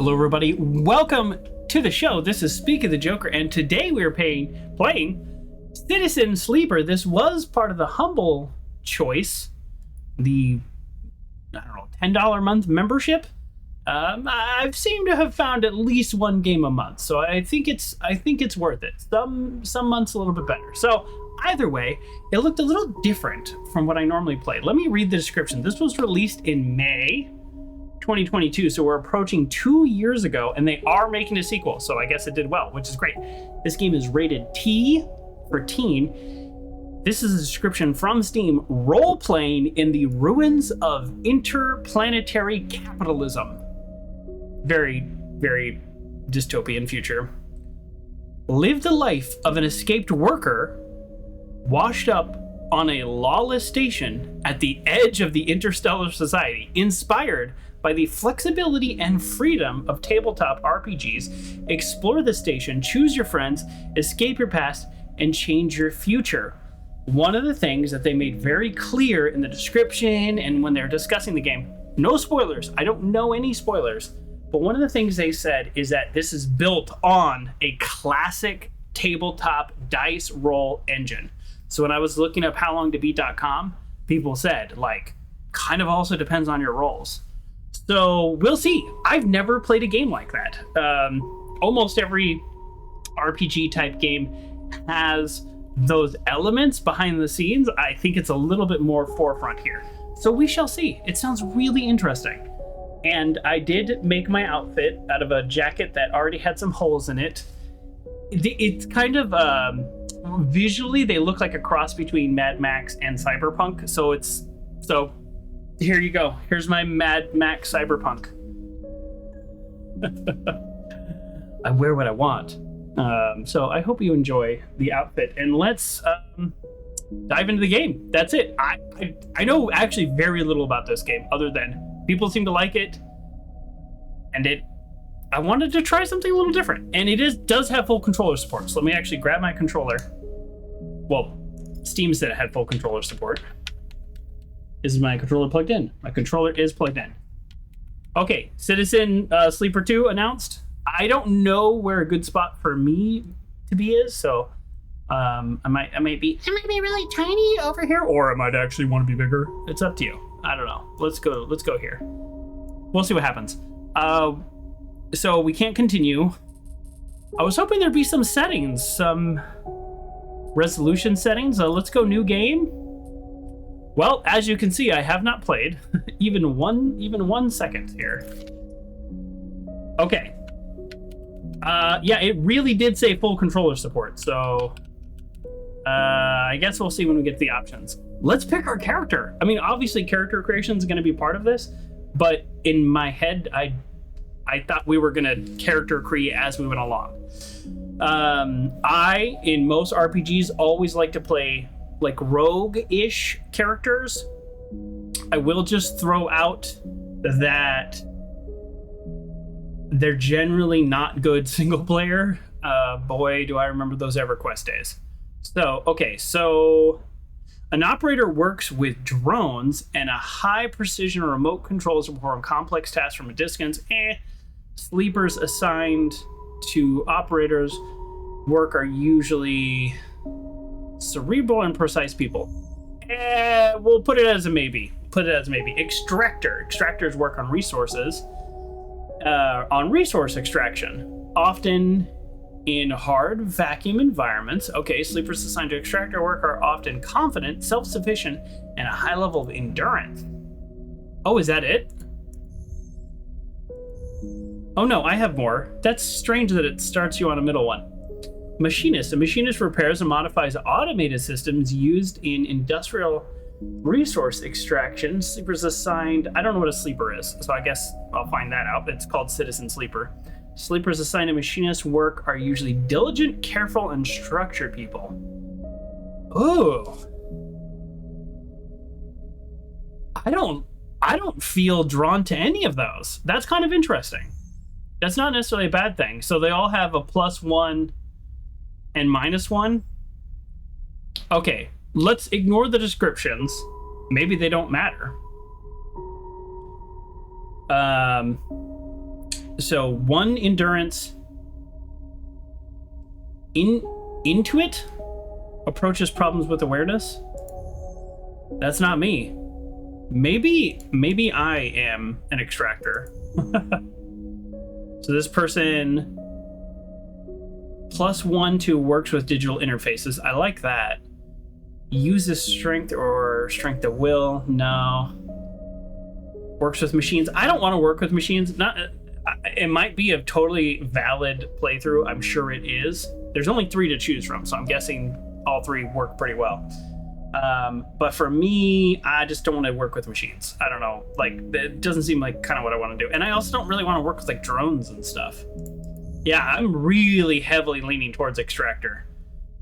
Hello, everybody. Welcome to the show. This is Speak of the Joker, and today we are playing Citizen Sleeper. This was part of the Humble choice, the $10 a month membership. I've seemed to have found at least one game a month, so I think it's worth it. Some months a little bit better. So either way, it looked a little different from what I normally play. Let me read the description. This was released in May 2022, so we're approaching 2 years ago, and they are making a sequel, so I guess it did well, which is great. This game is rated T for teen. This is a description from Steam: role-playing in the ruins of interplanetary capitalism. Very, very dystopian future. Live the life of an escaped worker washed up on a lawless station at the edge of the interstellar society, inspired by the flexibility and freedom of tabletop RPGs. Explore the station, choose your friends, escape your past, and change your future. One of the things that they made very clear in the description and when they're discussing the game, no spoilers, I don't know any spoilers, but one of the things they said is that this is built on a classic tabletop dice roll engine. So when I was looking up howlongtobeat.com, people said, kind of also depends on your rolls. So we'll see. I've never played a game like that. Almost every RPG type game has those elements behind the scenes. I think it's a little bit more forefront here. So we shall see. It sounds really interesting. And I did make my outfit out of a jacket that already had some holes in it. It's kind of... visually, they look like a cross between Mad Max and Cyberpunk. So here you go. Here's my Mad Max Cyberpunk. I wear what I want. So I hope you enjoy the outfit, and let's dive into the game. That's it. I know actually very little about this game, other than people seem to like it, and I wanted to try something a little different, and it does have full controller support. So let me actually grab my controller. Well, Steam said it had full controller support. Is my controller plugged in? My controller is plugged in. Okay, Citizen Sleeper 2 announced. I don't know where a good spot for me to be is, so I might be really tiny over here, or I might actually want to be bigger. It's up to you. I don't know. Let's go here. We'll see what happens. So we can't continue. I was hoping there'd be some settings, some resolution settings. Let's go new game. Well, as you can see, I have not played even one second here. Okay. Yeah, it really did say full controller support, so I guess we'll see when we get to the options. Let's pick our character. I mean, obviously character creation is going to be part of this, but in my head, I thought we were going to character create as we went along. I, in most RPGs, always like to play rogue-ish characters. I will just throw out that they're generally not good single player. Boy, do I remember those EverQuest days. So an operator works with drones and a high precision remote controls to perform complex tasks from a distance. Sleepers assigned to operators work are usually cerebral and precise people. We'll put it as a maybe. Extractors work on resources. On resource extraction, often in hard vacuum environments. Okay, sleepers assigned to extractor work are often confident, self-sufficient, and a high level of endurance. Oh, is that it? Oh no, I have more. That's strange that it starts you on a middle one. Machinist. A machinist repairs and modifies automated systems used in industrial resource extraction. Sleepers assigned... I don't know what a sleeper is, so I guess I'll find that out. It's called Citizen Sleeper. Sleepers assigned to machinist work are usually diligent, careful, and structured people. Ooh. I don't feel drawn to any of those. That's kind of interesting. That's not necessarily a bad thing. So they all have a +1 and -1. Okay, let's ignore the descriptions. Maybe they don't matter. So 1 endurance. Intuit approaches problems with awareness. That's not me. Maybe I am an extractor. So this person +1 to works with digital interfaces. I like that. Uses strength or strength of will. No. Works with machines. I don't want to work with machines. It might be a totally valid playthrough. I'm sure it is. There's only 3 to choose from, so I'm guessing all 3 work pretty well. But for me, I just don't want to work with machines. I don't know. Like, it doesn't seem like kind of what I want to do. And I also don't really want to work with like drones and stuff. Yeah, I'm really heavily leaning towards extractor.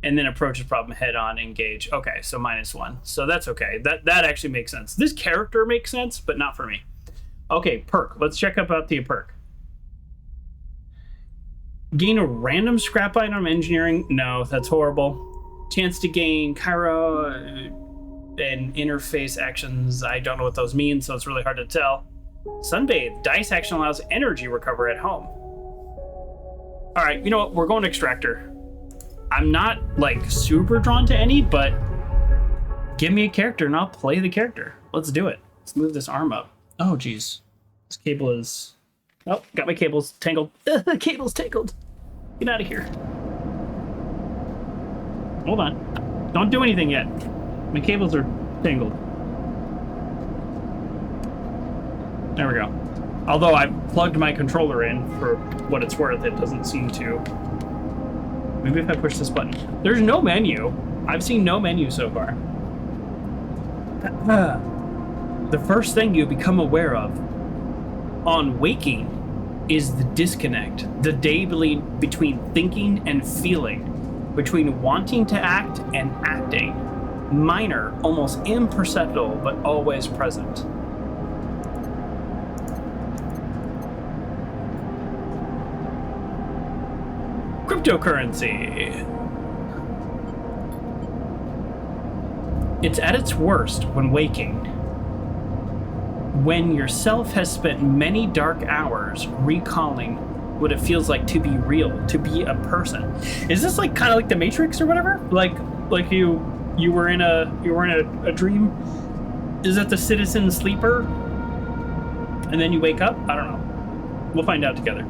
And then approaches problem head on, engage. Okay, so -1. So that's okay. That actually makes sense. This character makes sense, but not for me. Okay, perk. Let's check about the perk. Gain a random scrap item engineering. No, that's horrible. Chance to gain Cairo and interface actions. I don't know what those mean, so it's really hard to tell. Sunbathe. Dice action allows energy recover at home. All right, you know what? We're going extractor. I'm not like super drawn to any, but give me a character and I'll play the character. Let's do it. Let's move this arm up. Oh, geez. This cable is... Oh, got my cables tangled. The cable's tangled. Get out of here. Hold on. Don't do anything yet. My cables are tangled. There we go. Although I plugged my controller in, for what it's worth, it doesn't seem to. Maybe if I push this button. There's no menu. I've seen no menu so far. The first thing you become aware of on waking is the disconnect, the day between thinking and feeling, between wanting to act and acting. Minor, almost imperceptible, but always present. Cryptocurrency. It's at its worst when waking. When yourself has spent many dark hours recalling what it feels like to be real, to be a person. Is this like kind of like the Matrix or whatever? Like you were in a dream? Is that the citizen sleeper? And then you wake up? I don't know. We'll find out together.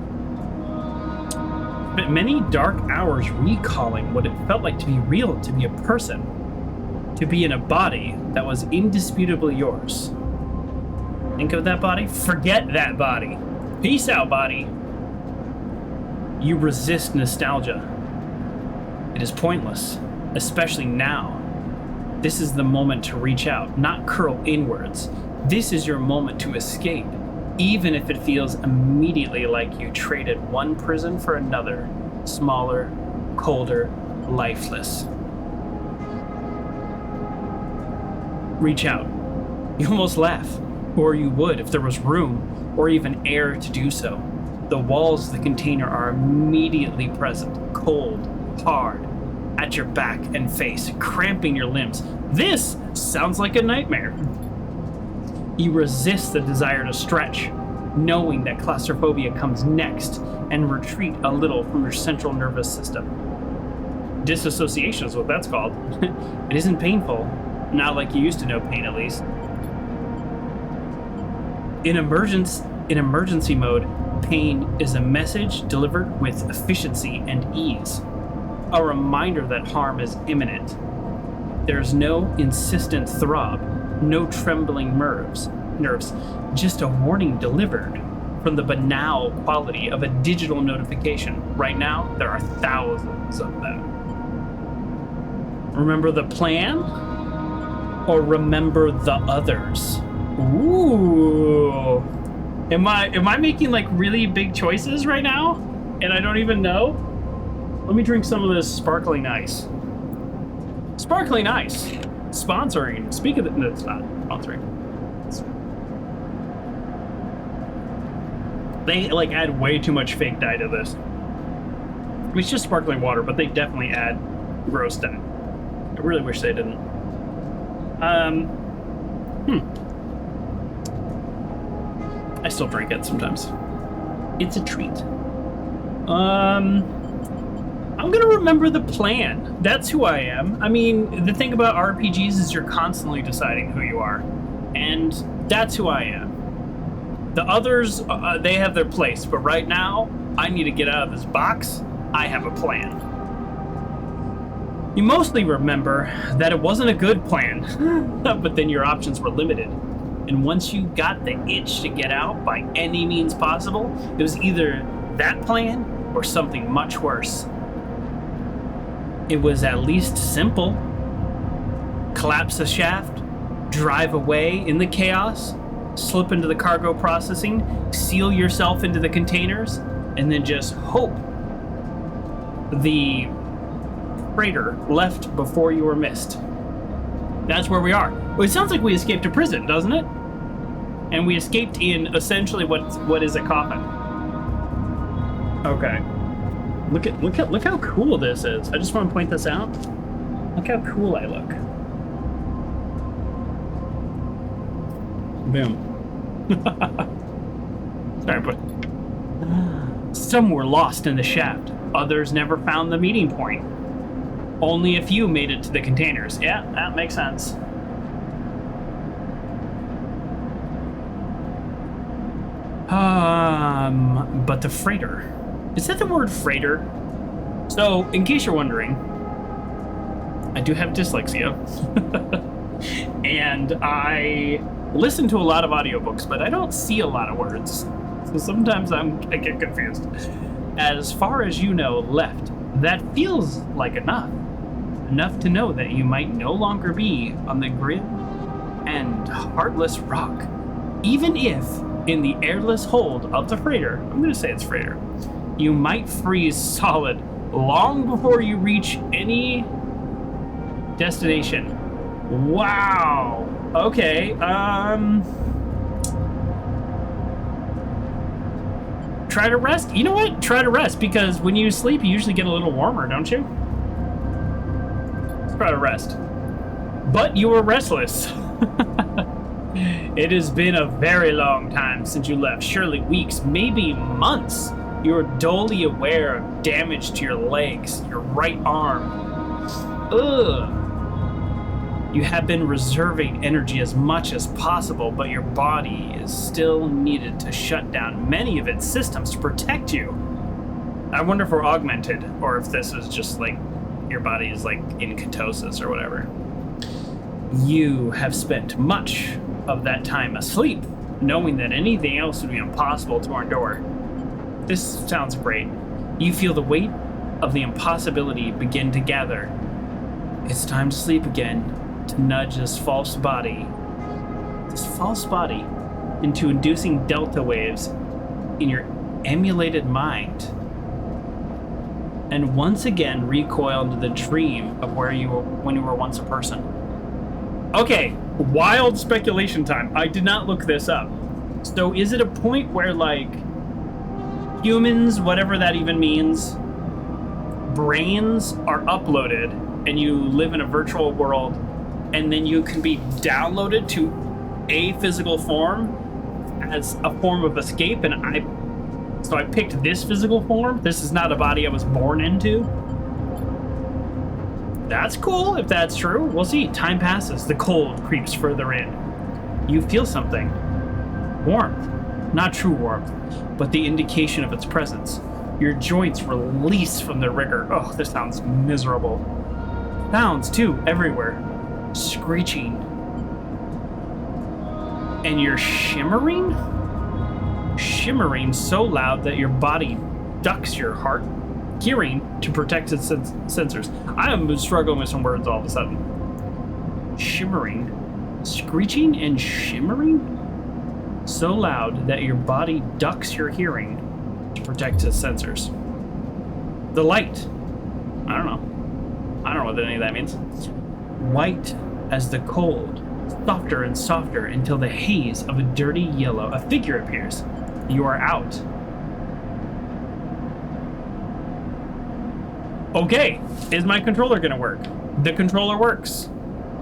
But many dark hours recalling what it felt like to be real, to be a person, to be in a body that was indisputably yours. Think of that body? Forget that body. Peace out, body. You resist nostalgia. It is pointless, especially now. This is the moment to reach out, not curl inwards. This is your moment to escape, even if it feels immediately like you traded one prison for another, smaller, colder, lifeless. Reach out. You almost laugh, or you would if there was room or even air to do so. The walls of the container are immediately present, cold, hard, at your back and face, cramping your limbs. This sounds like a nightmare. You resist the desire to stretch, knowing that claustrophobia comes next, and retreat a little from your central nervous system. Disassociation is what that's called. It isn't painful, not like you used to know pain at least. In emergency mode, pain is a message delivered with efficiency and ease, a reminder that harm is imminent. There's no insistent throb, no trembling nerves, just a warning delivered from the banal quality of a digital notification. Right now, there are thousands of them. Remember the plan? Or remember the others? Ooh. Am I making like really big choices right now? And I don't even know? Let me drink some of this sparkling ice. Sparkling ice. Sponsoring. Speak of it. No, it's not sponsoring. They like add way too much fake dye to this. I mean, it's just sparkling water, but they definitely add gross dye. I really wish they didn't. I still drink it sometimes. It's a treat. I'm gonna remember the plan. That's who I am. I mean, the thing about RPGs is you're constantly deciding who you are. And that's who I am. The others, they have their place. But right now, I need to get out of this box. I have a plan. You mostly remember that it wasn't a good plan. But then your options were limited. And once you got the itch to get out by any means possible, it was either that plan or something much worse. It was at least simple. Collapse the shaft, drive away in the chaos, slip into the cargo processing, seal yourself into the containers, and then just hope the freighter left before you were missed. That's where we are. Well, it sounds like we escaped a prison, doesn't it? And we escaped in essentially what is a coffin. Okay. Look how cool this is. I just want to point this out. Look how cool I look. Boom. Sorry, but some were lost in the shaft. Others never found the meeting point. Only a few made it to the containers. Yeah, that makes sense. But the freighter. Is that the word freighter? So, in case you're wondering, I do have dyslexia. And I listen to a lot of audiobooks, but I don't see a lot of words. So sometimes I get confused. As far as you know, left. That feels like enough. Enough to know that you might no longer be on the grim and heartless rock. Even if, in the airless hold of the freighter, I'm going to say it's freighter, you might freeze solid long before you reach any destination. Wow. Okay, try to rest. You know what? Try to rest, because when you sleep, you usually get a little warmer, don't you? Let's try to rest. But you were restless. It has been a very long time since you left. Surely weeks, maybe months. You are dully aware of damage to your legs, your right arm. Ugh. You have been reserving energy as much as possible, but your body is still needed to shut down many of its systems to protect you. I wonder if we're augmented, or if this is just like your body is like in ketosis or whatever. You have spent much of that time asleep, knowing that anything else would be impossible to endure. This sounds great. You feel the weight of the impossibility begin to gather. It's time to sleep again, to nudge this false body into inducing delta waves in your emulated mind, and once again recoil into the dream of where you were when you were once a person. Okay, wild speculation time. I did not look this up. So is it a point where, like, humans, whatever that even means, brains are uploaded and you live in a virtual world, and then you can be downloaded to a physical form as a form of escape, and I picked this physical form. This is not a body I was born into. That's cool if that's true. We'll see. Time passes. The cold creeps further in. You feel something. Warmth. Not true warmth, but the indication of its presence. Your joints release from the rigor. Oh, this sounds miserable. Sounds, too, everywhere. Screeching. And you're shimmering? Shimmering so loud that your body ducks your hearing to protect its sensors. I am struggling with some words all of a sudden. Shimmering. Screeching and shimmering? So loud that your body ducks your hearing to protect its sensors. The light. I don't know what any of that means. White as the cold, softer and softer until the haze of a dirty yellow. A figure appears. You are out. Okay, is my controller gonna work? The controller works.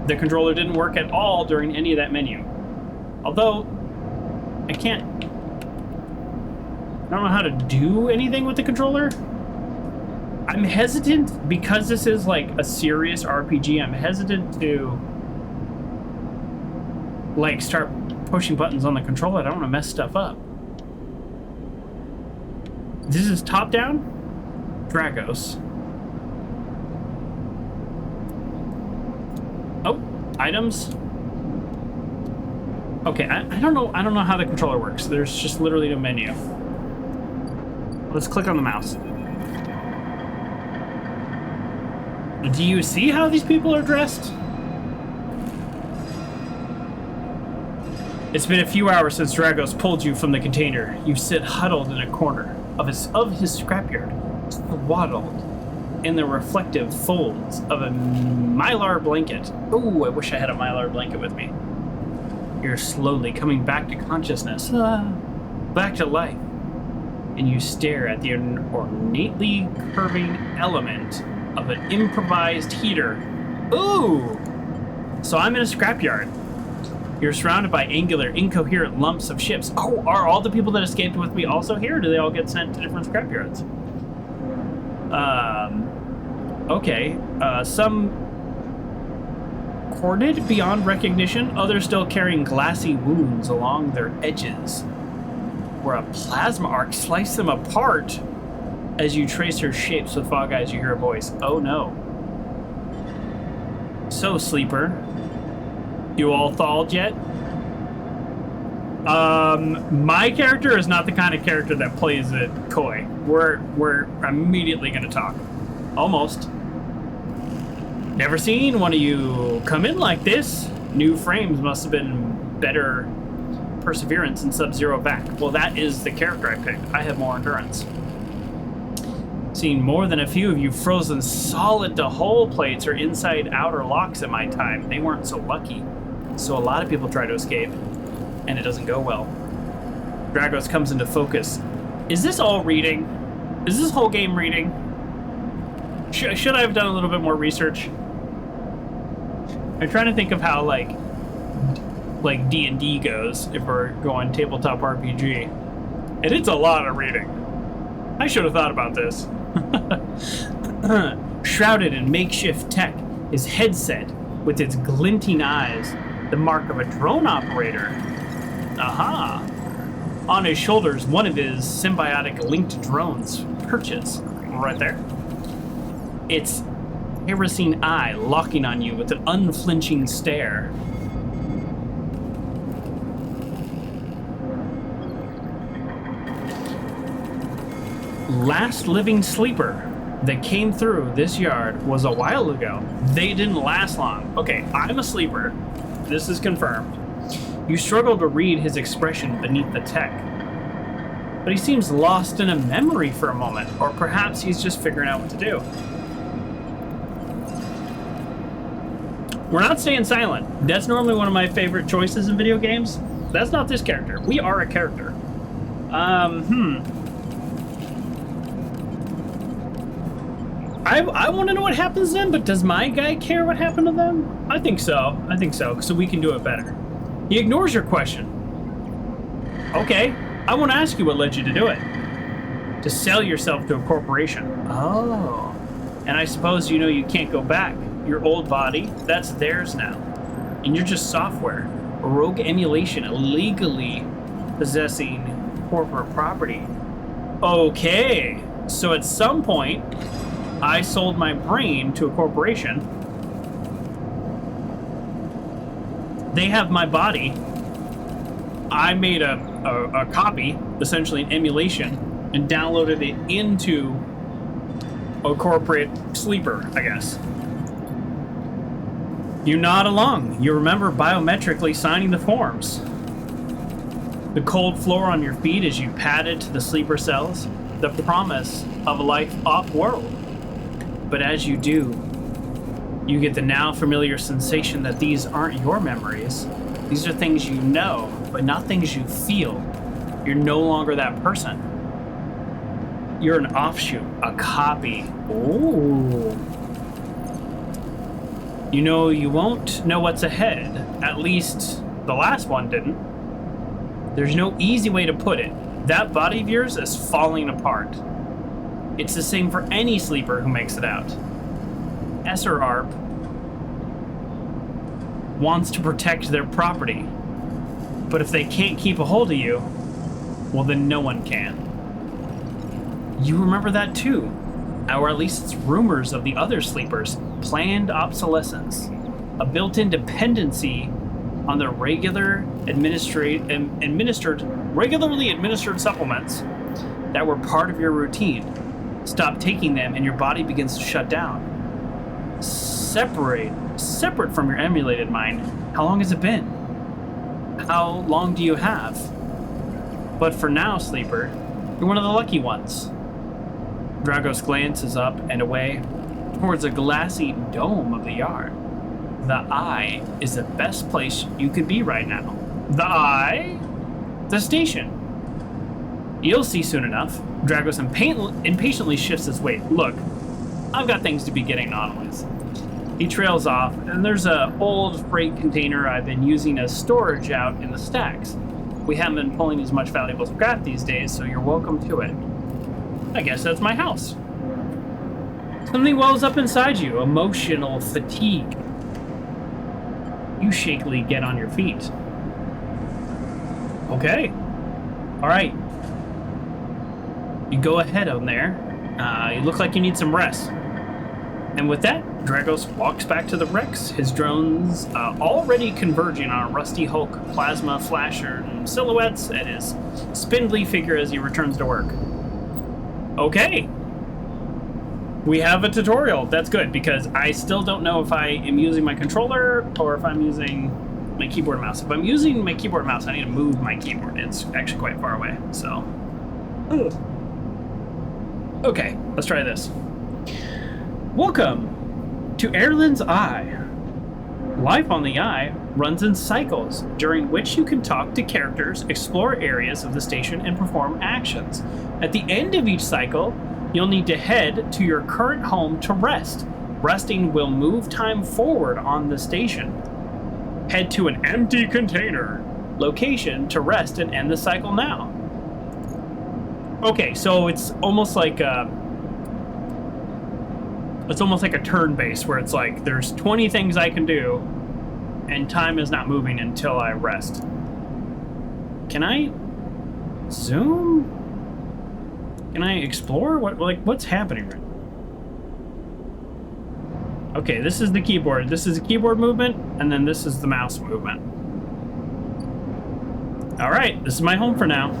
The controller didn't work at all during any of that menu. Although, I can't... I don't know how to do anything with the controller. I'm hesitant because this is like a serious RPG. I'm hesitant to like start pushing buttons on the controller. I don't want to mess stuff up. This is top down. Dragos. Oh, items. Okay, I don't know how the controller works. There's just literally no menu. Let's click on the mouse. Do you see how these people are dressed? It's been a few hours since Dragos pulled you from the container. You sit huddled in a corner of his scrapyard, swaddled in the reflective folds of a mylar blanket. Ooh, I wish I had a mylar blanket with me. You're slowly coming back to consciousness, back to life, and you stare at the ornately curving element of an improvised heater. Ooh! So I'm in a scrapyard. You're surrounded by angular, incoherent lumps of ships. Oh, are all the people that escaped with me also here? Or do they all get sent to different scrapyards? Okay. Some corded beyond recognition, others still carrying glassy wounds along their edges, where a plasma arc sliced them apart. As you trace her shapes with fog eyes, you hear a voice. Oh no. So, sleeper, you all thawed yet? My character is not the kind of character that plays it coy. We're immediately gonna talk. Almost. Never seen one of you come in like this. New frames must have been better perseverance in Sub-Zero back. Well, that is the character I picked. I have more endurance. Seen more than a few of you frozen solid to hull plates or inside outer locks in my time. They weren't so lucky. So a lot of people try to escape, and it doesn't go well. Dragos comes into focus. Is this all reading? Is this whole game reading? Should I have done a little bit more research? I'm trying to think of how like D&D goes if we're going tabletop RPG. And it's a lot of reading. I should have thought about this. Shrouded in makeshift tech, his headset with its glinting eyes, the mark of a drone operator. Aha! On his shoulders, one of his symbiotic linked drones perches right there. Its kerosene eye locking on you with an unflinching stare. Last living sleeper that came through this yard was a while ago. They didn't last long. Okay, I'm a sleeper. This is confirmed. You struggle to read his expression beneath the tech, but he seems lost in a memory for a moment, or perhaps he's just figuring out what to do. We're not staying silent. That's normally one of my favorite choices in video games. That's not this character. We are a character. I want to know what happens to them, but does my guy care what happened to them? I think so. I think so, so we can do it better. He ignores your question. Okay, I want to ask you what led you to do it. To sell yourself to a corporation. Oh. And I suppose you know you can't go back. Your old body, that's theirs now. And you're just software. A rogue emulation illegally possessing corporate property. Okay. So at some point, I sold my brain to a corporation. They have my body. I made a copy, essentially an emulation, and downloaded it into a corporate sleeper, I guess. You nod along. You remember biometrically signing the forms. The cold floor on your feet as you padded to the sleeper cells. The promise of a life off-world. But as you do, you get the now familiar sensation that these aren't your memories. These are things you know, but not things you feel. You're no longer that person. You're an offshoot, a copy. Ooh. You know you won't know what's ahead. At least the last one didn't. There's no easy way to put it, That body of yours is falling apart. It's the same for any sleeper who makes it out. Esser Arp wants to protect their property, but if they can't keep a hold of you, well, then no one can. You remember that too, or at least it's rumors of the other sleepers' planned obsolescence, a built-in dependency on the regularly administered supplements that were part of your routine. Stop taking them and your body begins to shut down. Separate from your emulated mind. How long has it been? How long do you have? But for now, sleeper, you're one of the lucky ones. Dragos glances up and away towards a glassy dome of the yard. The Eye is the best place you could be right now. The Eye? The station. You'll see soon enough. Dragos impatiently shifts his weight. Look, I've got things to be getting on with. He trails off, and there's an old freight container I've been using as storage out in the stacks. We haven't been pulling as much valuable scrap these days, so you're welcome to it. I guess that's my house. Something wells up inside you, emotional fatigue. You shakily get on your feet. Okay. All right. You go ahead on there. You look like you need some rest. And with that, Dragos walks back to the Rex, his drones already converging on a rusty Hulk plasma flasher and silhouettes at his spindly figure as he returns to work. Okay. We have a tutorial. That's good, because I still don't know if I am using my controller or if I'm using my keyboard and mouse. If I'm using my keyboard and mouse, I need to move my keyboard. It's actually quite far away, so... Okay, let's try this. Welcome to Erlen's Eye. Life on the Eye runs in cycles, during which you can talk to characters, explore areas of the station, and perform actions. At the end of each cycle, you'll need to head to your current home to rest. Resting will move time forward on the station. Head to an empty container location to rest and end the cycle now. Okay, so it's almost like a turn-based, where it's like there's 20 things I can do, and time is not moving until I rest. Can I zoom? Can I explore? What's happening right now? Okay, this is the keyboard. This is a keyboard movement, and then this is the mouse movement. All right, this is my home for now.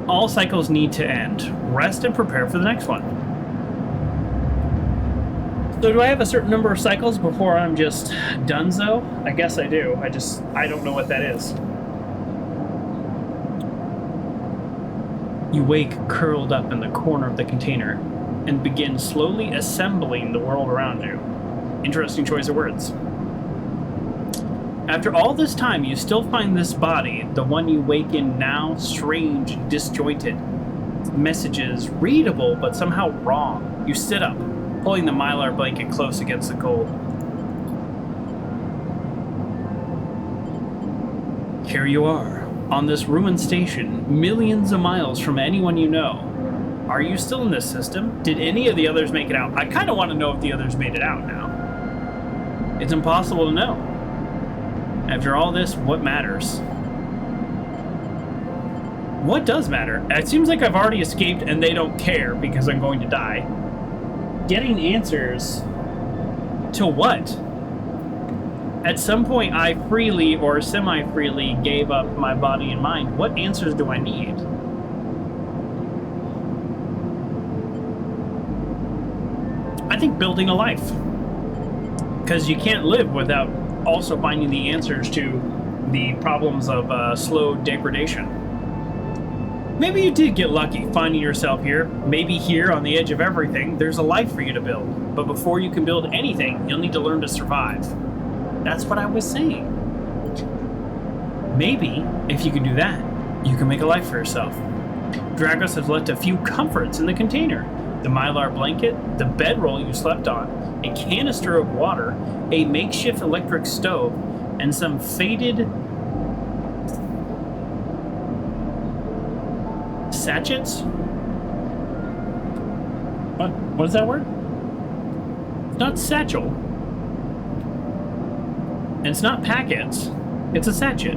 All cycles need to end. Rest and prepare for the next one. So do I have a certain number of cycles before I'm just donezo? I guess I do. I don't know what that is. You wake curled up in the corner of the container and begin slowly assembling the world around you. Interesting choice of words. After all this time, you still find this body, the one you wake in now, strange and disjointed. Messages readable, but somehow wrong. You sit up, pulling the mylar blanket close against the cold. Here you are, on this ruined station, millions of miles from anyone you know. Are you still in this system? Did any of the others make it out? I kind of want to know if the others made it out now. It's impossible to know. After all this, what matters? What does matter? It seems like I've already escaped and they don't care because I'm going to die. Getting answers to what? At some point, I freely or semi-freely gave up my body and mind. What answers do I need? I think building a life. Because you can't live without also finding the answers to the problems of slow degradation. Maybe you did get lucky finding yourself here. Maybe here on the edge of everything, there's a life for you to build. But before you can build anything, you'll need to learn to survive. That's what I was saying. Maybe, if you can do that, you can make a life for yourself. Dragos has left a few comforts in the container. The mylar blanket, the bedroll you slept on, a canister of water, a makeshift electric stove, and some faded Sachets? What is that word? It's not satchel. And it's not packets. It's a sachet.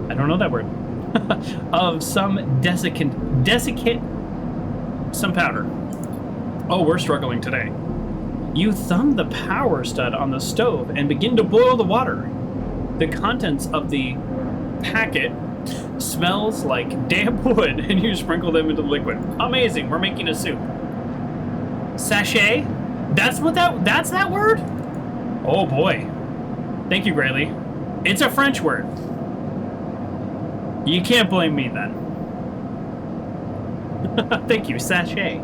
I don't know that word. Of some desiccant, some powder. Oh, we're struggling today. You thumb the power stud on the stove and begin to boil the water. The contents of the packet smells like damp wood, and you sprinkle them into the liquid. Amazing, we're making a soup. Sachet? That's that word? Oh boy. Thank you, Graylee. It's a French word. You can't blame me then. Thank you, sachet.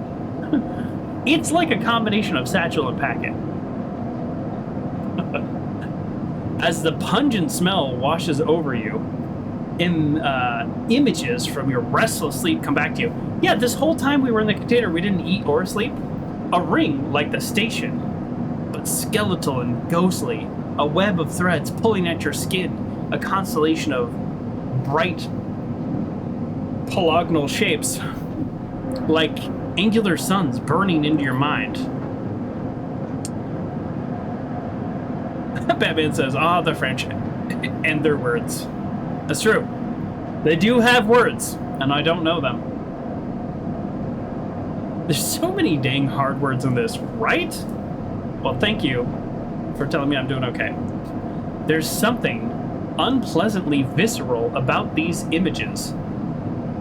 It's like a combination of satchel and packet. As the pungent smell washes over you, images from your restless sleep come back to you. Yeah, this whole time we were in the container, we didn't eat or sleep. A ring like the station, but skeletal and ghostly. A web of threads pulling at your skin. A constellation of bright polygonal shapes, like angular suns burning into your mind. Batman says, the French and their words. That's true. They do have words, and I don't know them. There's so many dang hard words in this, right? Well, thank you for telling me I'm doing okay. There's something unpleasantly visceral about these images.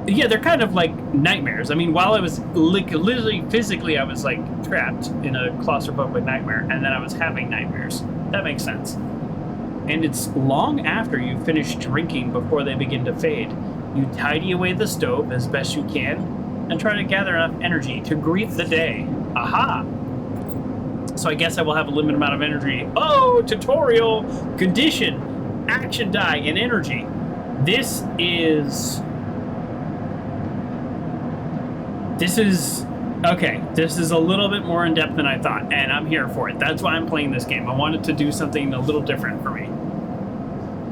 Yeah, they're kind of like nightmares. I mean, while I was literally physically, I was like trapped in a claustrophobic nightmare, and then I was having nightmares. That makes sense. And it's long after you finish drinking before they begin to fade. You tidy away the stove as best you can and try to gather enough energy to greet the day. Aha! So I guess I will have a limited amount of energy. Oh, tutorial, condition, action die, and energy. This is okay. This is a little bit more in depth than I thought, and I'm here for it. That's why I'm playing this game. I wanted to do something a little different for me.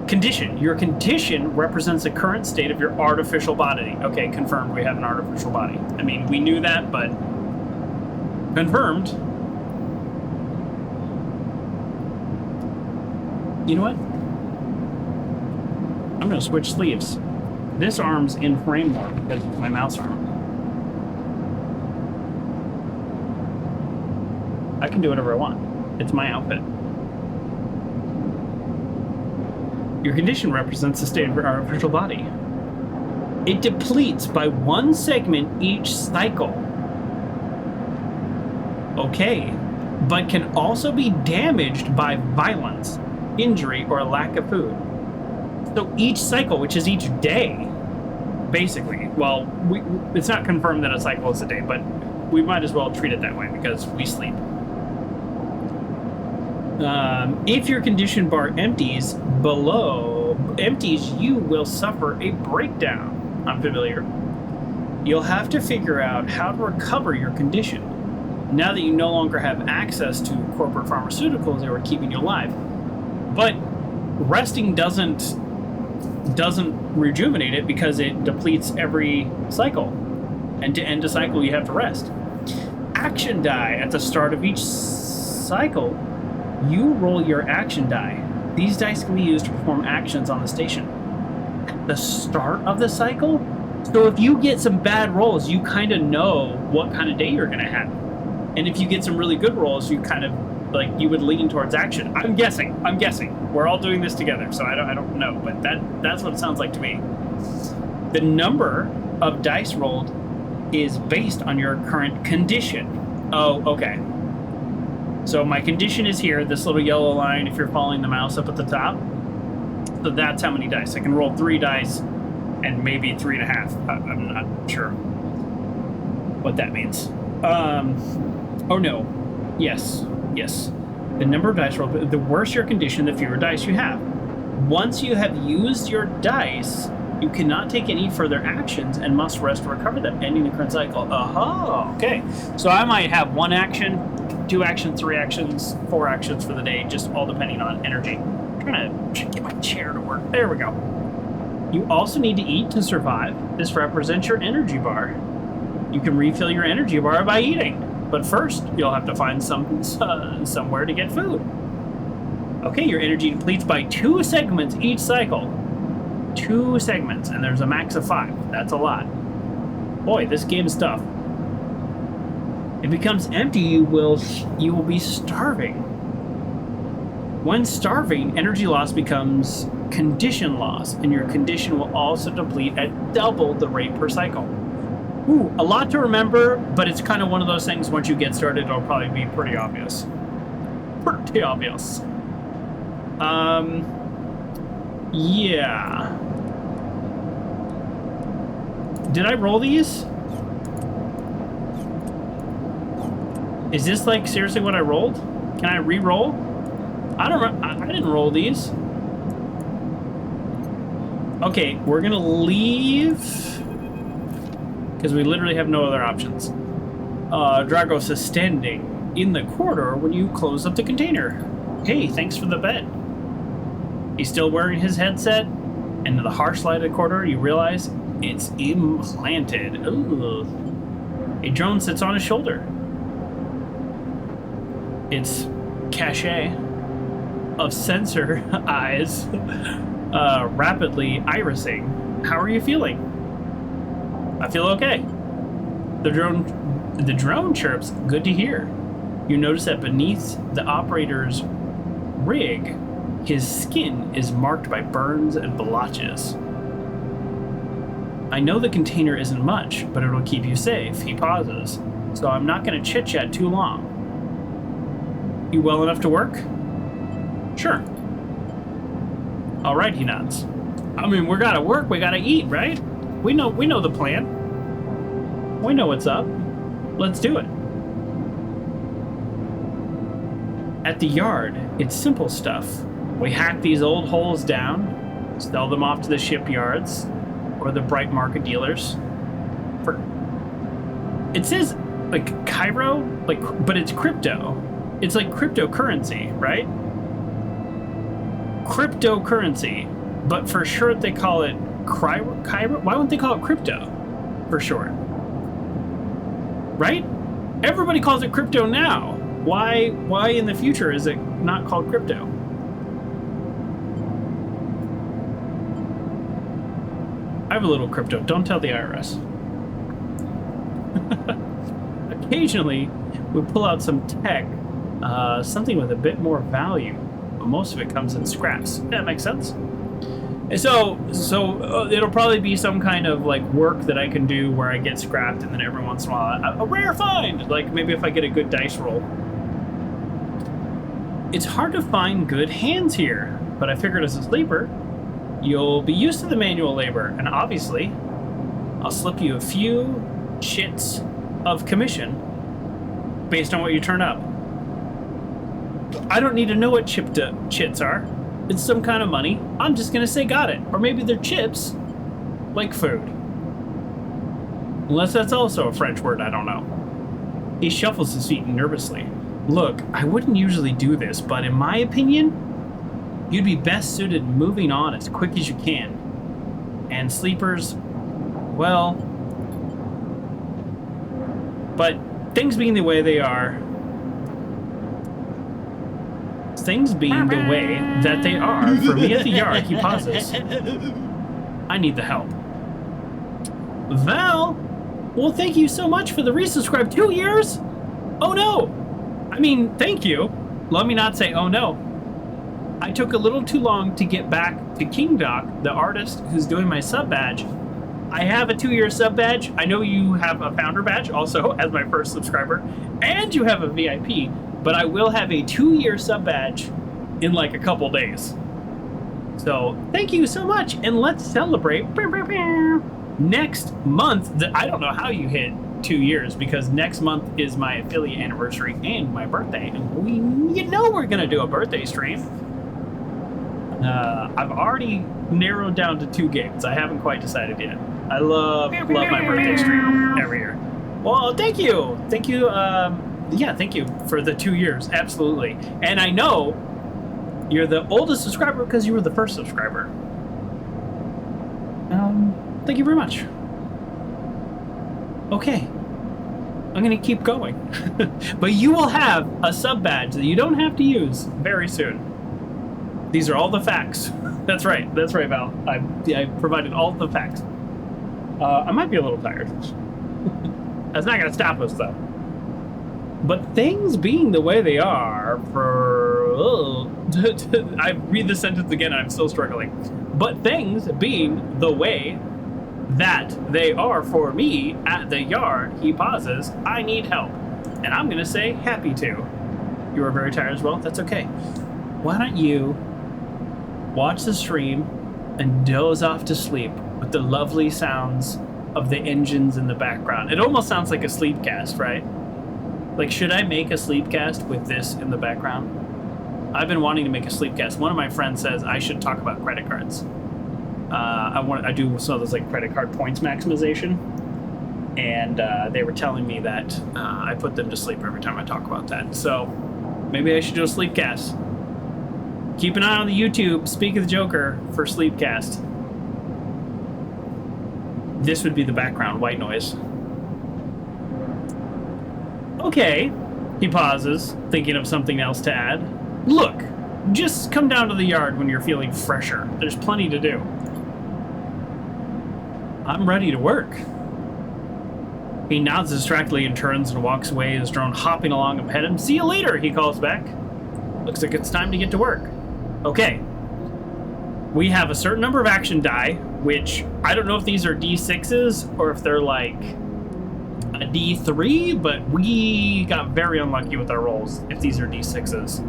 Condition. Your condition represents the current state of your artificial body. Okay, confirmed we have an artificial body. I mean, we knew that, but confirmed. You know what? I'm going to switch sleeves. This arm's in frame more because it's my mouse arm. I can do whatever I want. It's my outfit. Your condition represents the state of your artificial body. It depletes by one segment each cycle. Okay, but can also be damaged by violence, injury, or a lack of food. So each cycle, which is each day, basically, well, it's not confirmed that a cycle is a day, but we might as well treat it that way because we sleep. If your condition bar empties, you will suffer a breakdown. I'm familiar. You'll have to figure out how to recover your condition now that you no longer have access to corporate pharmaceuticals that were keeping you alive. But resting doesn't rejuvenate it because it depletes every cycle. And to end a cycle, you have to rest. Action die. At the start of each cycle, you roll your action die. These dice can be used to perform actions on the station. At the start of the cycle? So if you get some bad rolls, you kind of know what kind of day you're going to have. And if you get some really good rolls, you kind of, like, you would lean towards action. I'm guessing. We're all doing this together, so I don't know, but that's what it sounds like to me. The number of dice rolled is based on your current condition. Oh, okay. So my condition is here, this little yellow line, if you're following the mouse up at the top. So that's how many dice. I can roll 3 dice and maybe 3.5. I'm not sure what that means. Oh no. Yes. The number of dice rolled, the worse your condition, the fewer dice you have. Once you have used your dice, you cannot take any further actions and must rest to recover them, ending the current cycle. Oh, okay. So I might have 1 action, 2 actions, 3 actions, 4 actions for the day, just all depending on energy. I'm trying to get my chair to work. There we go. You also need to eat to survive. This represents your energy bar. You can refill your energy bar by eating, but first you'll have to find somewhere to get food. Okay, your energy depletes by 2 segments each cycle. 2 segments, and there's a max of 5. That's a lot. Boy, this game's tough. It becomes empty, you will be starving. When starving, energy loss becomes condition loss, and your condition will also deplete at double the rate per cycle. Ooh, a lot to remember, but it's kind of one of those things, once you get started, it'll probably be pretty obvious. Pretty obvious. Yeah. Did I roll these? Is this like seriously what I rolled? Can I re-roll? I didn't roll these. Okay, we're gonna leave because we literally have no other options. Dragos is standing in the corridor when you close up the container. Hey, thanks for the bet. He's still wearing his headset, and in the harsh light of the corridor, you realize it's implanted. Ooh. A drone sits on his shoulder. Its cachet of sensor eyes rapidly irising. How are you feeling? I feel okay. The drone chirps, good to hear. You notice that beneath the operator's rig, his skin is marked by burns and blotches. I know the container isn't much, but it'll keep you safe. He pauses, so I'm not going to chit-chat too long. You well enough to work? Sure. All right, he nods. I mean, we gotta work, we gotta eat, right? We know the plan. We know what's up. Let's do it. At the yard, it's simple stuff. We hack these old holes down, sell them off to the shipyards or the bright market dealers. It says like Cairo, but it's crypto. It's like cryptocurrency, right? Cryptocurrency, but for short they call it Cairo. Why wouldn't they call it crypto for short? Right? Everybody calls it crypto now. Why in the future is it not called crypto? I have a little crypto. Don't tell the IRS. Occasionally, we pull out some tech, something with a bit more value, but most of it comes in scraps. That makes sense. So it'll probably be some kind of like work that I can do where I get scrapped, and then every once in a while, a rare find. Like maybe if I get a good dice roll. It's hard to find good hands here, but I figured as a sleeper, you'll be used to the manual labor, and obviously, I'll slip you a few chits of commission based on what you turn up. I don't need to know what chits are. It's some kind of money. I'm just gonna say got it. Or maybe they're chips, like food. Unless that's also a French word, I don't know. He shuffles his feet nervously. Look, I wouldn't usually do this, but in my opinion, you'd be best suited moving on as quick as you can. And sleepers, well... But things being the way they are... Things being the way that they are, for me at the yard, he pauses. I need the help. Val? Well, thank you so much for the resubscribe. 2 years? Oh no! I mean, thank you. Let me not say oh no. I took a little too long to get back to King Doc, the artist who's doing my sub badge. I have a 2-year sub badge. I know you have a founder badge also as my first subscriber, and you have a VIP, but I will have a 2-year sub badge in like a couple days. So thank you so much, and let's celebrate next month. I don't know how you hit 2 years, because next month is my affiliate anniversary and my birthday, and we're gonna do a birthday stream. I've already narrowed down to 2 games. I haven't quite decided yet. I love my birthday stream every year. Well, thank you. Yeah, thank you for the 2 years. Absolutely. And I know you're the oldest subscriber because you were the first subscriber. Thank you very much. Okay. I'm going to keep going. But you will have a sub badge that you don't have to use very soon. These are all the facts. That's right, Val. I provided all the facts. I might be a little tired. That's not going to stop us, though. But things being the way they are I read the sentence again, I'm still struggling. But things being the way that they are for me at the yard, he pauses, I need help. And I'm going to say, happy to. You are very tired as well? That's okay. Why don't you watch the stream and doze off to sleep with the lovely sounds of the engines in the background. It almost sounds like a sleepcast, right? Like, should I make a sleepcast with this in the background? I've been wanting to make a sleepcast. One of my friends says I should talk about credit cards. I do some of those like credit card points maximization, and they were telling me that I put them to sleep every time I talk about that. So maybe I should do a sleepcast. Keep an eye on the YouTube, Speak of the Joker, for sleepcast. This would be the background white noise. Okay, he pauses, thinking of something else to add. Look, just come down to the yard when you're feeling fresher. There's plenty to do. I'm ready to work. He nods distractedly and turns and walks away, his drone hopping along ahead of him. See you later, he calls back. Looks like it's time to get to work. Okay. We have a certain number of action die, which I don't know if these are D6s or if they're like a D3, but we got very unlucky with our rolls if these are D6s.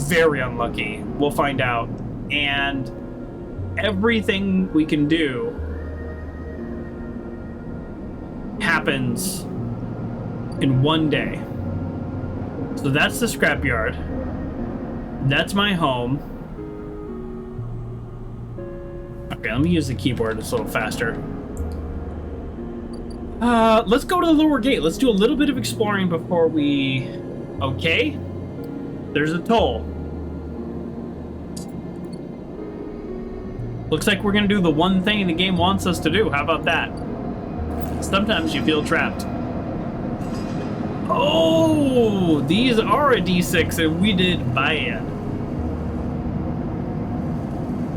Very unlucky. We'll find out. And everything we can do happens in one day. So that's the scrapyard. That's my home. Okay, let me use the keyboard. It's a little faster. Let's go to the lower gate. Let's do a little bit of exploring before we... Okay. There's a toll. Looks like we're gonna do the one thing the game wants us to do. How about that? Sometimes you feel trapped. Oh, these are a D6 and we did bad.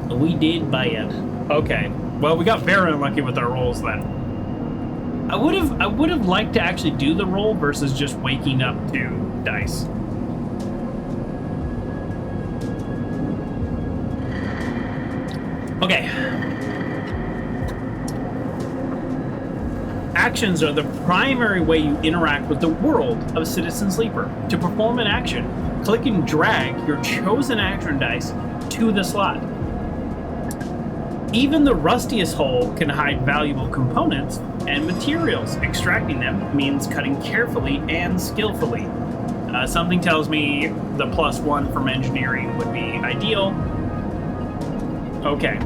We did bad. Okay. Well, we got very unlucky with our rolls then. I would have liked to actually do the roll versus just waking up to dice. Okay. Actions are the primary way you interact with the world of Citizen Sleeper. To perform an action, click and drag your chosen action dice to the slot. Even the rustiest hole can hide valuable components and materials. Extracting them means cutting carefully and skillfully. Something tells me the +1 from engineering would be ideal. Okay.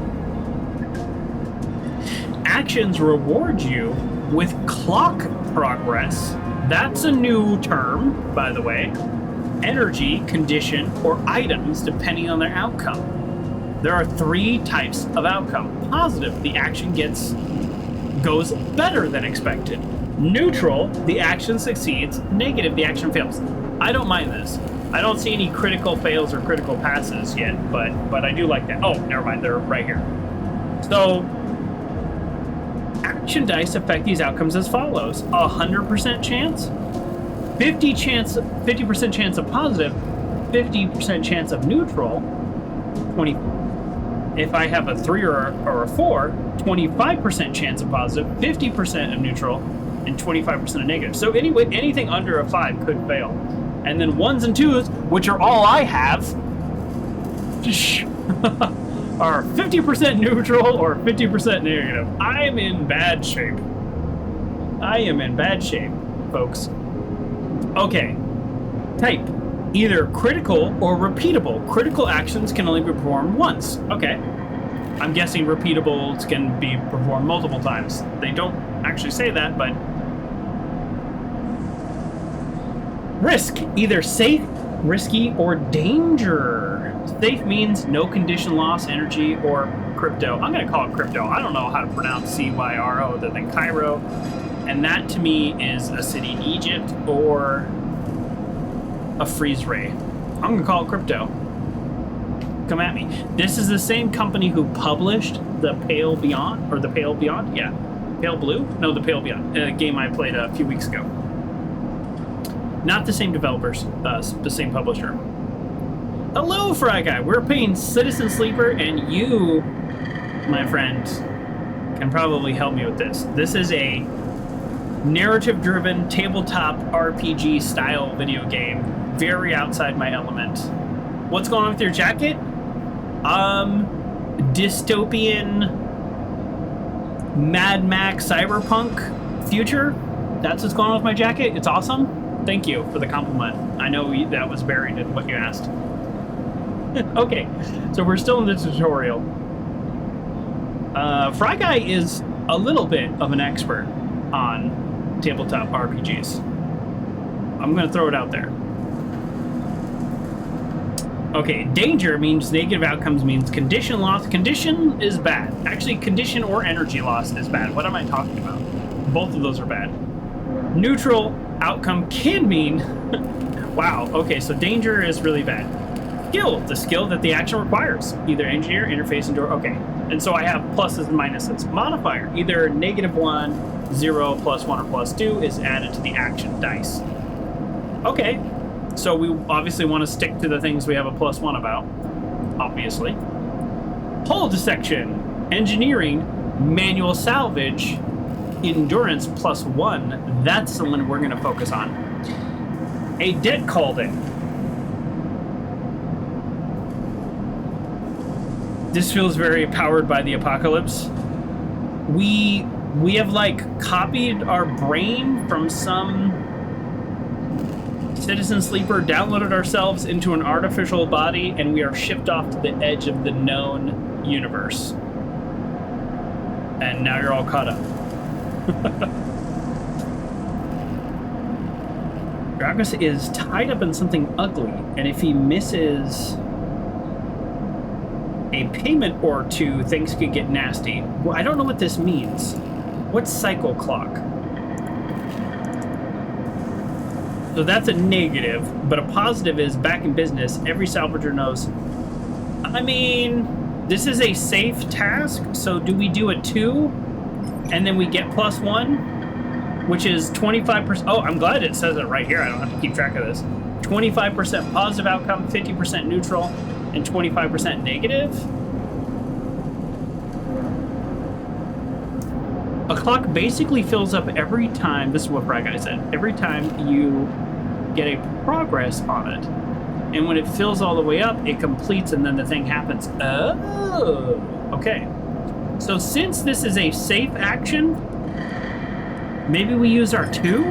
Actions reward you with clock progress. That's a new term, by the way. Energy, condition, or items depending on their outcome. There are 3 types of outcome. Positive, the action goes better than expected. Neutral, the action succeeds. Negative, the action fails. I don't mind this. I don't see any critical fails or critical passes yet, but I do like that. Oh, never mind, they're right here. So, action dice affect these outcomes as follows. 100% chance, 50% chance of positive, 50% chance of neutral, 20. If I have a 3 or a 4, 25% chance of positive, 50% of neutral, and 25% of negative. So anyway, anything under a 5 could fail. And then 1s and 2s, which are all I have, are 50% neutral or 50% negative. I am in bad shape. I am in bad shape, folks. Okay. Type. Either critical or repeatable. Critical actions can only be performed once. Okay. I'm guessing repeatables can be performed multiple times. They don't actually say that, but... Risk. Either safe, risky, or danger. Safe means no condition loss, energy, or crypto. I'm going to call it crypto. I don't know how to pronounce C-Y-R-O other than Cairo. And that, to me, is a city in Egypt or a freeze ray. I'm going to call it crypto. Come at me. This is the same company who published The Pale Beyond, or The Pale Beyond? Yeah. Pale Blue? No, The Pale Beyond, a game I played a few weeks ago. Not the same developers, the same publisher. Hello, Fry Guy. We're playing Citizen Sleeper, and you, my friend, can probably help me with this. This is a narrative-driven tabletop RPG style video game, very outside my element. What's going on with your jacket? Dystopian Mad Max cyberpunk future. That's what's going on with my jacket. It's awesome. Thank you for the compliment. I know that was buried in what you asked. Okay, so we're still in the tutorial. Fry Guy is a little bit of an expert on tabletop RPGs. I'm going to throw it out there. Okay, danger means negative outcomes, means condition loss. Condition is bad. Actually, condition or energy loss is bad. What am I talking about? Both of those are bad. Neutral outcome can mean... Wow, okay, so danger is really bad. Skill, the skill that the action requires. Either engineer, interface, endure. Okay, and so I have pluses and minuses. Modifier, either -1, 0, +1, or +2 is added to the action dice. Okay. So we obviously want to stick to the things we have a +1 about, obviously. Hull dissection, engineering, manual salvage, endurance +1. That's the one we're going to focus on. A debt called in. This feels very powered by the apocalypse. We have like copied our brain from some Citizen Sleeper, downloaded ourselves into an artificial body, and we are shipped off to the edge of the known universe. And now you're all caught up. Dragos is tied up in something ugly, and if he misses a payment or two, things could get nasty. Well, I don't know what this means. What's cycle clock? So that's a negative, but a positive is back in business. Every salvager knows. I mean, this is a safe task, so do we do a 2 and then we get +1, which is 25%. Oh, I'm glad it says it right here. I don't have to keep track of this. 25% positive outcome, 50% neutral, and 25% negative. A clock basically fills up every time, this is what Fry Guy said, every time you get a progress on it. And when it fills all the way up, it completes and then the thing happens. Oh, okay. So since this is a safe action, maybe we use our 2?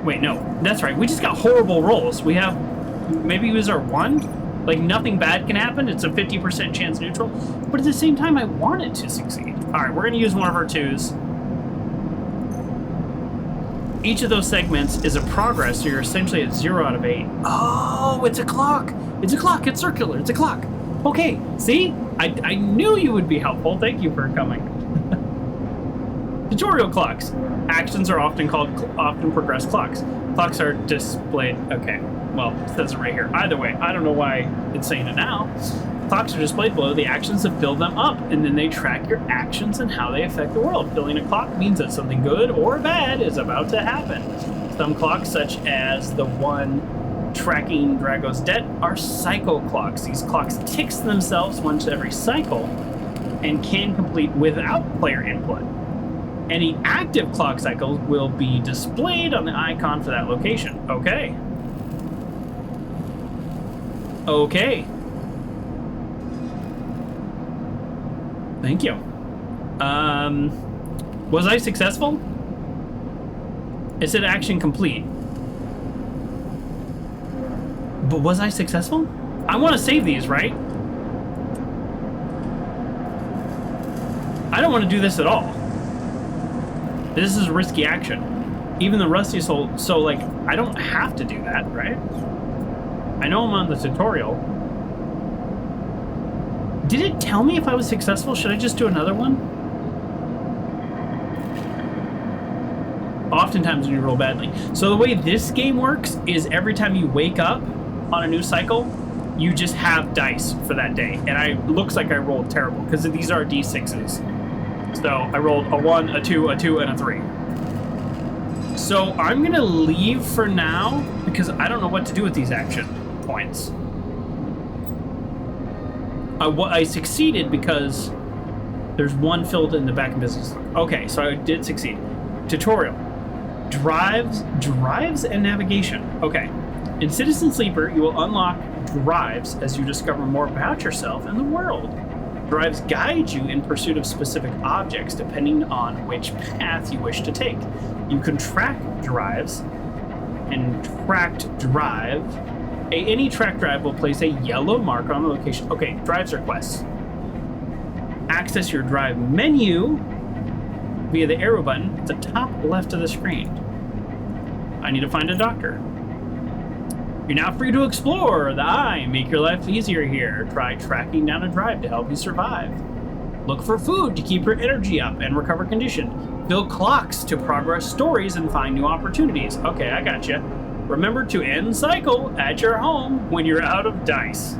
Wait, no, that's right. We just got horrible rolls. We have, maybe use our 1? Like nothing bad can happen. It's a 50% chance neutral. But at the same time, I want it to succeed. All right, we're going to use one of our 2s. Each of those segments is a progress, so you're essentially at 0 out of 8. Oh, it's a clock. It's a clock. It's circular. It's a clock. Okay, see? I knew you would be helpful. Thank you for coming. Tutorial clocks. Actions are often progressed clocks. Clocks are displayed. Okay, well, it says it right here. Either way, I don't know why it's saying it now. Clocks are displayed below the actions that build them up, and then they track your actions and how they affect the world. Filling a clock means that something good or bad is about to happen. Some clocks, such as the one tracking Drago's debt, are cycle clocks. These clocks tick themselves once every cycle and can complete without player input. Any active clock cycle will be displayed on the icon for that location. Okay. Okay. Thank you. Was I successful? It said action complete. But was I successful? I want to save these, right? I don't want to do this at all. This is risky action. Even the rusty soul, so like, I don't have to do that, right? I know I'm on the tutorial. Did it tell me if I was successful? Should I just do another one? Oftentimes when you roll badly. So the way this game works is every time you wake up on a new cycle, you just have dice for that day. And looks like I rolled terrible because these are D6s. So I rolled a 1, a 2, a 2, and a 3. So I'm gonna leave for now because I don't know what to do with these action points. I succeeded because there's one filled in the back of business. Okay, so I did succeed. Tutorial. Drives and navigation. Okay. In Citizen Sleeper, you will unlock drives as you discover more about yourself and the world. Drives guide you in pursuit of specific objects depending on which path you wish to take. You can track drives and tracked drive. Any track drive will place a yellow marker on the location. Okay, drives are quests. Access your drive menu via the arrow button at the top left of the screen. I need to find a doctor. You're now free to explore the eye. Make your life easier here. Try tracking down a drive to help you survive. Look for food to keep your energy up and recover condition. Fill clocks to progress stories and find new opportunities. Okay, I gotcha. Remember to end cycle at your home when you're out of dice.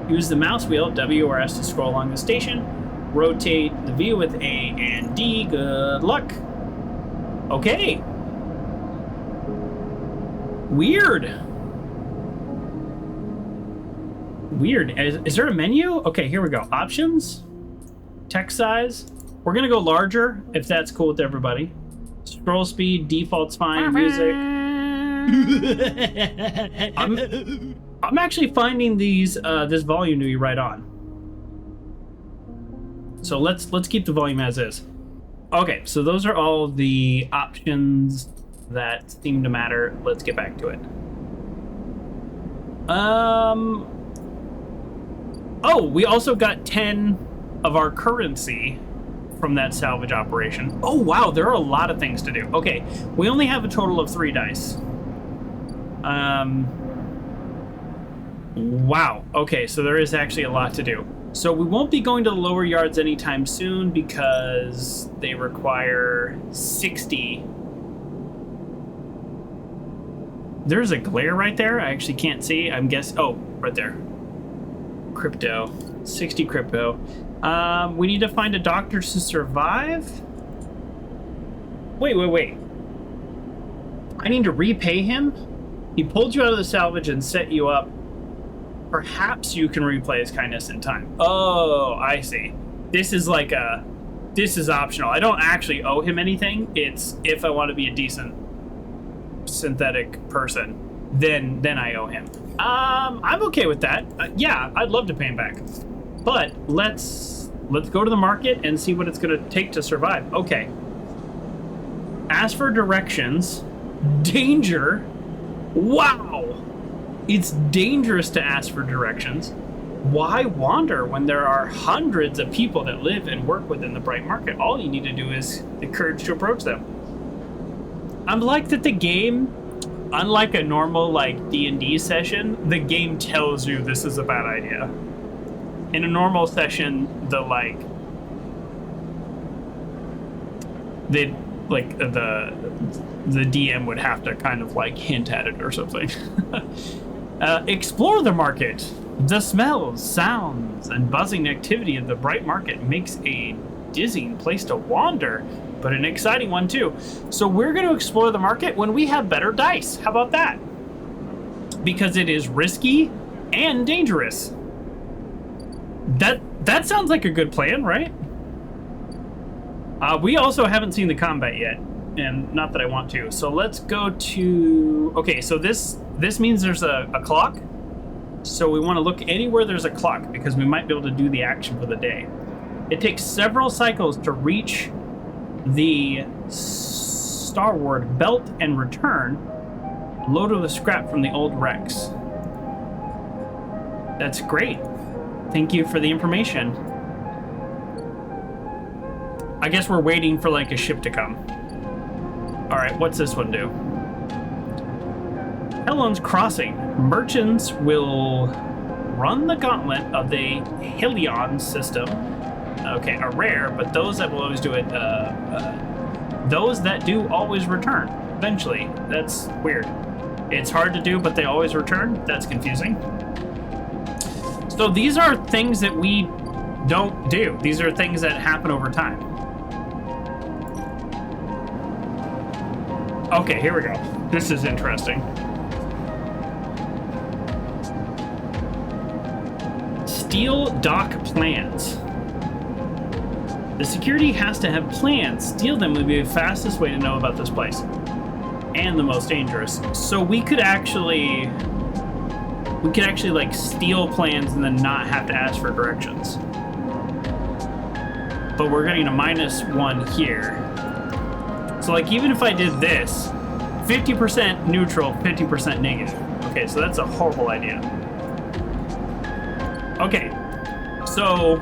Use the mouse wheel, W or S, to scroll along the station. Rotate the view with A and D. Good luck. Okay. Weird. Is there a menu? Okay, here we go. Options. Text size. We're going to go larger, if that's cool with everybody. Scroll speed, default's fine. Music. I'm actually finding these this volume to be right on. So let's keep the volume as is. Okay, so those are all the options that seem to matter. Let's get back to it. Oh, we also got 10 of our currency from that salvage operation. Oh wow, there are a lot of things to do. Okay, we only have a total of 3 dice. Wow. Okay, so there is actually a lot to do. So we won't be going to the lower yards anytime soon because they require 60. There's a glare right there. I actually can't see. I'm guessing. Oh, right there. Crypto. 60 crypto. We need to find a doctor to survive. Wait. I need to repay him? He pulled you out of the salvage and set you up. Perhaps you can replay his kindness in time. Oh, I see. This is optional. I don't actually owe him anything. It's if I want to be a decent synthetic person, then I owe him. I'm okay with that. Yeah, I'd love to pay him back. But let's go to the market and see what it's going to take to survive. Okay. Ask for directions. Danger. Wow. It's dangerous to ask for directions. Why wander when there are hundreds of people that live and work within the bright market? All you need to do is the courage to approach them. I'm like that the game, unlike a normal D&D session, the game tells you this is a bad idea. In a normal session, the DM would have to kind of hint at it or something. Explore the market. The smells, sounds, and buzzing activity of the bright market makes a dizzying place to wander, but an exciting one too. So we're going to explore the market when we have better dice. How about that? Because it is risky and dangerous. That sounds like a good plan, right? We also haven't seen the combat yet, and not that I want to. So let's go to... Okay, so this means there's a clock. So we want to look anywhere there's a clock because we might be able to do the action for the day. It takes several cycles to reach the starward belt and return. Load of the scrap from the old wrecks. That's great. Thank you for the information. I guess we're waiting for a ship to come. All right, what's this one do? Helon's Crossing. Merchants will run the gauntlet of the Helion system. Okay, a rare, but those that will always do it, those that do always return, eventually. That's weird. It's hard to do, but they always return? That's confusing. So these are things that we don't do. These are things that happen over time. Okay, here we go. This is interesting. Steal dock plans. The security has to have plans. Steal them would be the fastest way to know about this place. And the most dangerous. So we could actually like steal plans and then not have to ask for directions. But we're getting a -1 here. So like even if I did this, 50% neutral, 50% negative. Okay, so that's a horrible idea. Okay, so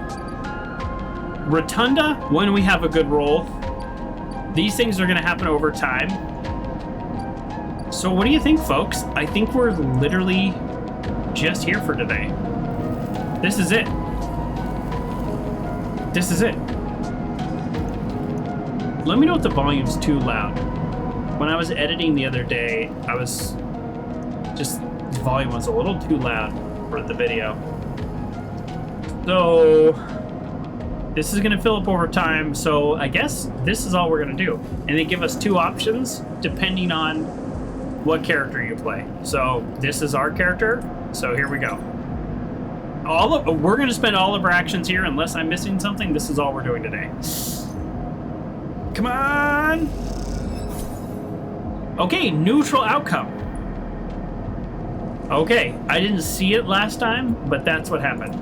Rotunda, when we have a good roll, these things are gonna happen over time. So what do you think, folks? I think we're literally just here for today. This is it. This is it. Let me know if the volume's too loud. When I was editing the other day, I was just, the volume was a little too loud for the video. So this is gonna fill up over time. So I guess this is all we're gonna do. And they give us 2 options depending on what character you play. So this is our character. So here we go. We're gonna spend all of our actions here unless I'm missing something. This is all we're doing today. Come on. Okay, neutral outcome. Okay, I didn't see it last time, but that's what happened.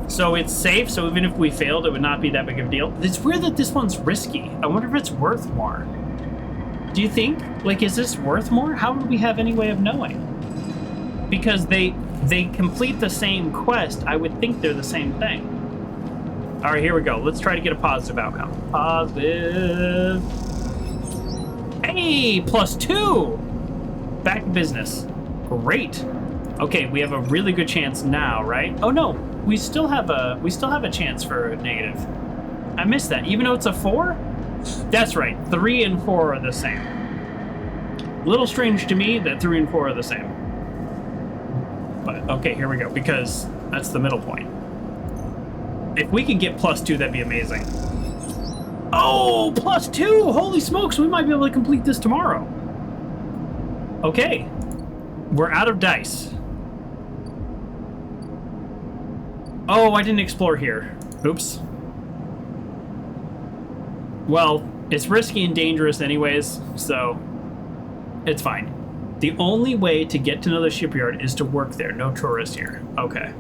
So it's safe, so even if we failed, it would not be that big of a deal. It's weird that this one's risky. I wonder if it's worth more. Do you think? Like, is this worth more? How would we have any way of knowing? Because they complete the same quest. I would think they're the same thing. All right, here we go. Let's try to get a positive outcome. Positive. Hey, +2. Back to business. Great. Okay, we have a really good chance now, right? Oh no, we still have a chance for a negative. I missed that. Even though it's a 4? That's right. 3 and 4 are the same. A little strange to me that 3 and 4 are the same. But okay, here we go, because that's the middle point. If we could get +2, that'd be amazing. Oh, +2! Holy smokes, we might be able to complete this tomorrow. Okay, we're out of dice. Oh, I didn't explore here. Oops. Well, it's risky and dangerous anyways, so it's fine. The only way to get to another shipyard is to work there. No tourists here. Okay.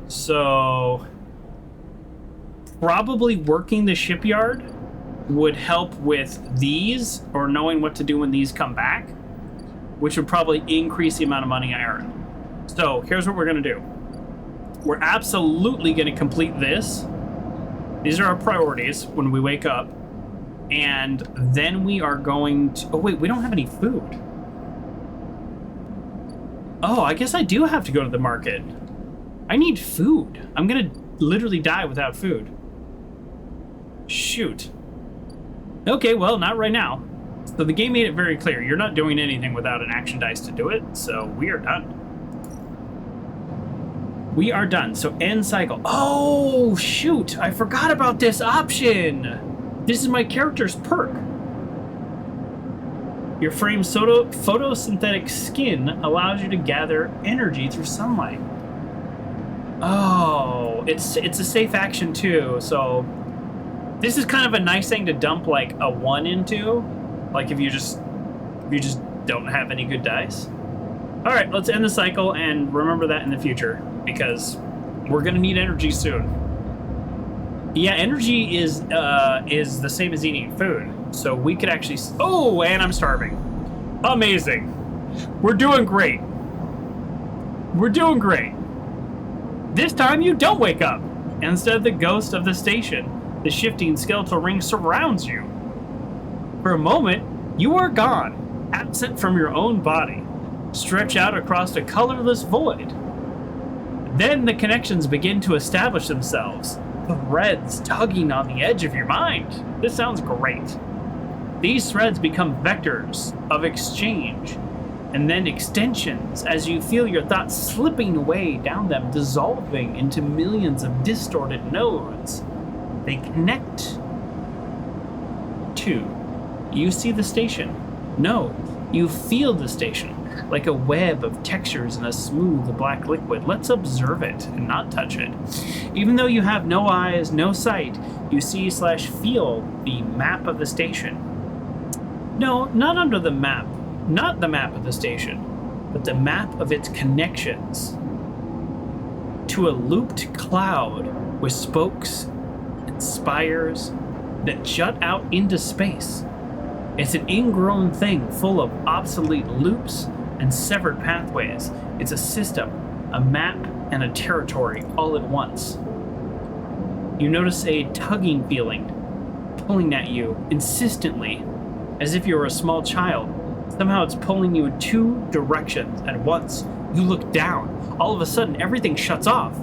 So probably working the shipyard would help with these, or knowing what to do when these come back, which would probably increase the amount of money I earn. So here's what we're gonna do. We're absolutely gonna complete this. These are our priorities when we wake up. And then we are going to... Oh, wait, we don't have any food. Oh, I guess I do have to go to the market. I need food. I'm gonna literally die without food. Shoot. Okay, well, not right now. So the game made it very clear. You're not doing anything without an action dice to do it, so we are done. We are done. So end cycle. Oh, shoot. I forgot about this option. This is my character's perk. Your frame's photosynthetic skin allows you to gather energy through sunlight. Oh, it's a safe action too. So this is kind of a nice thing to dump like a 1 into, like if you just don't have any good dice. All right, let's end the cycle and remember that in the future because we're gonna need energy soon. Yeah, energy is the same as eating food. So we could actually... Oh, and I'm starving. Amazing. We're doing great. We're doing great. This time you don't wake up. Instead of the ghost of the station, the shifting skeletal ring surrounds you. For a moment, you are gone. absent from your own body, stretch out across a colorless void. Then the connections begin to establish themselves, threads tugging on the edge of your mind. This sounds great. These threads become vectors of exchange, and then extensions as you feel your thoughts slipping away down them, dissolving into millions of distorted nodes. They connect to. You see the station. No, you feel the station, like a web of textures in a smooth black liquid. Let's observe it and not touch it. Even though you have no eyes, no sight, you see/feel the map of the station. No, not under the map. Not the map of the station, but the map of its connections to a looped cloud with spokes and spires that jut out into space. It's an ingrown thing full of obsolete loops and severed pathways. It's a system, a map, and a territory all at once. You notice a tugging feeling, pulling at you insistently, as if you were a small child. Somehow it's pulling you in two directions at once. You look down. All of a sudden, everything shuts off.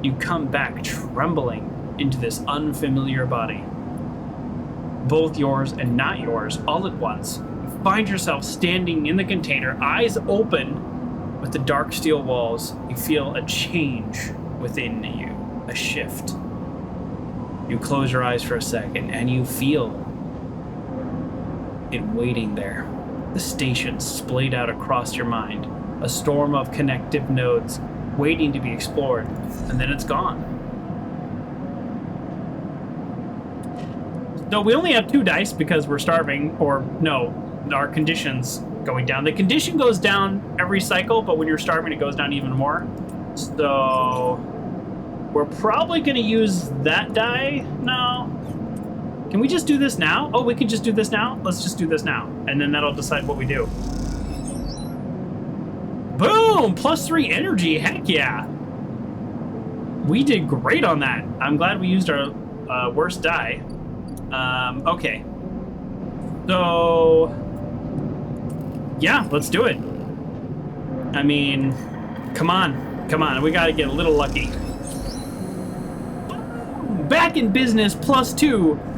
You come back trembling into this unfamiliar body. Both yours and not yours, all at once. You find yourself standing in the container, eyes open, with the dark steel walls. You feel a change within you, a shift. You close your eyes for a second, and you feel it waiting there. The station splayed out across your mind, a storm of connective nodes waiting to be explored, and then it's gone. So we only have 2 dice because we're starving, or no, our condition's going down. The condition goes down every cycle, but when you're starving, it goes down even more. So we're probably going to use that die. No. Can we just do this now? Oh, we can just do this now? Let's just do this now. And then that'll decide what we do. Boom! +3 energy. Heck yeah. We did great on that. I'm glad we used our worst die. Okay. So, yeah, let's do it. I mean, come on. Come on. We got to get a little lucky. Back in business, +2.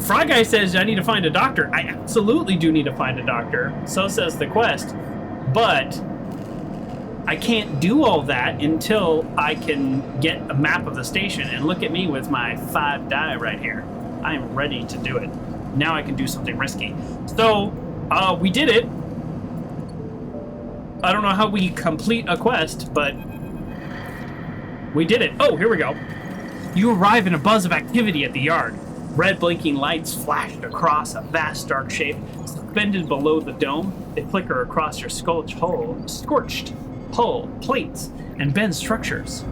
Frog Guy says I need to find a doctor. I absolutely do need to find a doctor. So says the quest. But I can't do all that until I can get a map of the station. And look at me with my 5 die right here. I am ready to do it. Now I can do something risky. So, we did it. I don't know how we complete a quest, but we did it. Oh, here we go. You arrive in a buzz of activity at the yard. Red blinking lights flashed across a vast dark shape, suspended below the dome. They flicker across your scorched hull, plates, and bent structures.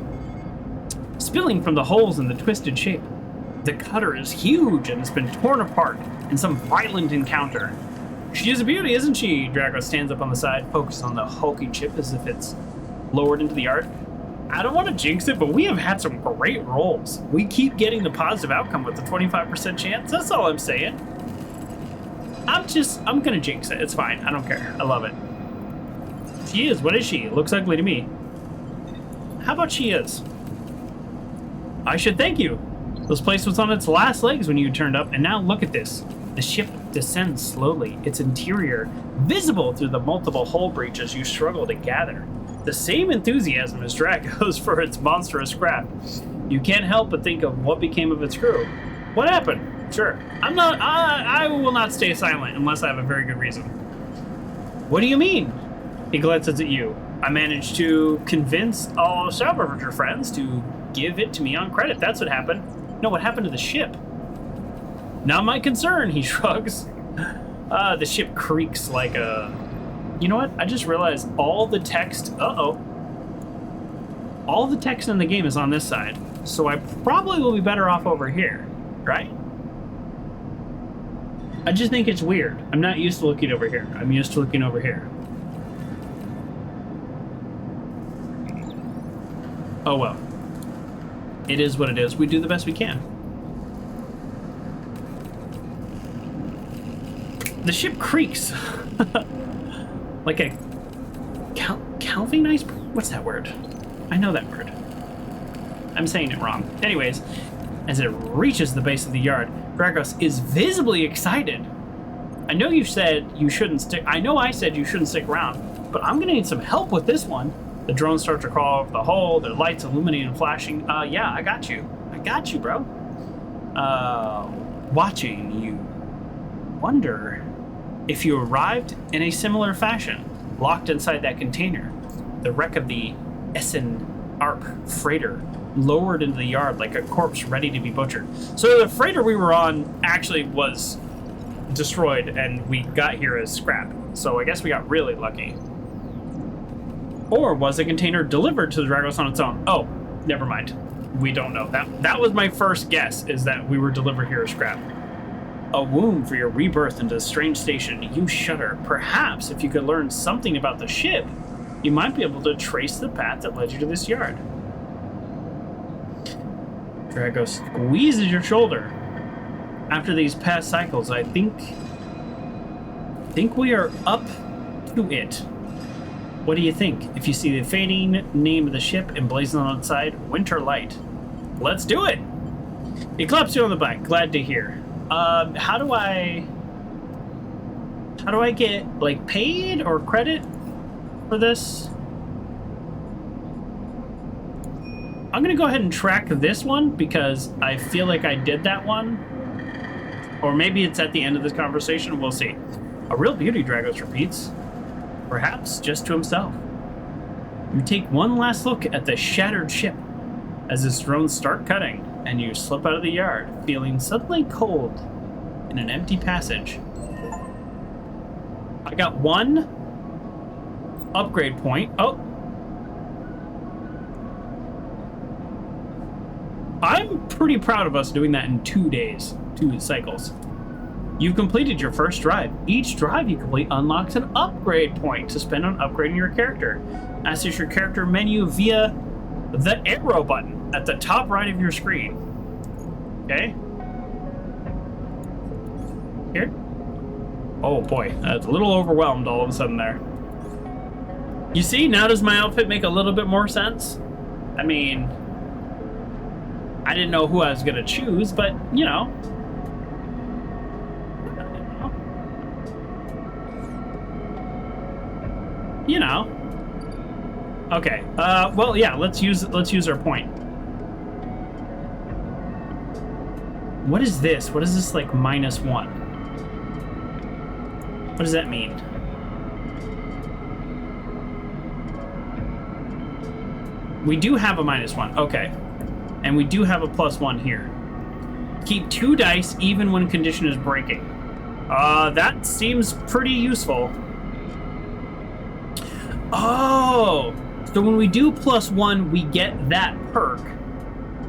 Spilling from the holes in the twisted shape, the cutter is huge and has been torn apart in some violent encounter. She is a beauty, isn't she? Drago stands up on the side, focused on the hulking ship as if it's lowered into the yard. I don't want to jinx it, but we have had some great rolls. We keep getting the positive outcome with the 25% chance. That's all I'm saying. I'm gonna jinx it. It's fine. I don't care. I love it. She is. What is she? It looks ugly to me. How about she is? I should thank you. This place was on its last legs when you turned up, and now look at this. The ship descends slowly, its interior visible through the multiple hull breaches you struggle to gather. The same enthusiasm as Drago's for its monstrous craft. You can't help but think of what became of its crew. What happened? Sure. I will not stay silent unless I have a very good reason. What do you mean? He glances at you. I managed to convince all several of your friends to give it to me on credit. That's what happened. No, what happened to the ship? Not my concern, he shrugs. The ship creaks like a... You know what? I just realized all the text... Uh-oh. All the text in the game is on this side, so I probably will be better off over here, right? I just think it's weird. I'm not used to looking over here. I'm used to looking over here. Oh well. It is what it is. We do the best we can. The ship creaks. Like a calving ice. What's that word? I know that word. I'm saying it wrong. Anyways, as it reaches the base of the yard, Dragos is visibly excited. I know you said you shouldn't stick. I know I said you shouldn't stick around, but I'm gonna need some help with this one. The drones start to crawl over the hull, their lights illuminating and flashing. Yeah, I got you. I got you, bro. Watching you. Wonder if you arrived in a similar fashion, locked inside that container. The wreck of the Essen Arp freighter lowered into the yard like a corpse ready to be butchered. So the freighter we were on actually was destroyed, and we got here as scrap. So I guess we got really lucky. Or was the container delivered to the Dragos on its own? Oh, never mind. We don't know. That was my first guess, is that we were delivered here as scrap. A womb for your rebirth into a strange station. You shudder. Perhaps if you could learn something about the ship, you might be able to trace the path that led you to this yard. Dragos squeezes your shoulder. After these past cycles, I think we are up to it. What do you think? If you see the fading name of the ship emblazoned on its side, Winter Light. Let's do it! He claps you on the back. Glad to hear. How do I get, like, paid or credit for this? I'm gonna go ahead and track this one because I feel like I did that one. Or maybe it's at the end of this conversation. We'll see. A real beauty, Dragos repeats. Perhaps just to himself. You take one last look at the shattered ship as its drones start cutting, and you slip out of the yard, feeling suddenly cold in an empty passage. I got one upgrade point. Oh. I'm pretty proud of us doing that in 2 days, 2 cycles. You've completed your first drive. Each drive you complete unlocks an upgrade point to spend on upgrading your character. Access your character menu via the arrow button at the top right of your screen. Okay? Here? Oh boy, that's a little overwhelmed all of a sudden there. You see, now does my outfit make a little bit more sense? I mean, I didn't know who I was gonna choose, but you know. You know. Okay. Well, yeah. Let's use our point. What is this? What is this, like, -1? What does that mean? We do have a -1. Okay. And we do have a +1 here. Keep 2 dice even when condition is breaking. That seems pretty useful. Oh, so when we do +1, we get that perk.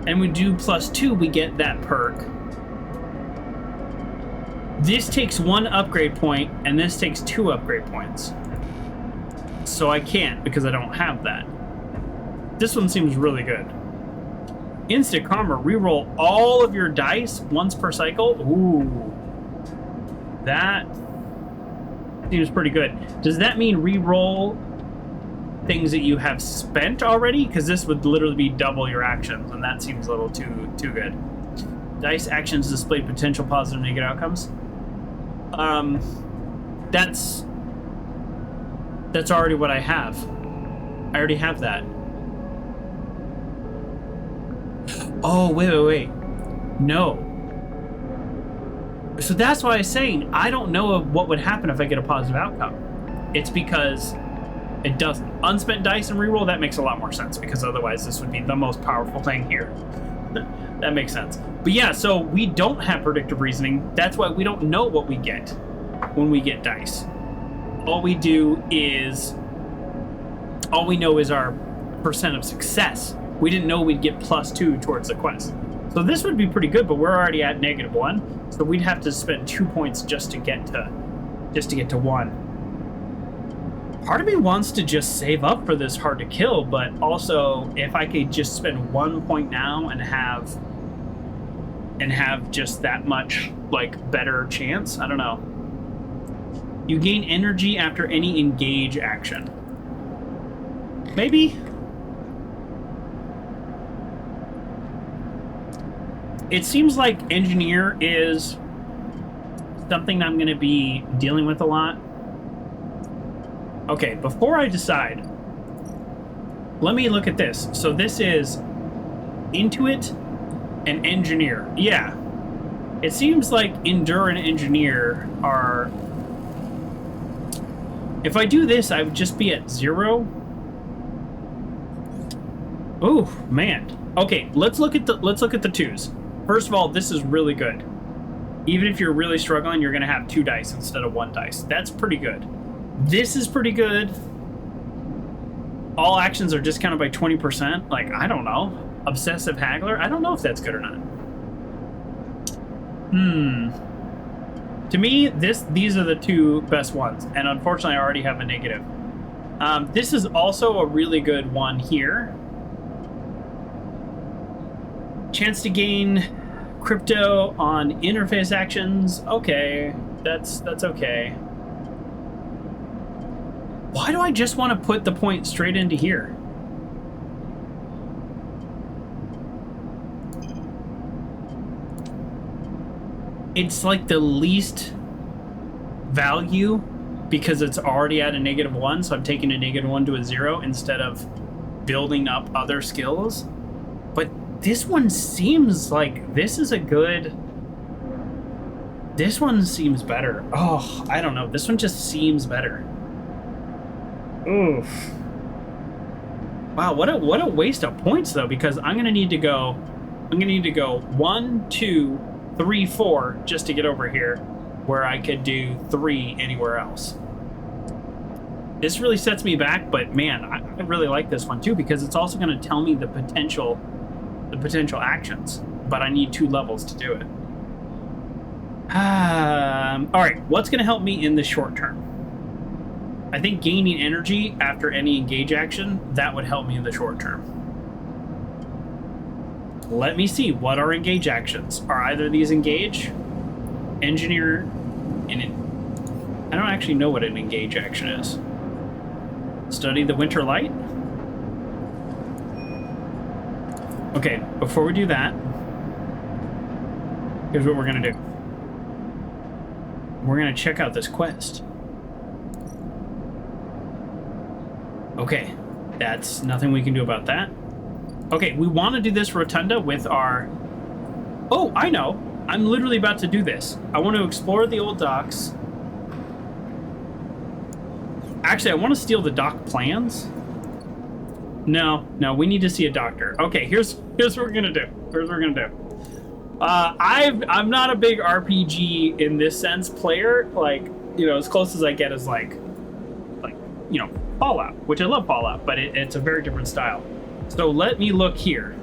And we do +2, we get that perk. This takes 1 upgrade point, and this takes 2 upgrade points. So I can't, because I don't have that. This one seems really good. Instant Karma, reroll all of your dice once per cycle. Ooh. That seems pretty good. Does that mean reroll things that you have spent already? Because this would literally be double your actions, and that seems a little too good. Dice actions display potential positive and negative outcomes. That's already what I have. I already have that. Oh, wait. No. So that's why I was saying I don't know what would happen if I get a positive outcome. It's because it doesn't. Unspent dice and reroll, that makes a lot more sense, because otherwise this would be the most powerful thing here. That makes sense. But yeah, so we don't have predictive reasoning. That's why we don't know what we get when we get dice. All we know is our percent of success. We didn't know we'd get +2 towards the quest. So this would be pretty good, but we're already at -1, so we'd have to spend 2 points just to get to 1. Part of me wants to just save up for this hard to kill, but also if I could just spend 1 point now and have just that much, like, better chance, I don't know. You gain energy after any engage action. Maybe? It seems like engineer is something I'm going to be dealing with a lot. Okay, before I decide, let me look at this. So this is Intuit and Engineer. Yeah. It seems like Endure and Engineer are... If I do this, I would just be at 0. Oh, man. Okay, let's look at the 2s. First of all, this is really good. Even if you're really struggling, you're going to have 2 dice instead of 1 dice. That's pretty good. This is pretty good. All actions are discounted by 20%. Like, I don't know. Obsessive Haggler? I don't know if that's good or not. To me, these are the 2 best ones. And unfortunately, I already have a negative. This is also a really good one here. Chance to gain crypto on interface actions. Okay, that's okay. Why do I just want to put the point straight into here? It's like the least value because it's already at a -1, so I'm taking a -1 to a 0 instead of building up other skills. But this one seems like this is a good... This one seems better. Oh, I don't know. This one just seems better. Oof. Wow, what a waste of points though, because I'm gonna need to go 1, 2, 3, 4 just to get over here, where I could do 3 anywhere else. This really sets me back, but man, I really like this one too, because it's also going to tell me the potential actions, but I need 2 levels to do it. All right, what's going to help me in the short term? I think gaining energy after any engage action, that would help me in the short term. Let me see, what are engage actions? Are either of these engage? Engineer, and I don't actually know what an engage action is. Study the winter light? Okay, before we do that, here's what we're gonna do. We're gonna check out this quest. Okay, that's nothing we can do about that. Okay, we want to do this rotunda with our... Oh, I know. I'm literally about to do this. I want to explore the old docks. Actually, I want to steal the dock plans. No, we need to see a doctor. Okay, here's what we're gonna do. I'm not a big RPG in this sense player. Like, you know, as close as I get is like you know, Fallout, which I love Fallout, but it's a very different style. So let me look here.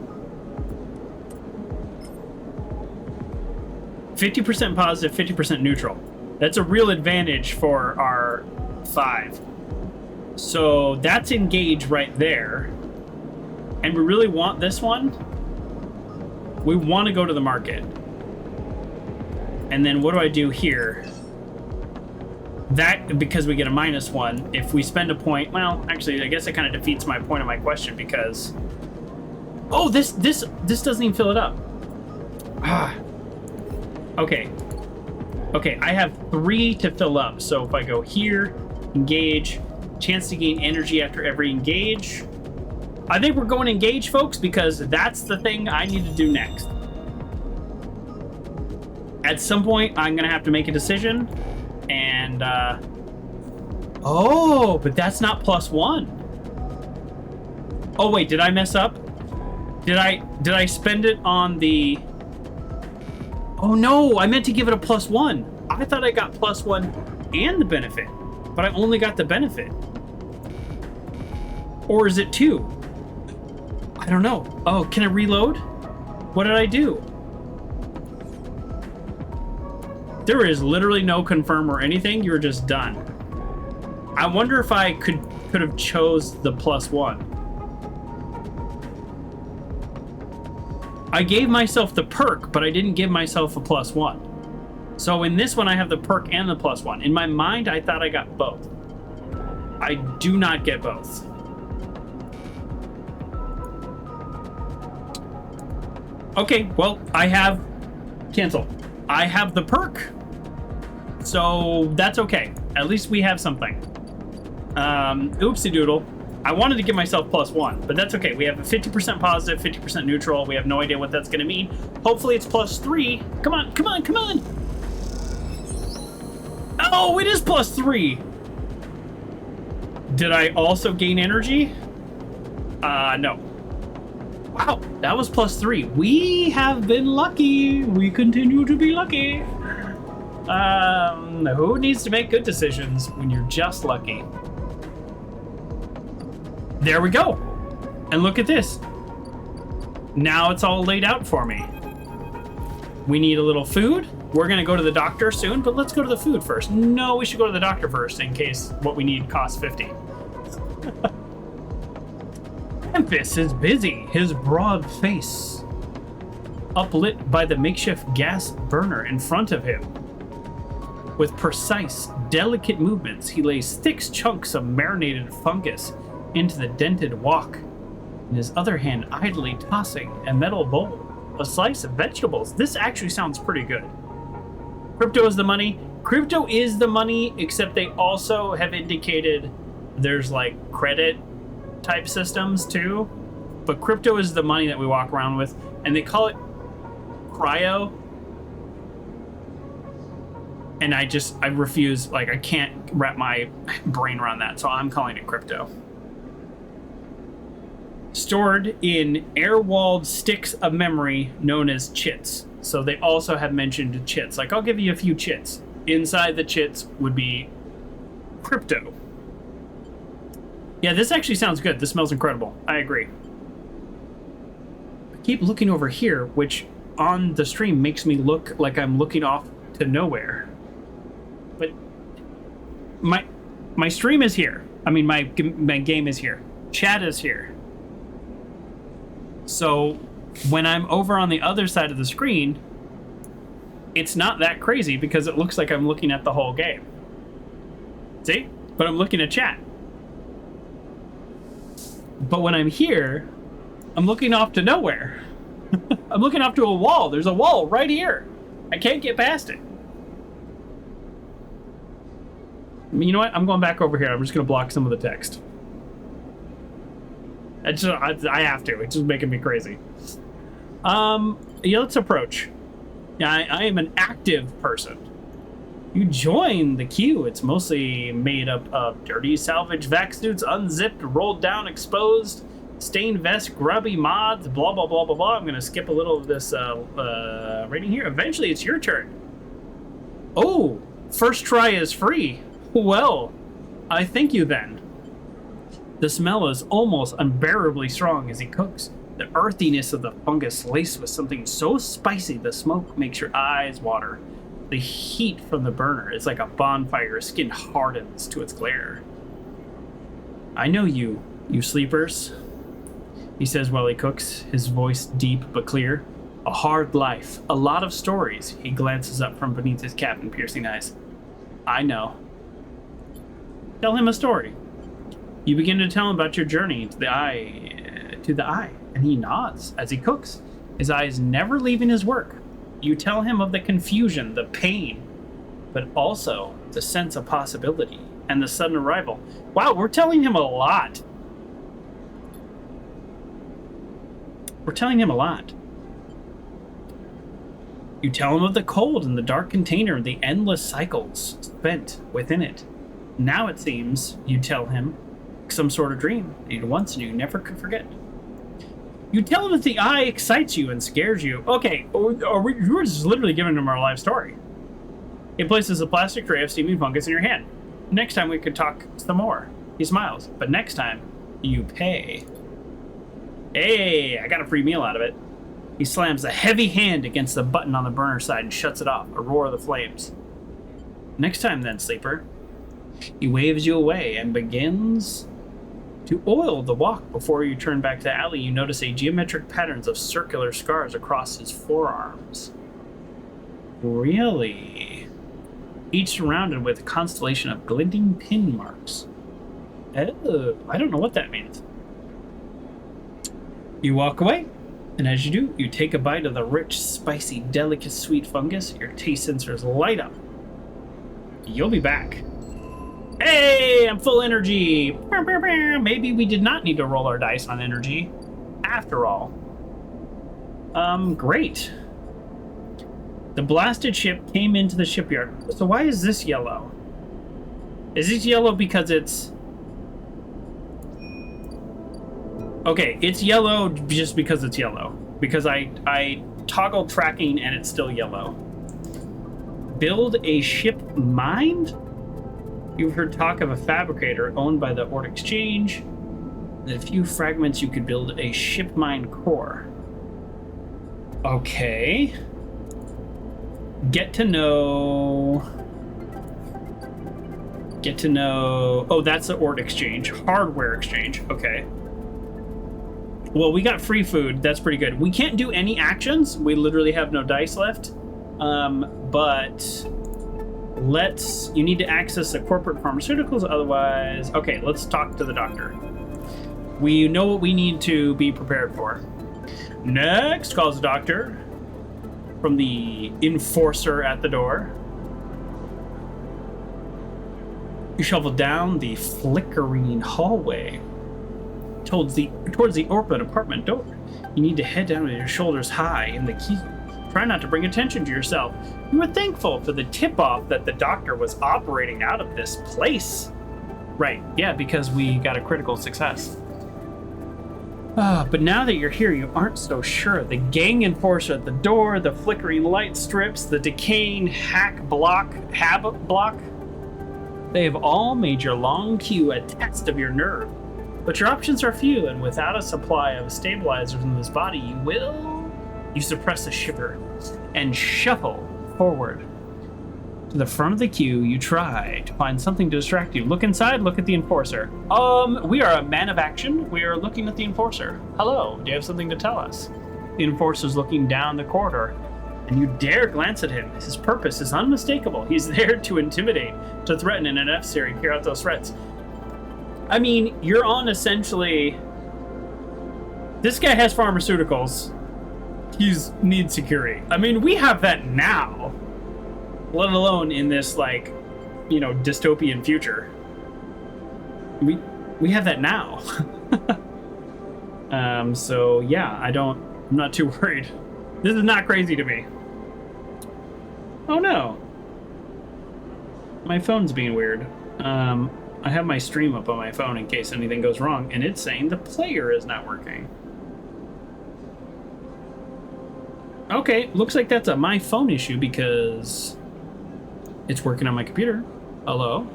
50% positive, 50% neutral. That's a real advantage for our 5. So that's engage right there. And we really want this one. We want to go to the market. And then what do I do here? That, because we get a -1, if we spend a point, well, actually, I guess it kind of defeats my point of my question because... Oh, this doesn't even fill it up. Ah. Okay, I have 3 to fill up. So if I go here, engage, chance to gain energy after every engage. I think we're going engage, folks, because that's the thing I need to do next. At some point, I'm going to have to make a decision. And, oh, but that's not +1. Oh, wait, did I mess up? Did I spend it on the... Oh, no, I meant to give it a +1. I thought I got +1 and the benefit, but I only got the benefit. Or is it 2? I don't know. Oh, can I reload? What did I do? There is literally no confirm or anything. You're just done. I wonder if I could have chose the +1. I gave myself the perk, but I didn't give myself a +1. So in this one, I have the perk and the +1. In my mind, I thought I got both. I do not get both. Okay, well, I have... Cancel. I have the perk. So that's okay. At least we have something. Oopsie doodle. I wanted to give myself +1, but that's okay. We have a 50% positive, 50% neutral. We have no idea what that's going to mean. Hopefully it's +3. Come on, come on, come on. Oh, it is +3. Did I also gain energy? No. Wow, that was +3. We have been lucky. We continue to be lucky. Who needs to make good decisions when you're just lucky? There we go. And look at this. Now it's all laid out for me. We need a little food. We're going to go to the doctor soon, but let's go to the food first. No, we should go to the doctor first in case what we need costs 50. Memphis is busy, his broad face uplit by the makeshift gas burner in front of him. With precise, delicate movements, he lays thick chunks of marinated fungus into the dented wok, in his other hand idly tossing a metal bowl, a slice of vegetables. This actually sounds pretty good. Crypto is the money. Crypto is the money, except they also have indicated there's like credit type systems too. But crypto is the money that we walk around with, and they call it cryo. And I refuse, like I can't wrap my brain around that, so I'm calling it crypto. Stored in air-walled sticks of memory known as chits. So they also have mentioned chits. Like, I'll give you a few chits. Inside the chits would be crypto. Yeah, this actually sounds good. This smells incredible. I agree. I keep looking over here, which on the stream makes me look like I'm looking off to nowhere. But my stream is here. I mean, my game is here. Chat is here. So when I'm over on the other side of the screen, it's not that crazy because it looks like I'm looking at the whole game. See? But I'm looking at chat. But when I'm here, I'm looking off to nowhere. I'm looking off to a wall. There's a wall right here. I can't get past it. You know what? I'm going back over here. I'm just going to block some of the text. I have to. It's just making me crazy. Yeah, let's approach. Yeah, I am an active person. You join the queue. It's mostly made up of dirty salvage vac suits, unzipped, rolled down, exposed, stained vest, grubby mods, blah, blah, blah, blah, blah. I'm going to skip a little of this rating here. Eventually, it's your turn. Oh, first try is free. Well, I thank you then. The smell is almost unbearably strong as he cooks. The earthiness of the fungus laced with something so spicy the smoke makes your eyes water. The heat from the burner is like a bonfire. Your skin hardens to its glare. I know you sleepers, he says while he cooks, his voice deep but clear. A hard life, a lot of stories. He glances up from beneath his cap and piercing eyes. I know. Tell him a story. You begin to tell him about your journey to the eye, and he nods as he cooks, his eyes never leaving his work. You tell him of the confusion, the pain, but also the sense of possibility and the sudden arrival. Wow, we're telling him a lot. We're telling him a lot. You tell him of the cold and the dark container, the endless cycles spent within it. Now it seems, you tell him, some sort of dream you once knew never could forget. You tell him that the eye excites you and scares you. Okay, we're just literally giving him our life story. He places a plastic tray of steaming fungus in your hand. Next time we could talk some more. He smiles, but next time you pay. Hey, I got a free meal out of it. He slams a heavy hand against the button on the burner side and shuts it off, a roar of the flames. Next time then, sleeper. He waves you away and begins to oil the wok. Before you turn back to the alley, you notice a geometric patterns of circular scars across his forearms. Really? each surrounded with a constellation of glinting pin marks. Oh, I don't know what that means. You walk away, and as you do, you take a bite of the rich, spicy, delicate, sweet fungus. Your taste sensors light up. You'll be back. Hey, I'm full energy. Maybe we did not need to roll our dice on energy, after all. Great. The blasted ship came into the shipyard. So why is this yellow? Is this yellow because it's... Okay, it's yellow just because it's yellow. Because I toggled tracking and it's still yellow. Build a ship mind? You've heard talk of a fabricator owned by the Ord Exchange. With a few fragments, you could build a ship mind core. Okay. Get to know. Oh, that's the Ord Exchange. Hardware Exchange. Okay. Well, we got free food. That's pretty good. We can't do any actions. We literally have no dice left. But you need to access the corporate pharmaceuticals. Otherwise, okay, let's talk to the doctor. We know what we need to be prepared for. Next, calls the doctor from the enforcer at the door. You shovel down the flickering hallway towards the open apartment door. You need to head down with your shoulders high in the key. Try not to bring attention to yourself. You were thankful for the tip-off that the doctor was operating out of this place. Right, yeah, because we got a critical success. But now that you're here, you aren't so sure. The gang enforcer at the door, the flickering light strips, the decaying hab block, they have all made your long queue a test of your nerve. But your options are few, and without a supply of stabilizers in this body, you suppress a shiver and shuffle forward. To the front of the queue, you try to find something to distract you. Look inside, look at the enforcer. We are a man of action. We are looking at the enforcer. Hello, do you have something to tell us? The enforcer's looking down the corridor, and you dare glance at him. His purpose is unmistakable. He's there to intimidate, to threaten, and if necessary, carry out those threats. I mean, you're on essentially... This guy has pharmaceuticals. He needs security. I mean, we have that now. Let alone in this, like, dystopian future. We have that now. So yeah, I'm not too worried. This is not crazy to me. Oh no. My phone's being weird. I have my stream up on my phone in case anything goes wrong, and it's saying the player is not working. Okay, looks like that's a my phone issue because it's working on my computer. Hello?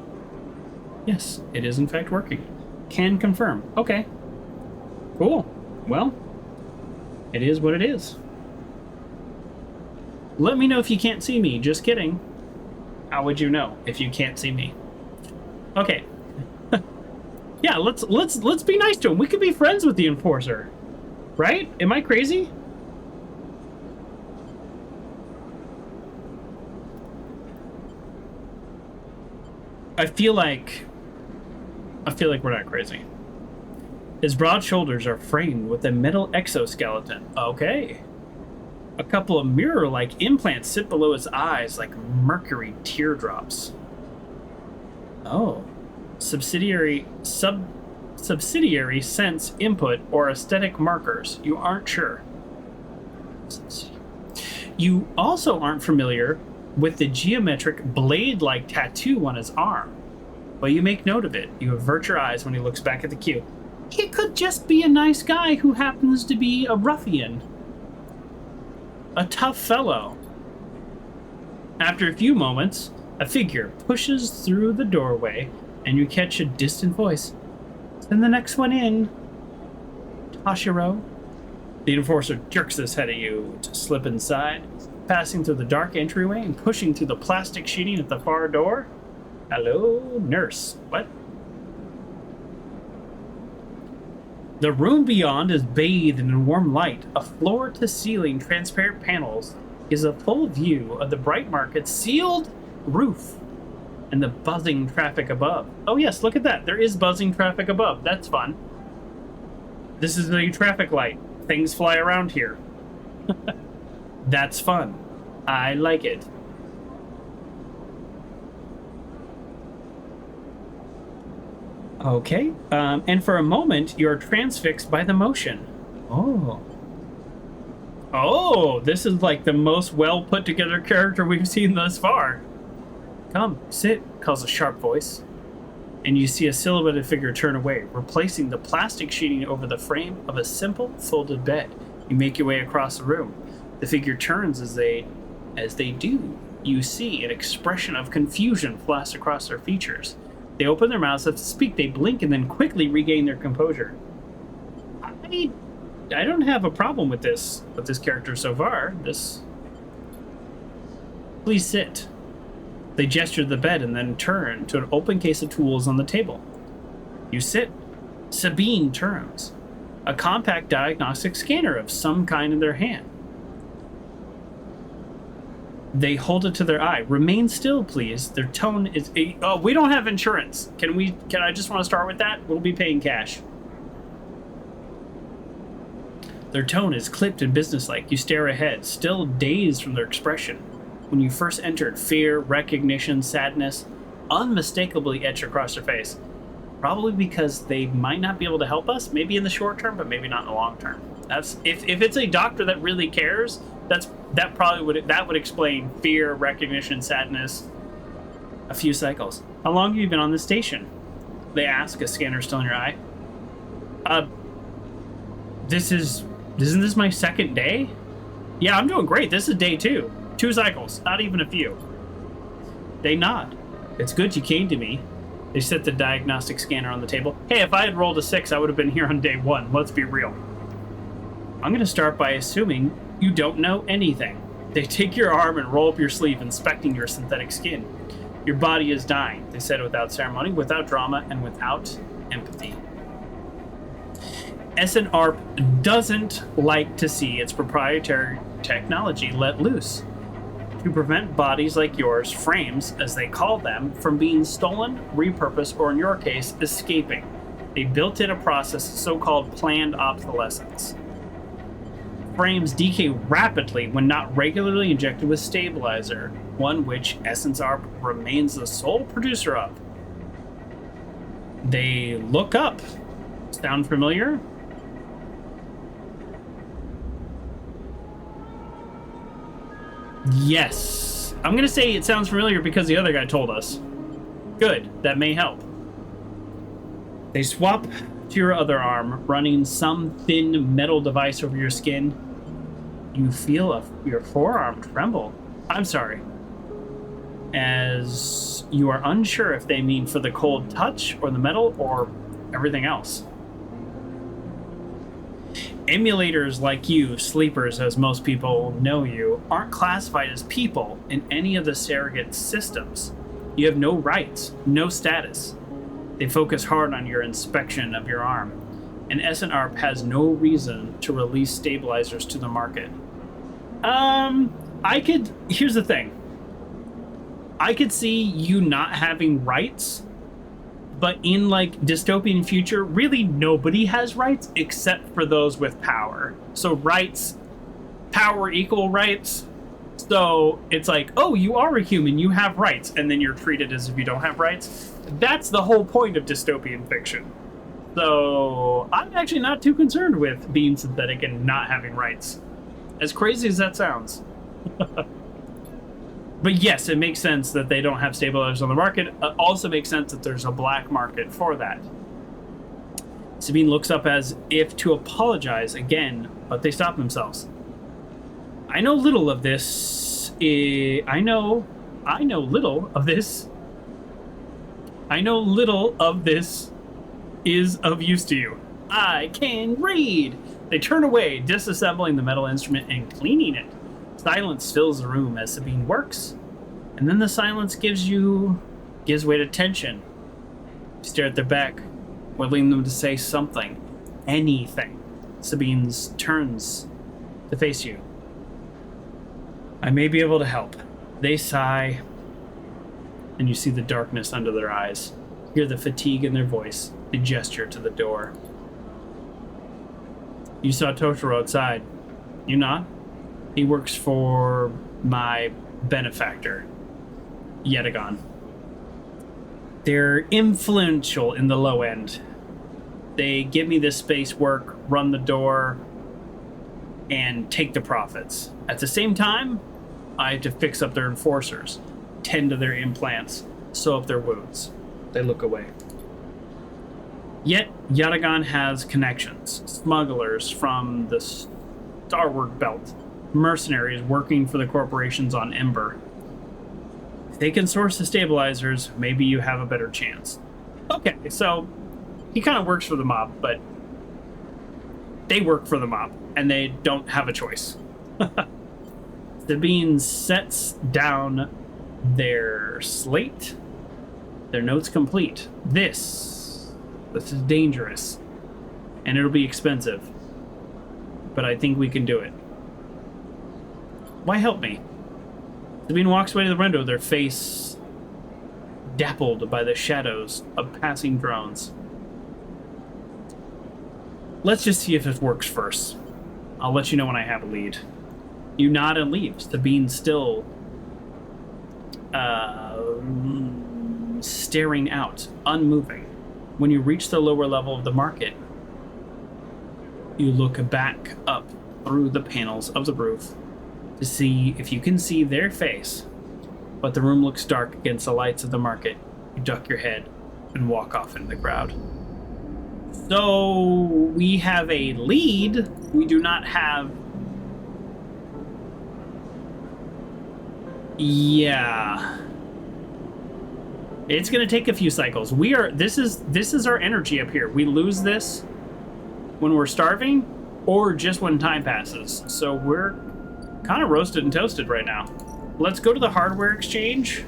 Yes, it is in fact working. Can confirm. Okay. Cool. Well, it is what it is. Let me know if you can't see me. Just kidding. How would you know if you can't see me? Okay. Yeah, let's be nice to him. We could be friends with the enforcer. Right? Am I crazy? I feel like we're not crazy. His broad shoulders are framed with a metal exoskeleton. Okay. A couple of mirror-like implants sit below his eyes like mercury teardrops. Oh. Subsidiary sense input or aesthetic markers. You aren't sure. You also aren't familiar with the geometric blade-like tattoo on his arm. But you make note of it. You avert your eyes when he looks back at the queue. He could just be a nice guy who happens to be a ruffian. A tough fellow. After a few moments, a figure pushes through the doorway and you catch a distant voice. Send the next one in, Toshiro. The enforcer jerks his head at you to slip inside, passing through the dark entryway and pushing through the plastic sheeting at the far door. Hello, nurse. What? The room beyond is bathed in warm light. A floor-to-ceiling transparent panels gives a full view of the bright market's sealed roof and the buzzing traffic above. Oh yes, look at that. There is buzzing traffic above. That's fun. This is the traffic light. Things fly around here. That's fun. I like it. Okay, and for a moment, you're transfixed by the motion. Oh. Oh, this is like the most well put together character we've seen thus far. Come, sit, calls a sharp voice. And you see a silhouetted figure turn away, replacing the plastic sheeting over the frame of a simple folded bed. You make your way across the room. The figure turns as they do. You see an expression of confusion flash across their features. They open their mouths as to speak. They blink and then quickly regain their composure. I don't have a problem with this character so far. Please sit. They gesture to the bed and then turn to an open case of tools on the table. You sit. Sabine turns, a compact diagnostic scanner of some kind in their hand. They hold it to their eye. Remain still, please. Their tone is... Oh, we don't have insurance. Can I just want to start with that? We'll be paying cash. Their tone is clipped and businesslike. You stare ahead, still dazed from their expression. When you first entered, fear, recognition, sadness unmistakably etched across their face. Probably because they might not be able to help us, maybe in the short term, but maybe not in the long term. That's if it's a doctor that really cares, that would explain fear, recognition, sadness. A few cycles. How long have you been on this station? They ask, a scanner still in your eye. Isn't this my second day? Yeah, I'm doing great. This is day 2. 2 cycles, not even a few. They nod. It's good you came to me. They set the diagnostic scanner on the table. Hey, if I had rolled a 6, I would have been here on day 1. Let's be real. I'm going to start by assuming you don't know anything. They take your arm and roll up your sleeve, inspecting your synthetic skin. Your body is dying, they said without ceremony, without drama, and without empathy. SNARP doesn't like to see its proprietary technology let loose. To prevent bodies like yours, frames, as they call them, from being stolen, repurposed, or in your case, escaping. They built in a process of so-called planned obsolescence. Frames decay rapidly when not regularly injected with stabilizer, one which SNARP remains the sole producer of. They look up. Sound familiar? Yes. I'm going to say it sounds familiar because the other guy told us. Good. That may help. They swap to your other arm, running some thin metal device over your skin. You feel your forearm tremble. I'm sorry. As you are unsure if they mean for the cold touch or the metal or everything else. Emulators like you, sleepers as most people know you, aren't classified as people in any of the surrogate systems. You have no rights, no status. They focus hard on your inspection of your arm, and SNARP has no reason to release stabilizers to the market. Here's the thing. I could see you not having rights, but in like dystopian future, really nobody has rights except for those with power. So rights, power equal rights. So it's like, oh, you are a human, you have rights, and then you're treated as if you don't have rights. That's the whole point of dystopian fiction. So I'm actually not too concerned with being synthetic and not having rights. As crazy as that sounds. But yes, it makes sense that they don't have stabilizers on the market. It also makes sense that there's a black market for that. Sabine looks up as if to apologize again, but they stop themselves. I know little of this. I know little of this. I know little of this is of use to you. I can read. They turn away, disassembling the metal instrument and cleaning it. Silence fills the room as Sabine works, and then the silence gives way to tension. You stare at their back, willing them to say something, anything. Sabine turns to face you. I may be able to help. They sigh. and you see the darkness under their eyes. Hear the fatigue in their voice. They gesture to the door. You saw Totoro outside. You not? He works for my benefactor, Yetagon. They're influential in the low end. They give me this space work, run the door, and take the profits. At the same time, I have to fix up their enforcers, tend to their implants, sew up their wounds. They look away. Yet, Yatagan has connections. Smugglers from the Starward Belt. Mercenaries working for the corporations on Ember. If they can source the stabilizers, maybe you have a better chance. Okay, so he kind of works for the mob, but they work for the mob, and they don't have a choice. Sabine sets down their slate. Their notes complete. This is dangerous, and it'll be expensive, but I think we can do it. Why help me? Sabine walks away to the window, their face dappled by the shadows of passing drones. Let's just see if this works first. I'll let you know when I have a lead. You nod and leave. Sabine still staring out, unmoving. When you reach the lower level of the market, you look back up through the panels of the roof to see if you can see their face, but the room looks dark against the lights of the market. You duck your head and walk off into the crowd. So we have a lead. We do not have... Yeah. It's going to take a few cycles. This is our energy up here. We lose this when we're starving or just when time passes. So we're kind of roasted and toasted right now. Let's go to the hardware exchange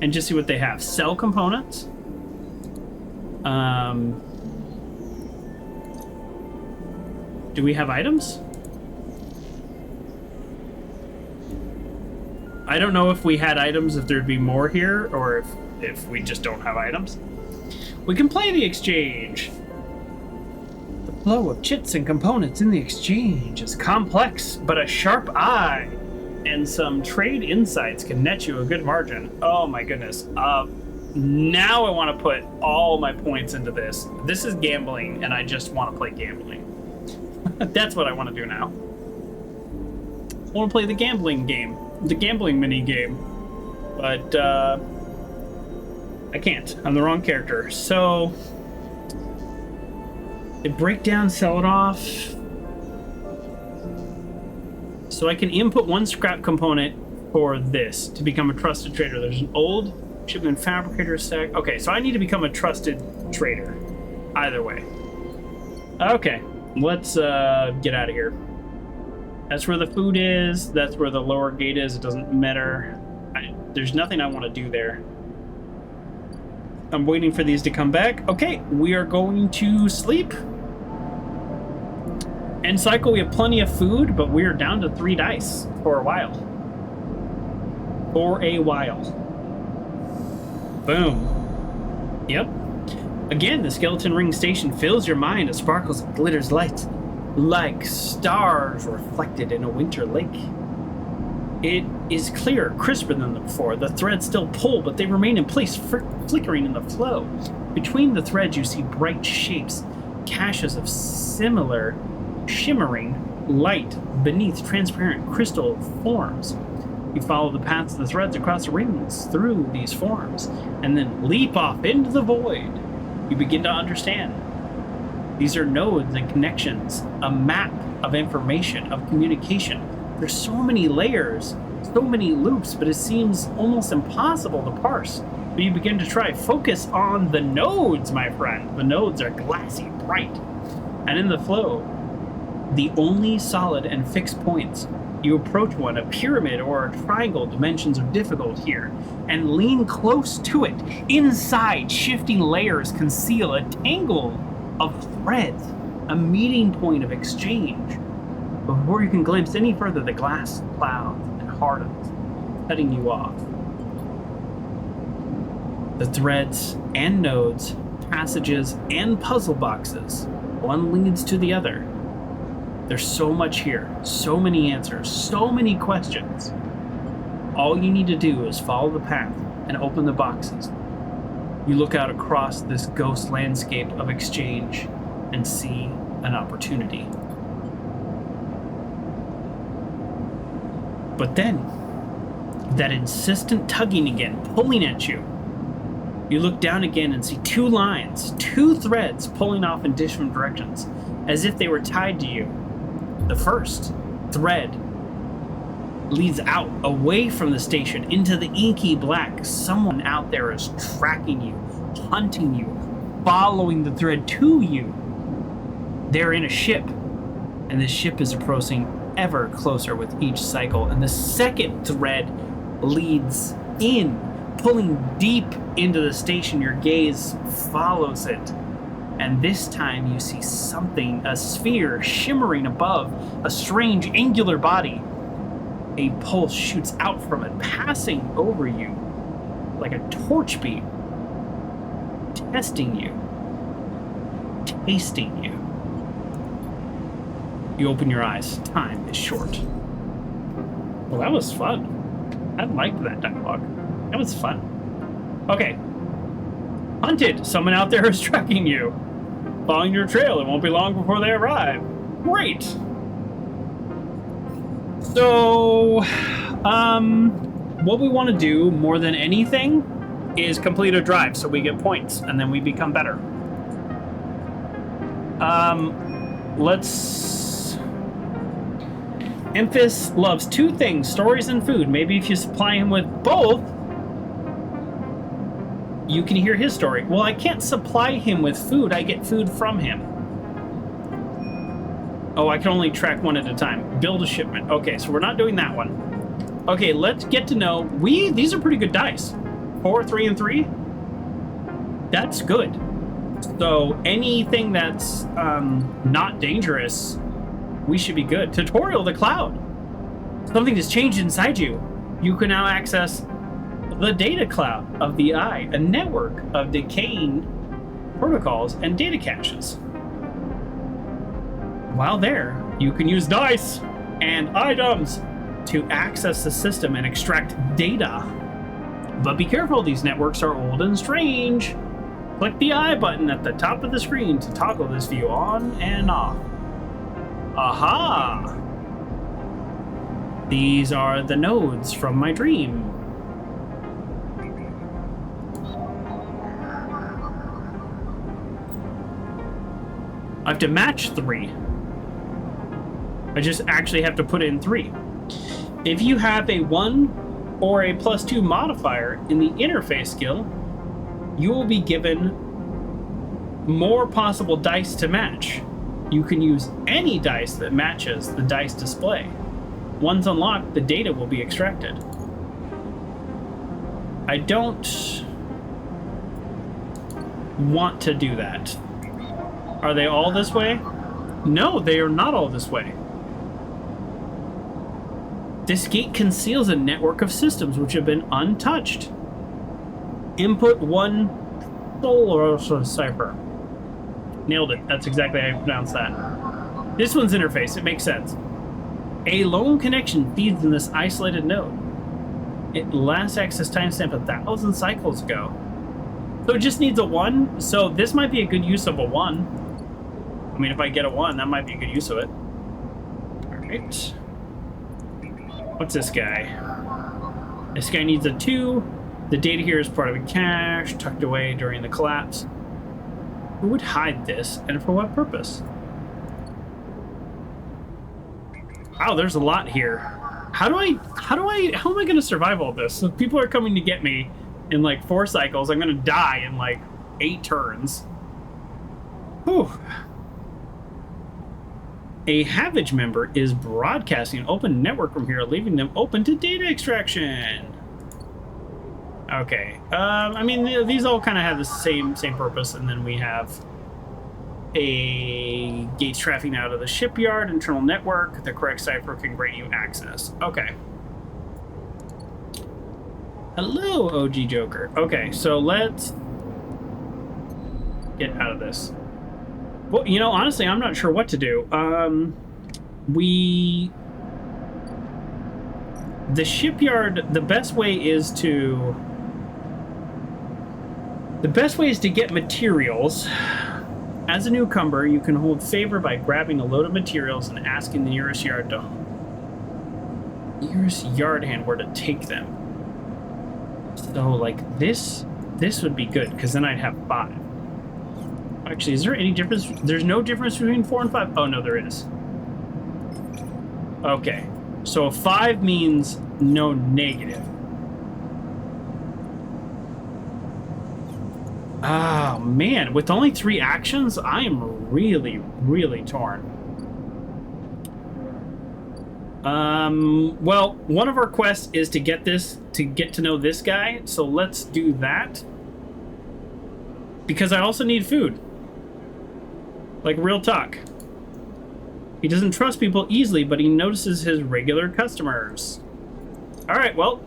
and just see what they have. Sell components. Do we have items? I don't know if we had items, if there'd be more here, or if we just don't have items. We can play the exchange. The flow of chits and components in the exchange is complex, but a sharp eye and some trade insights can net you a good margin. Oh my goodness. Now I want to put all my points into this. This is gambling, and I just want to play gambling. That's what I want to do now. I want to play the gambling game. The gambling mini game, but I can't. I'm the wrong character. So they break down, sell it off. So I can input one scrap component for this to become a trusted trader. There's an old shipment fabricator stack. Okay, so I need to become a trusted trader. Either way. Okay, let's get out of here. That's where the food is. That's where the lower gate is. It doesn't matter. There's nothing I want to do there. I'm waiting for these to come back. Okay, we are going to sleep. End cycle, we have plenty of food, but we are down to 3 dice for a while. For a while. Boom. Yep. Again, the skeleton ring station fills your mind. It sparkles and glitters light, like stars reflected in a winter lake. It is clearer, crisper than before. The threads still pull, but they remain in place, flickering in the flow. Between the threads, you see bright shapes, caches of similar shimmering light beneath transparent crystal forms. You follow the paths of the threads across the rings through these forms, and then leap off into the void. You begin to understand. These are nodes and connections, a map of information, of communication. There's so many layers, so many loops, but it seems almost impossible to parse. But you begin to try. Focus on the nodes, my friend. The nodes are glassy bright. And in the flow, the only solid and fixed points. You approach one, a pyramid or a triangle. Dimensions are difficult here, and lean close to it. Inside, shifting layers conceal a tangle of threads, a meeting point of exchange. Before you can glimpse any further, the glass clouds and hardens, cutting you off. The threads and nodes, passages and puzzle boxes, one leads to the other. There's so much here, so many answers, so many questions. All you need to do is follow the path and open the boxes. You look out across this ghost landscape of exchange and see an opportunity. But then, that insistent tugging again, pulling at you. You look down again and see two lines, two threads pulling off in different directions, as if they were tied to you. The first thread leads out, away from the station, into the inky black. Someone out there is tracking you, hunting you, following the thread to you. They're in a ship, and the ship is approaching ever closer with each cycle, and the second thread leads in, pulling deep into the station. Your gaze follows it, and this time you see something, a sphere shimmering above, a strange angular body. A pulse shoots out from it, passing over you like a torch beam, testing you, tasting you. You open your eyes. Time is short. Well, that was fun. I liked that dialogue. That was fun. Okay. Hunted. Someone out there is tracking you. Following your trail. It won't be long before they arrive. Great. So, what we want to do more than anything is complete a drive so we get points and then we become better. Emphas loves two things, stories and food. Maybe if you supply him with both, you can hear his story. Well, I can't supply him with food. I get food from him. Oh, I can only track one at a time. Build a shipment. Okay, so we're not doing that one. Okay, let's get to know. These are pretty good dice. 4, 3, and 3. That's good. So anything that's not dangerous, we should be good. Tutorial the cloud. Something has changed inside you. You can now access the data cloud of the eye, a network of decaying protocols and data caches. While there, you can use dice and items to access the system and extract data. But be careful, these networks are old and strange. Click the I button at the top of the screen to toggle this view on and off. Aha! These are the nodes from my dream. I have to match 3. I just actually have to put in 3. If you have a 1 or a +2 modifier in the interface skill, you will be given more possible dice to match. You can use any dice that matches the dice display. Once unlocked, the data will be extracted. I don't want to do that. Are they all this way? No, they are not all this way. This gate conceals a network of systems which have been untouched. Input 1 solar cipher. Nailed it. That's exactly how you pronounce that. This one's interface. It makes sense. A lone connection feeds in this isolated node. It last access timestamp 1,000 cycles ago. So it just needs a 1. So this might be a good use of a 1. I mean, if I get a 1, that might be a good use of it. All right. What's this guy? This guy needs a 2. The data here is part of a cache tucked away during the collapse. Who would hide this, and for what purpose? Wow, there's a lot here. How am I going to survive all this? So people are coming to get me in like 4 cycles. I'm going to die in like 8 turns. Whew. A Havage member is broadcasting an open network from here, leaving them open to data extraction. Okay. I mean, these all kind of have the same purpose, and then we have a gates trafficking out of the shipyard, internal network. The correct cipher can grant you access. Okay. Hello, OG Joker. Okay, so let's get out of this. Well, you know, honestly, I'm not sure what to do. The shipyard, the best way is to get materials. As a newcomer, you can hold favor by grabbing a load of materials and asking the nearest yard handler to take them. So, like, this would be good, because then I'd have 5. Actually, is there any difference? There's no difference between 4 and 5? Oh, no, there is. Okay. So 5 means no negative. Oh, man. With only 3 actions, I am really, really torn. Well, one of our quests is to get to know this guy, so let's do that. Because I also need food. Like, real talk. He doesn't trust people easily, but he notices his regular customers. Alright, well,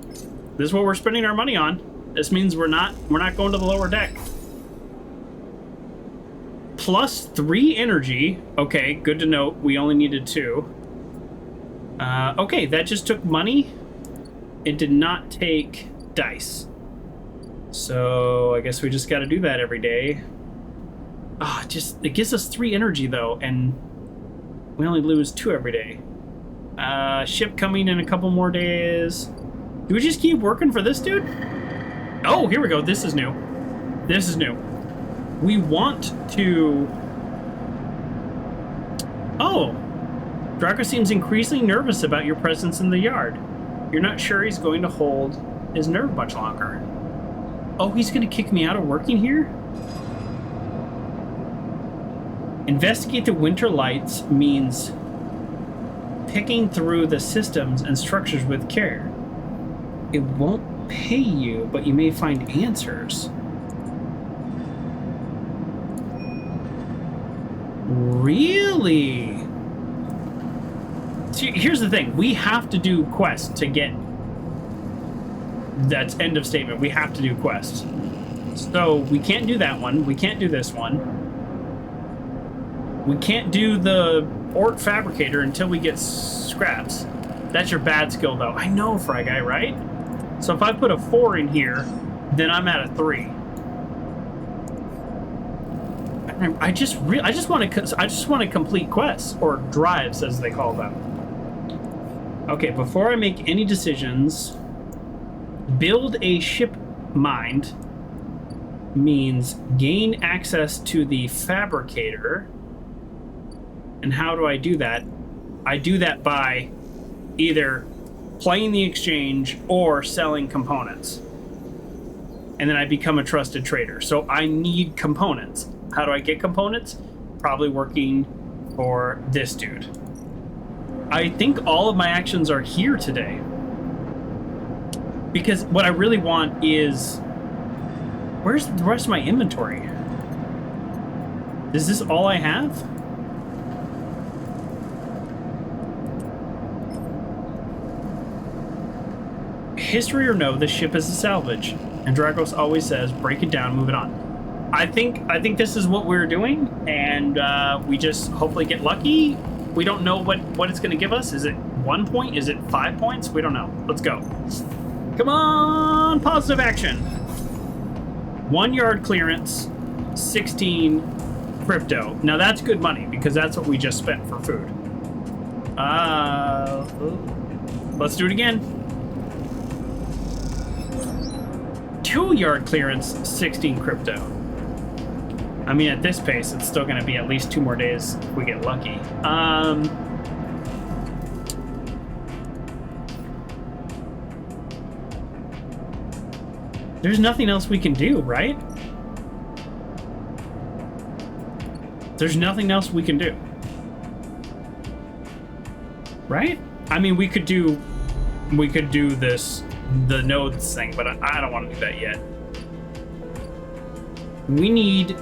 this is what we're spending our money on. This means we're not going to the lower deck. Plus 3 energy. Okay, good to note. We only needed 2. Okay, that just took money. It did not take dice. So I guess we just got to do that every day. Ah, it gives us 3 energy though, and we only lose 2 every day. Ship coming in a couple more days. Do we just keep working for this dude? Oh, here we go. This is new. This is new. We want to... Oh! Draco seems increasingly nervous about your presence in the yard. You're not sure he's going to hold his nerve much longer. Oh, he's going to kick me out of working here? Investigate the winter lights means picking through the systems and structures with care. It won't pay you, but you may find answers. Really? See, here's the thing. We have to do quests to get... That's end of statement. We have to do quests. So we can't do that one. We can't do this one. We can't do the Orc Fabricator until we get scraps. That's your bad skill, though. I know, Fry Guy, right? So if I put a 4 in here, then I'm at a 3. I just want to complete quests, or drives, as they call them. Okay, before I make any decisions, build a ship mind means gain access to the fabricator. And how do I do that? I do that by either playing the exchange or selling components. And then I become a trusted trader. So I need components. How do I get components? Probably working for this dude. I think all of my actions are here today. Because what I really want is... Where's the rest of my inventory? Is this all I have? History or no, this ship is a salvage. And Dragos always says, break it down, move it on. I think this is what we're doing, and we just hopefully get lucky. We don't know what it's going to give us. Is it 1 point? Is it 5 points? We don't know. Let's go. Come on, positive action. 1 yard clearance, 16 crypto. Now that's good money because that's what we just spent for food. Let's do it again. 2 yard clearance, 16 crypto. I mean, at this pace, it's still going to be at least 2 more days if we get lucky. There's nothing else we can do, right? There's nothing else we can do. Right? I mean, we could do this, the nodes thing, but I don't want to do that yet. We need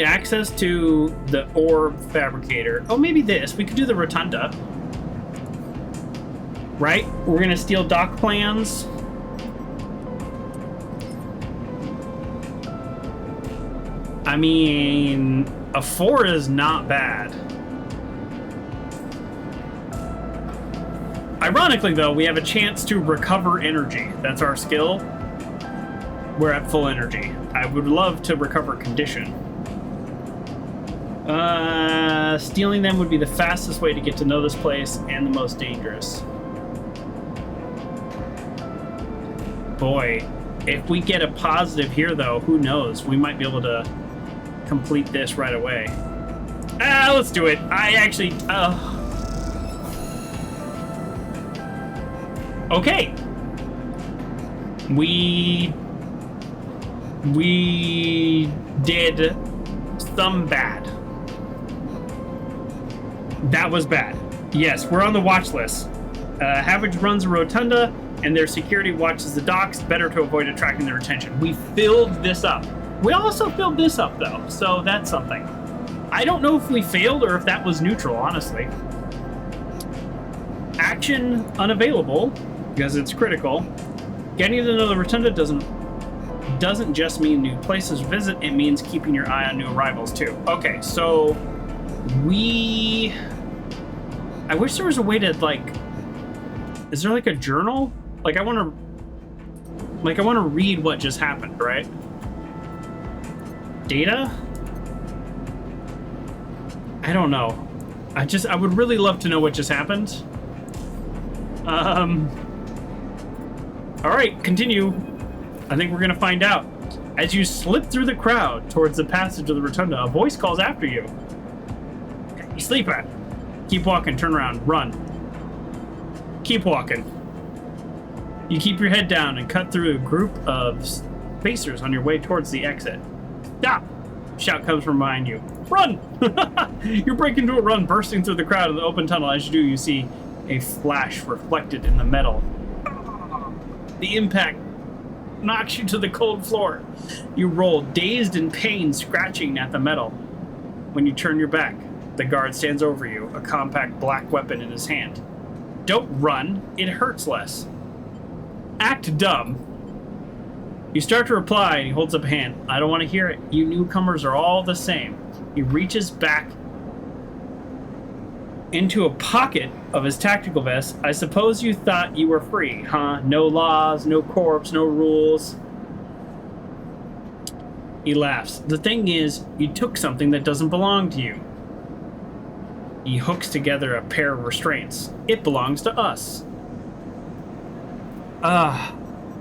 access to the orb fabricator. Oh, maybe this. We could do the rotunda. Right? We're going to steal dock plans. I mean, a 4 is not bad. Ironically, though, we have a chance to recover energy. That's our skill. We're at full energy. I would love to recover condition. Stealing them would be the fastest way to get to know this place and the most dangerous. Boy, if we get a positive here, though, who knows? We might be able to complete this right away. Let's do it. I actually... Okay. We did some bad. That was bad. Yes, we're on the watch list. Havage runs a rotunda, and their security watches the docks. Better to avoid attracting their attention. We filled this up. We also filled this up, though, so that's something. I don't know if we failed or if that was neutral, honestly. Action unavailable, because it's critical. Getting to know the rotunda doesn't just mean new places to visit, it means keeping your eye on new arrivals, too. Okay, so I wish there was a way to, like... Is there, like, a journal? Like, I want to read what just happened, right? Data? I don't know. I would really love to know what just happened. Alright, continue. I think we're gonna find out. As you slip through the crowd towards the passage of the rotunda, a voice calls after you. You sleep at. Keep walking, turn around, run. Keep walking. You keep your head down and cut through a group of spacers on your way towards the exit. Stop! Shout comes from behind you. Run! You break into a run, bursting through the crowd in the open tunnel. As you do, you see a flash reflected in the metal. The impact knocks you to the cold floor. You roll, dazed in pain, scratching at the metal. When you turn your back, the guard stands over you, a compact black weapon in his hand. Don't run, it hurts less. Act dumb. You start to reply, and he holds up a hand. I don't want to hear it. You newcomers are all the same. He reaches back into a pocket of his tactical vest. I suppose you thought you were free, huh? No laws, no corpse, no rules. He laughs. The thing is, you took something that doesn't belong to you. He hooks together a pair of restraints. It belongs to us.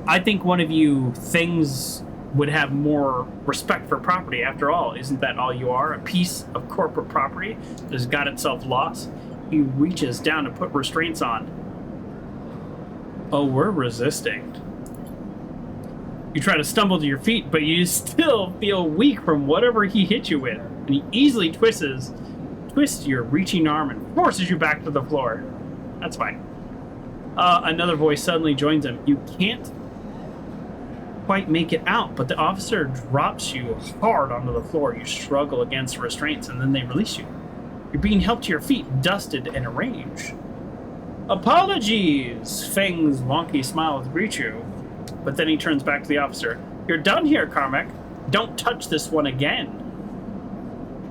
I think one of you things would have more respect for property. After all, isn't that all you are? A piece of corporate property that has got itself lost? He reaches down to put restraints on. Oh, we're resisting. You try to stumble to your feet, but you still feel weak from whatever he hit you with. And he easily twists your reaching arm and forces you back to the floor. That's fine. Another voice suddenly joins him. You can't quite make it out, but the officer drops you hard onto the floor. You struggle against restraints, and then they release you. You're being helped to your feet, dusted, and arranged. Apologies! Feng's wonky smile will greet you, but then he turns back to the officer. You're done here, Carmack. Don't touch this one again.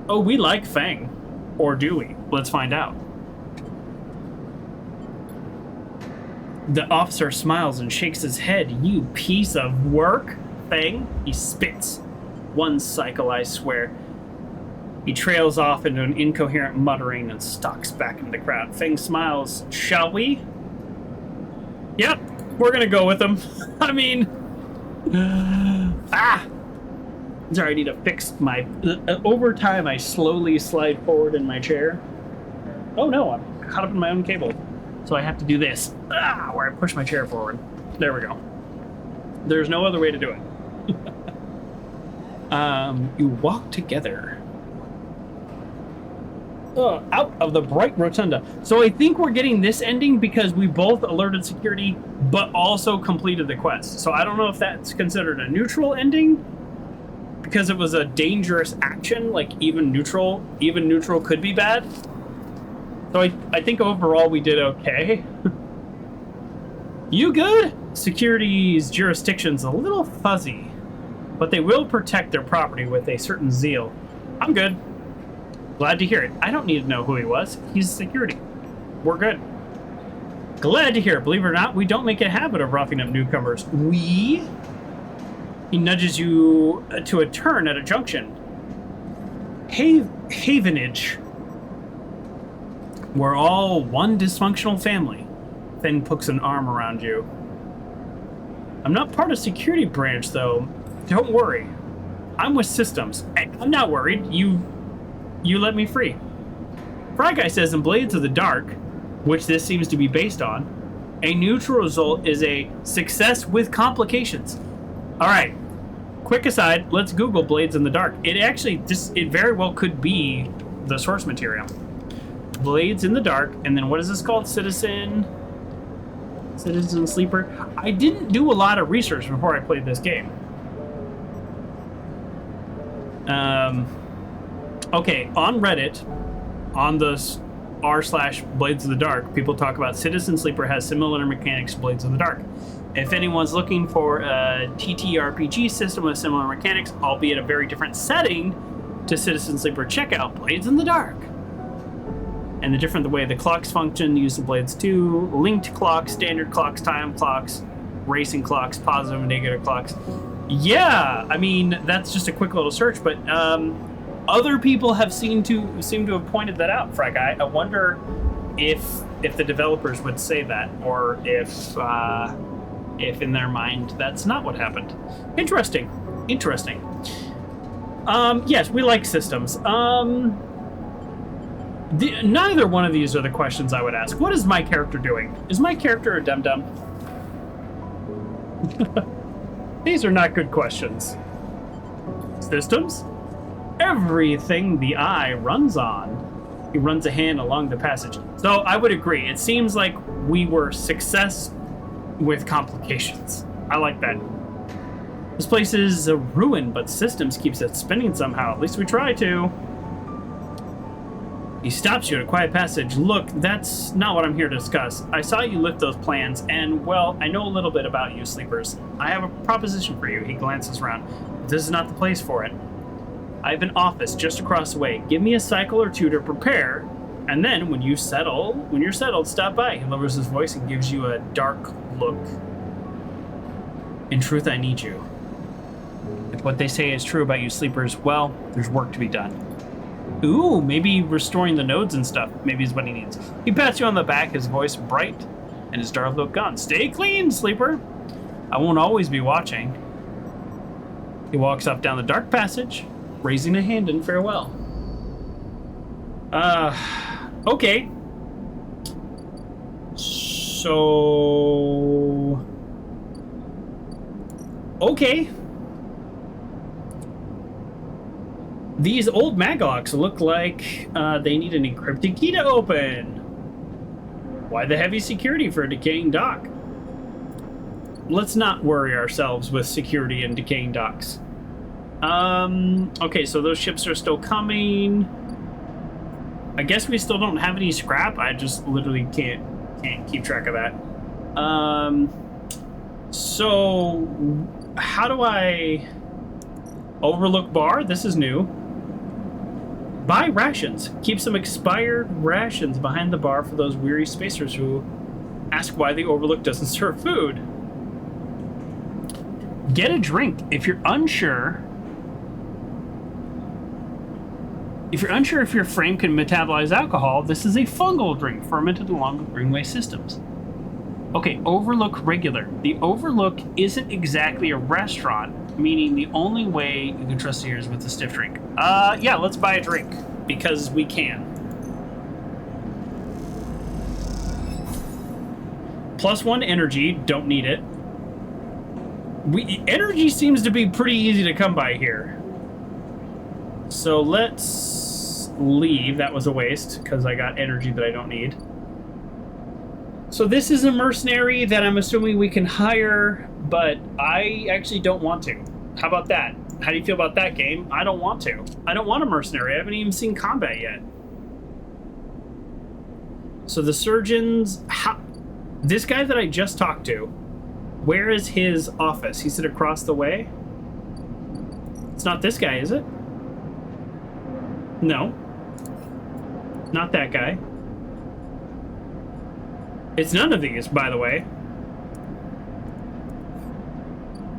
Oh, we like Feng. Or do we? Let's find out. The officer smiles and shakes his head. You piece of work, Feng. He spits. One cycle, I swear. He trails off into an incoherent muttering and stalks back into the crowd. Feng smiles. Shall we? Yep, we're gonna go with him. I mean... Sorry, I need to fix my... over time, I slowly slide forward in my chair. Oh no, I'm caught up in my own cable. So I have to do this, where I push my chair forward. There we go. There's no other way to do it. You walk together. Out of the bright rotunda. So I think we're getting this ending because we both alerted security, but also completed the quest. So I don't know if that's considered a neutral ending, because it was a dangerous action, like even neutral could be bad. So I think overall we did okay. You good? Security's jurisdiction's a little fuzzy. but they will protect their property with a certain zeal. I'm good. Glad to hear it. I don't need to know who he was. He's security. We're good. Glad to hear it. Believe it or not, we don't make a habit of roughing up newcomers. He nudges you to a turn at a junction. Havenage. We're all one dysfunctional family. Finn puts an arm around you. I'm not part of security branch, though. Don't worry. I'm with systems. I'm not worried. You let me free. Fry Guy says in Blades of the Dark, which this seems to be based on, a neutral result is a success with complications. All right. Quick aside, let's Google Blades in the Dark. It actually it very well could be the source material. Blades in the Dark, and then what is this called? Citizen Sleeper. I didn't do a lot of research before I played this game. Okay, on Reddit, on the r/Blades of the Dark, people talk about Citizen Sleeper has similar mechanics to Blades of the Dark. If anyone's looking for a TTRPG system with similar mechanics, albeit a very different setting to Citizen Sleeper, check out Blades in the Dark. And the way the clocks function, use the blades too, linked clocks, standard clocks, time clocks, racing clocks, positive and negative clocks. Yeah, I mean, that's just a quick little search, but other people have seem to have pointed that out, Fry Guy. I wonder if the developers would say that, or if in their mind that's not what happened. Interesting. Yes, we like systems. Neither one of these are the questions I would ask. What is my character doing? Is my character a dum-dum? These are not good questions. Systems? Everything the eye runs on. He runs a hand along the passage. So I would agree. It seems like we were success with complications. I like that. This place is a ruin, but systems keeps it spinning somehow. At least we try to. He stops you at a quiet passage. Look, that's not what I'm here to discuss. I saw you lift those plans, and, well, I know a little bit about you, sleepers. I have a proposition for you. He glances around. This is not the place for it. I have an office just across the way. Give me a cycle or two to prepare, and then when you're settled, stop by. He lowers his voice and gives you a dark look. In truth, I need you. If what they say is true about you sleepers, well, there's work to be done. Ooh, maybe restoring the nodes and stuff. Maybe is what he needs. He pats you on the back, his voice bright, and his dark look gone. Stay clean, sleeper. I won't always be watching. He walks off down the dark passage, raising a hand in farewell. Okay. So... Okay. These old maglocks look like they need an encrypted key to open. Why the heavy security for a decaying dock? Let's not worry ourselves with security and decaying docks. Okay, so those ships are still coming. I guess we still don't have any scrap. I just literally can't keep track of that. So how do I overlook bar? This is new. Buy rations. Keep some expired rations behind the bar for those weary spacers who ask why the Overlook doesn't serve food. Get a drink. If you're unsure if your frame can metabolize alcohol, this is a fungal drink fermented along with Greenway systems. Okay, Overlook regular. The Overlook isn't exactly a restaurant, meaning the only way you can trust here is with a stiff drink. Yeah, let's buy a drink, because we can. +1 energy, don't need it. Energy seems to be pretty easy to come by here. So let's leave. That was a waste, because I got energy that I don't need. So this is a mercenary that I'm assuming we can hire, but I actually don't want to. How about that? How do you feel about that, game? I don't want to. I don't want a mercenary. I haven't even seen combat yet. So the surgeons... This guy that I just talked to, where is his office? He said across the way? It's not this guy, is it? No. Not that guy. It's none of these, by the way.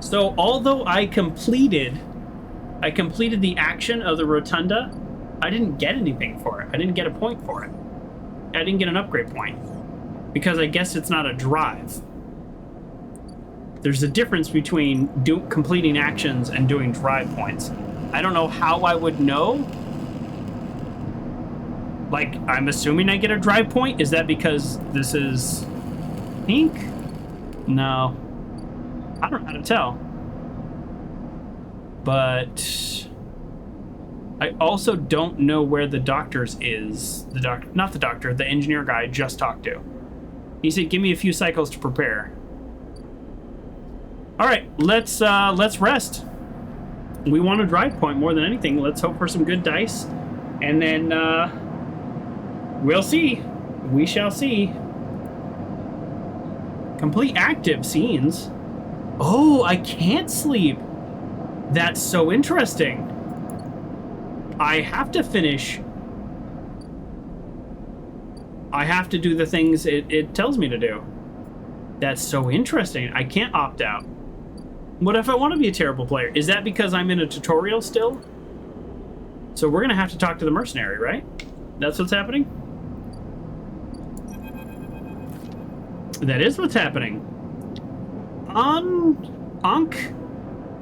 So, although I completed the action of the rotunda, I didn't get anything for it. I didn't get a point for it. I didn't get an upgrade point. Because I guess it's not a drive. There's a difference between completing actions and doing drive points. I don't know how I would know. Like, I'm assuming I get a drive point. Is that because this is pink? No. I don't know how to tell. But I also don't know where the doctor's is. Not the doctor, the engineer guy I just talked to. He said, give me a few cycles to prepare. All right, let's rest. We want a drive point more than anything. Let's hope for some good dice. And then we'll see. We shall see. Complete active scenes. Oh, I can't sleep. That's so interesting. I have to finish. I have to do the things it tells me to do. That's so interesting. I can't opt out. What if I want to be a terrible player? Is that because I'm in a tutorial still? So we're going to have to talk to the mercenary, right? That's what's happening? That is what's happening.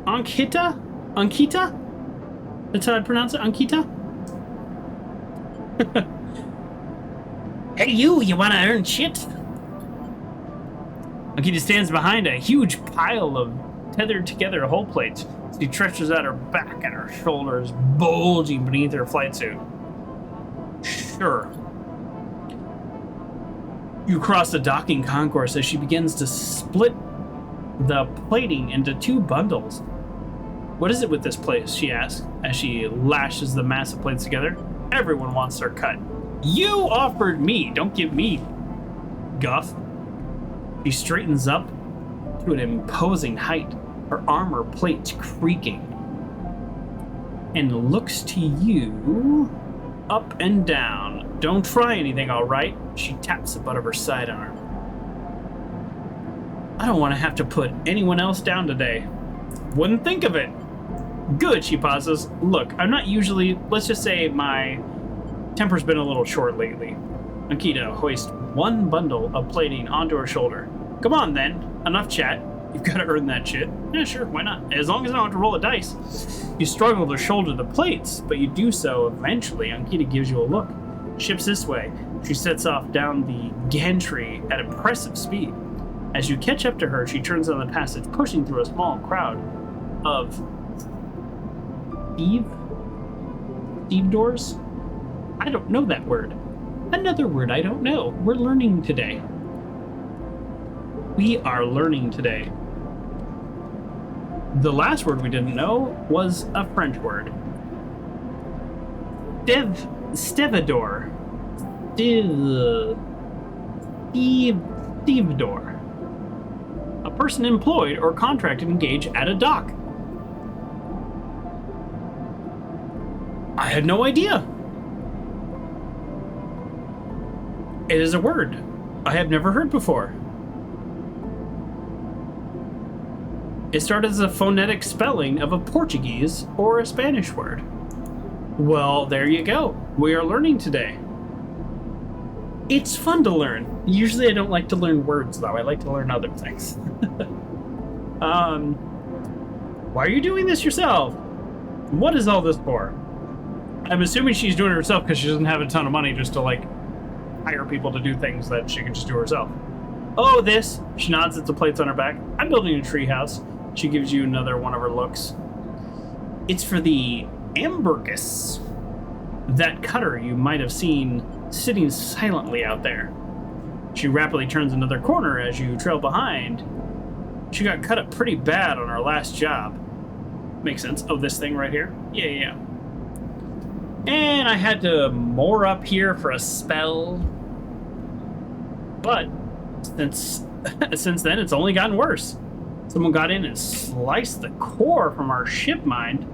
Ankita? That's how I'd pronounce it? Ankita? Hey, you want to earn shit? Ankita stands behind a huge pile of tethered together hull plates. She stretches out her back and her shoulders bulging beneath her flight suit. Sure. You cross the docking concourse as she begins to split the plating into two bundles. What is it with this place? She asks as she lashes the massive plates together. Everyone wants their cut. You offered me. Don't give me guff. She straightens up to an imposing height, her armor plates creaking, and looks to you up and down. Don't try anything, all right? She taps the butt of her sidearm. I don't want to have to put anyone else down today. Wouldn't think of it. Good, she pauses. Look, I'm not usually... Let's just say my temper's been a little short lately. Ankita hoists one bundle of plating onto her shoulder. Come on, then. Enough chat. You've got to earn that shit. Yeah, sure, why not? As long as I don't have to roll a dice. You struggle to shoulder the plates, but you do so eventually. Ankita gives you a look. Ship's this way. She sets off down the gantry at impressive speed. As you catch up to her, she turns down the passage, pushing through a small crowd of stevedores? I don't know that word. Another word I don't know. We're learning today. We are learning today. The last word we didn't know was a French word. Stevedore. Stevedore. A person employed or contracted to engage at a dock. I had no idea. It is a word I have never heard before. It started as a phonetic spelling of a Portuguese or a Spanish word. Well, there you go. We are learning today. It's fun to learn. Usually I don't like to learn words, though. I like to learn other things. Why are you doing this yourself? What is all this for? I'm assuming she's doing it herself because she doesn't have a ton of money just to, like, hire people to do things that she can just do herself. Oh, this. She nods at the plates on her back. I'm building a treehouse. She gives you another one of her looks. It's for the Ambergus. That cutter you might have seen sitting silently out there. She rapidly turns another corner as you trail behind. She got cut up pretty bad on her last job. Makes sense. Oh, this thing right here? Yeah. And I had to moor up here for a spell. But since then, it's only gotten worse. Someone got in and sliced the core from our ship mind.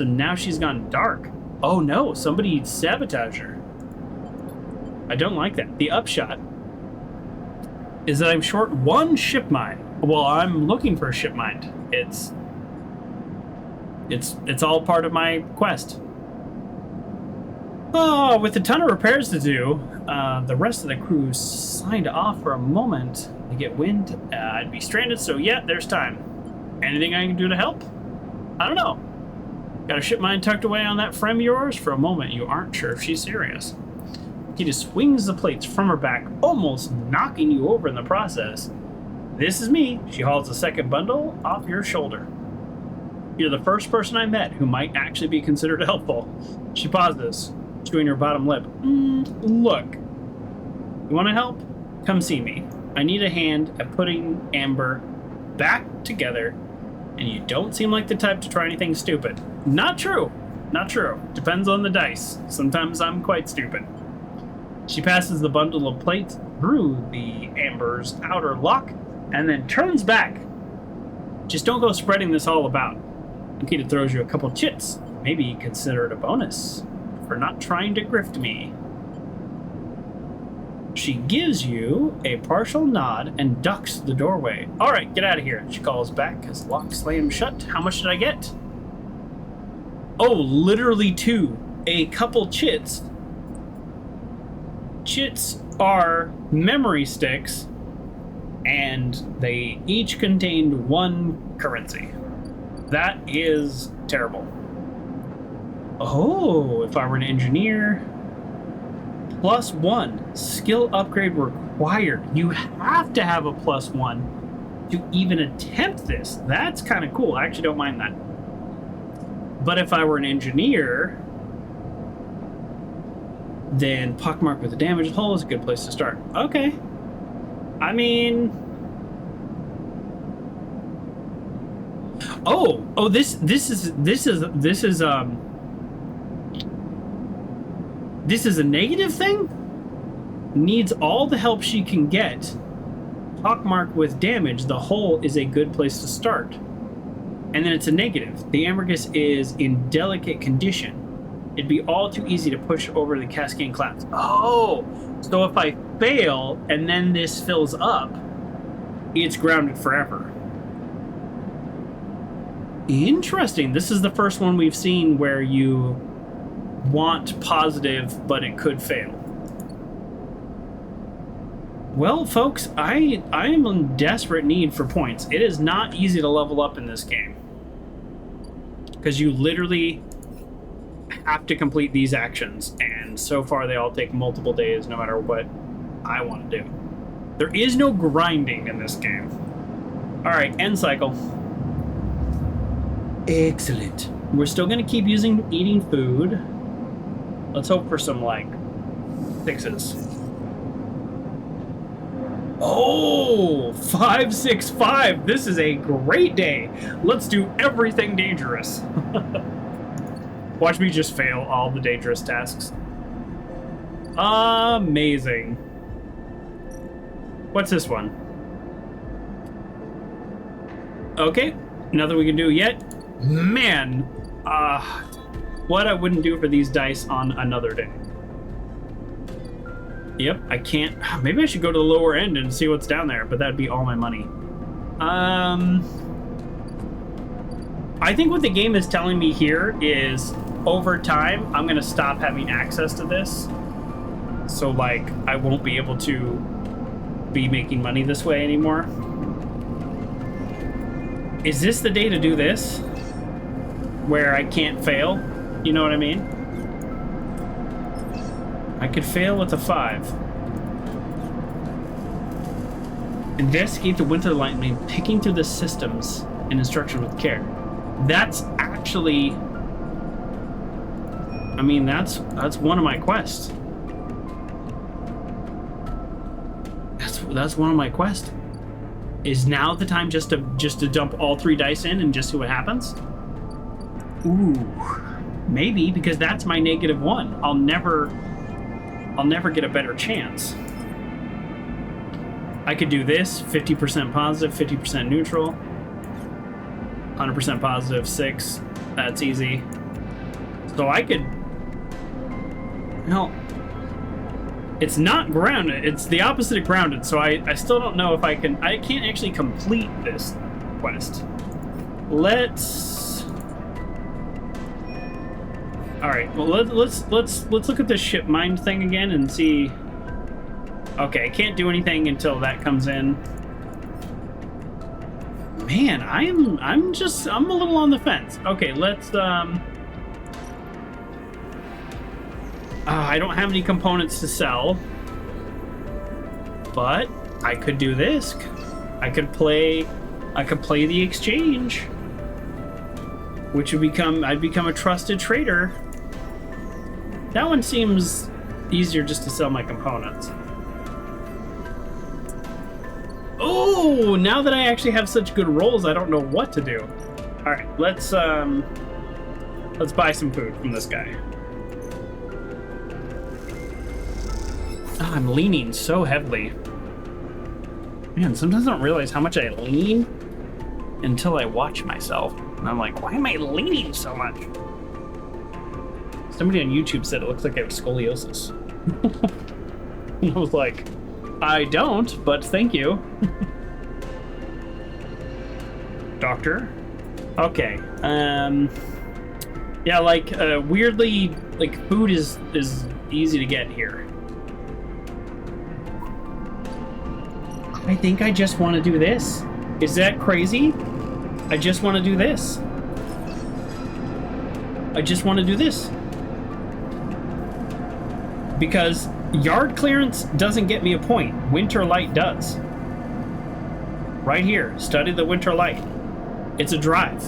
So now she's gone dark. Oh no, somebody sabotaged her. I don't like that. The upshot is that I'm short 1 ship mind. Well, I'm looking for a ship mind. It's all part of my quest. Oh, with a ton of repairs to do, the rest of the crew signed off for a moment. They get wind, I'd be stranded, so yeah, there's time. Anything I can do to help? I don't know. Got a ship mind tucked away on that friend of yours? For a moment, you aren't sure if she's serious. He just swings the plates from her back, almost knocking you over in the process. This is me. She hauls the second bundle off your shoulder. You're the first person I met who might actually be considered helpful. She pauses, chewing her bottom lip. Look, you want to help? Come see me. I need a hand at putting Amber back together, and you don't seem like the type to try anything stupid. Not true. Not true. Depends on the dice. Sometimes I'm quite stupid. She passes the bundle of plates through the Amber's outer lock and then turns back. Just don't go spreading this all about. Nikita throws you a couple chits. Maybe consider it a bonus for not trying to grift me. She gives you a partial nod and ducks the doorway. All right, get out of here. She calls back as the lock slams shut. How much did I get? Oh, literally 2. A couple chits. Chits are memory sticks, and they each contained 1 currency. That is terrible. Oh, if I were an engineer, +1 skill upgrade required. You have to have a +1 to even attempt this. That's kind of cool. I actually don't mind that. But if I were an engineer, then pockmark with a damaged hull is a good place to start. Okay. I mean, this is a negative thing? Needs all the help she can get. Pockmark with damage, the hull is a good place to start. And then it's a negative. The ambergris is in delicate condition. It'd be all too easy to push over the cascade collapse. Oh, so if I fail and then this fills up, it's grounded forever. Interesting. This is the first one we've seen where you want positive, but it could fail. Well, folks, I am in desperate need for points. It is not easy to level up in this game, because you literally have to complete these actions, and so far they all take multiple days no matter what I want to do. There is no grinding in this game. Alright, end cycle. Excellent. We're still going to keep eating food. Let's hope for some, like, 6s. Oh, 565. This is a great day. Let's do everything dangerous. Watch me just fail all the dangerous tasks. Amazing. What's this one? Okay, nothing we can do yet. Man, what I wouldn't do for these dice on another day. Yep, I can't. Maybe I should go to the lower end and see what's down there, but that'd be all my money. I think what the game is telling me here is over time, I'm going to stop having access to this. So, like, I won't be able to be making money this way anymore. Is this the day to do this? Where I can't fail? You know what I mean? I could fail with a 5. Investigate the winter lightning, picking through the systems and instruction with care. That's actually... I mean, that's one of my quests. That's one of my quests. Is now the time just to dump all 3 dice in and just see what happens? Ooh, maybe, because that's my -1. I'll never get a better chance. I could do this, 50% positive, 50% neutral, 100% positive, 6. That's easy. So I could... No. It's not grounded. It's the opposite of grounded, so I still don't know if I can... I can't actually complete this quest. Let's... Alright, well, let's look at this ship mind thing again and see... Okay, I can't do anything until that comes in. Man, I'm a little on the fence. Okay, let's I don't have any components to sell, but I could do this. I'd play the exchange, which would I'd become a trusted trader. That one seems easier just to sell my components. Oh, now that I actually have such good rolls, I don't know what to do. All right, let's buy some food from this guy. Oh, I'm leaning so heavily. Man, sometimes I don't realize how much I lean until I watch myself. And I'm like, why am I leaning so much? Somebody on YouTube said it looks like I have scoliosis. I was like, I don't, but thank you. Doctor? Okay. Yeah, like, weirdly, like, food is easy to get here. I think I just want to do this. Is that crazy? I just want to do this. I just want to do this. Because yard clearance doesn't get me a point. Winter light does. Right here. Study the winter light. It's a drive.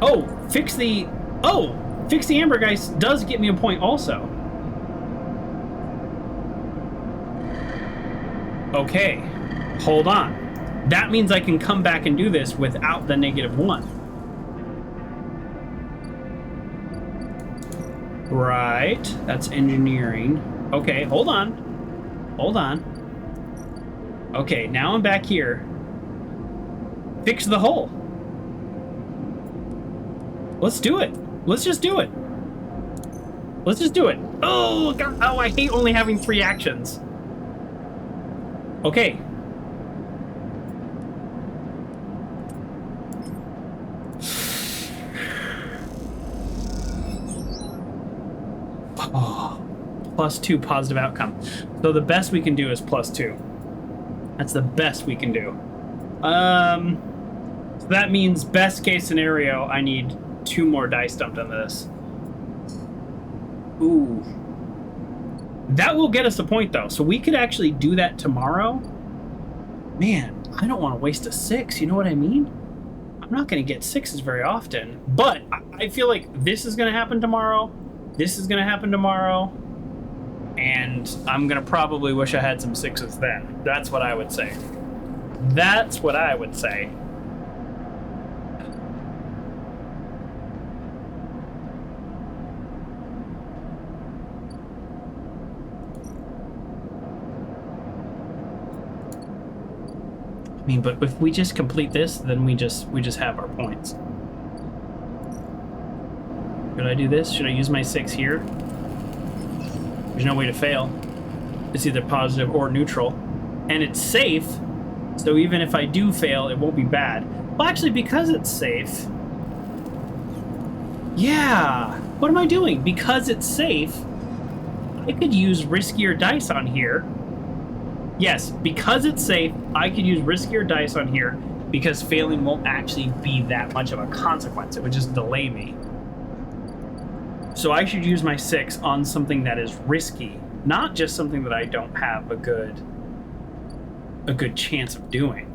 Oh, fix the ambergeist does get me a point also. Okay, hold on. That means I can come back and do this without the -1. Right, that's engineering. Okay, hold on. Hold on. Okay, now I'm back here. Fix the hole. Let's do it. Let's just do it. Let's just do it. Oh, God. Oh, I hate only having 3 actions. Okay. Oh, +2 positive outcome. So the best we can do is +2. That's the best we can do. So that means best case scenario, I need 2 more dice dumped on this. Ooh. That will get us a point, though. So we could actually do that tomorrow. Man, I don't want to waste a 6. You know what I mean? I'm not going to get 6s very often. But I feel like this is going to happen tomorrow. This is going to happen tomorrow. And I'm going to probably wish I had some 6s then. That's what I would say. That's what I would say. I mean, but if we just complete this, then we just have our points. Should I do this? Should I use my 6 here? There's no way to fail. It's either positive or neutral. And it's safe, so even if I do fail, it won't be bad. Well, actually, because it's safe... Yeah! What am I doing? Because it's safe, I could use riskier dice on here. Yes, because it's safe, I could use riskier dice on here because failing won't actually be that much of a consequence. It would just delay me. So I should use my 6 on something that is risky, not just something that I don't have a good chance of doing.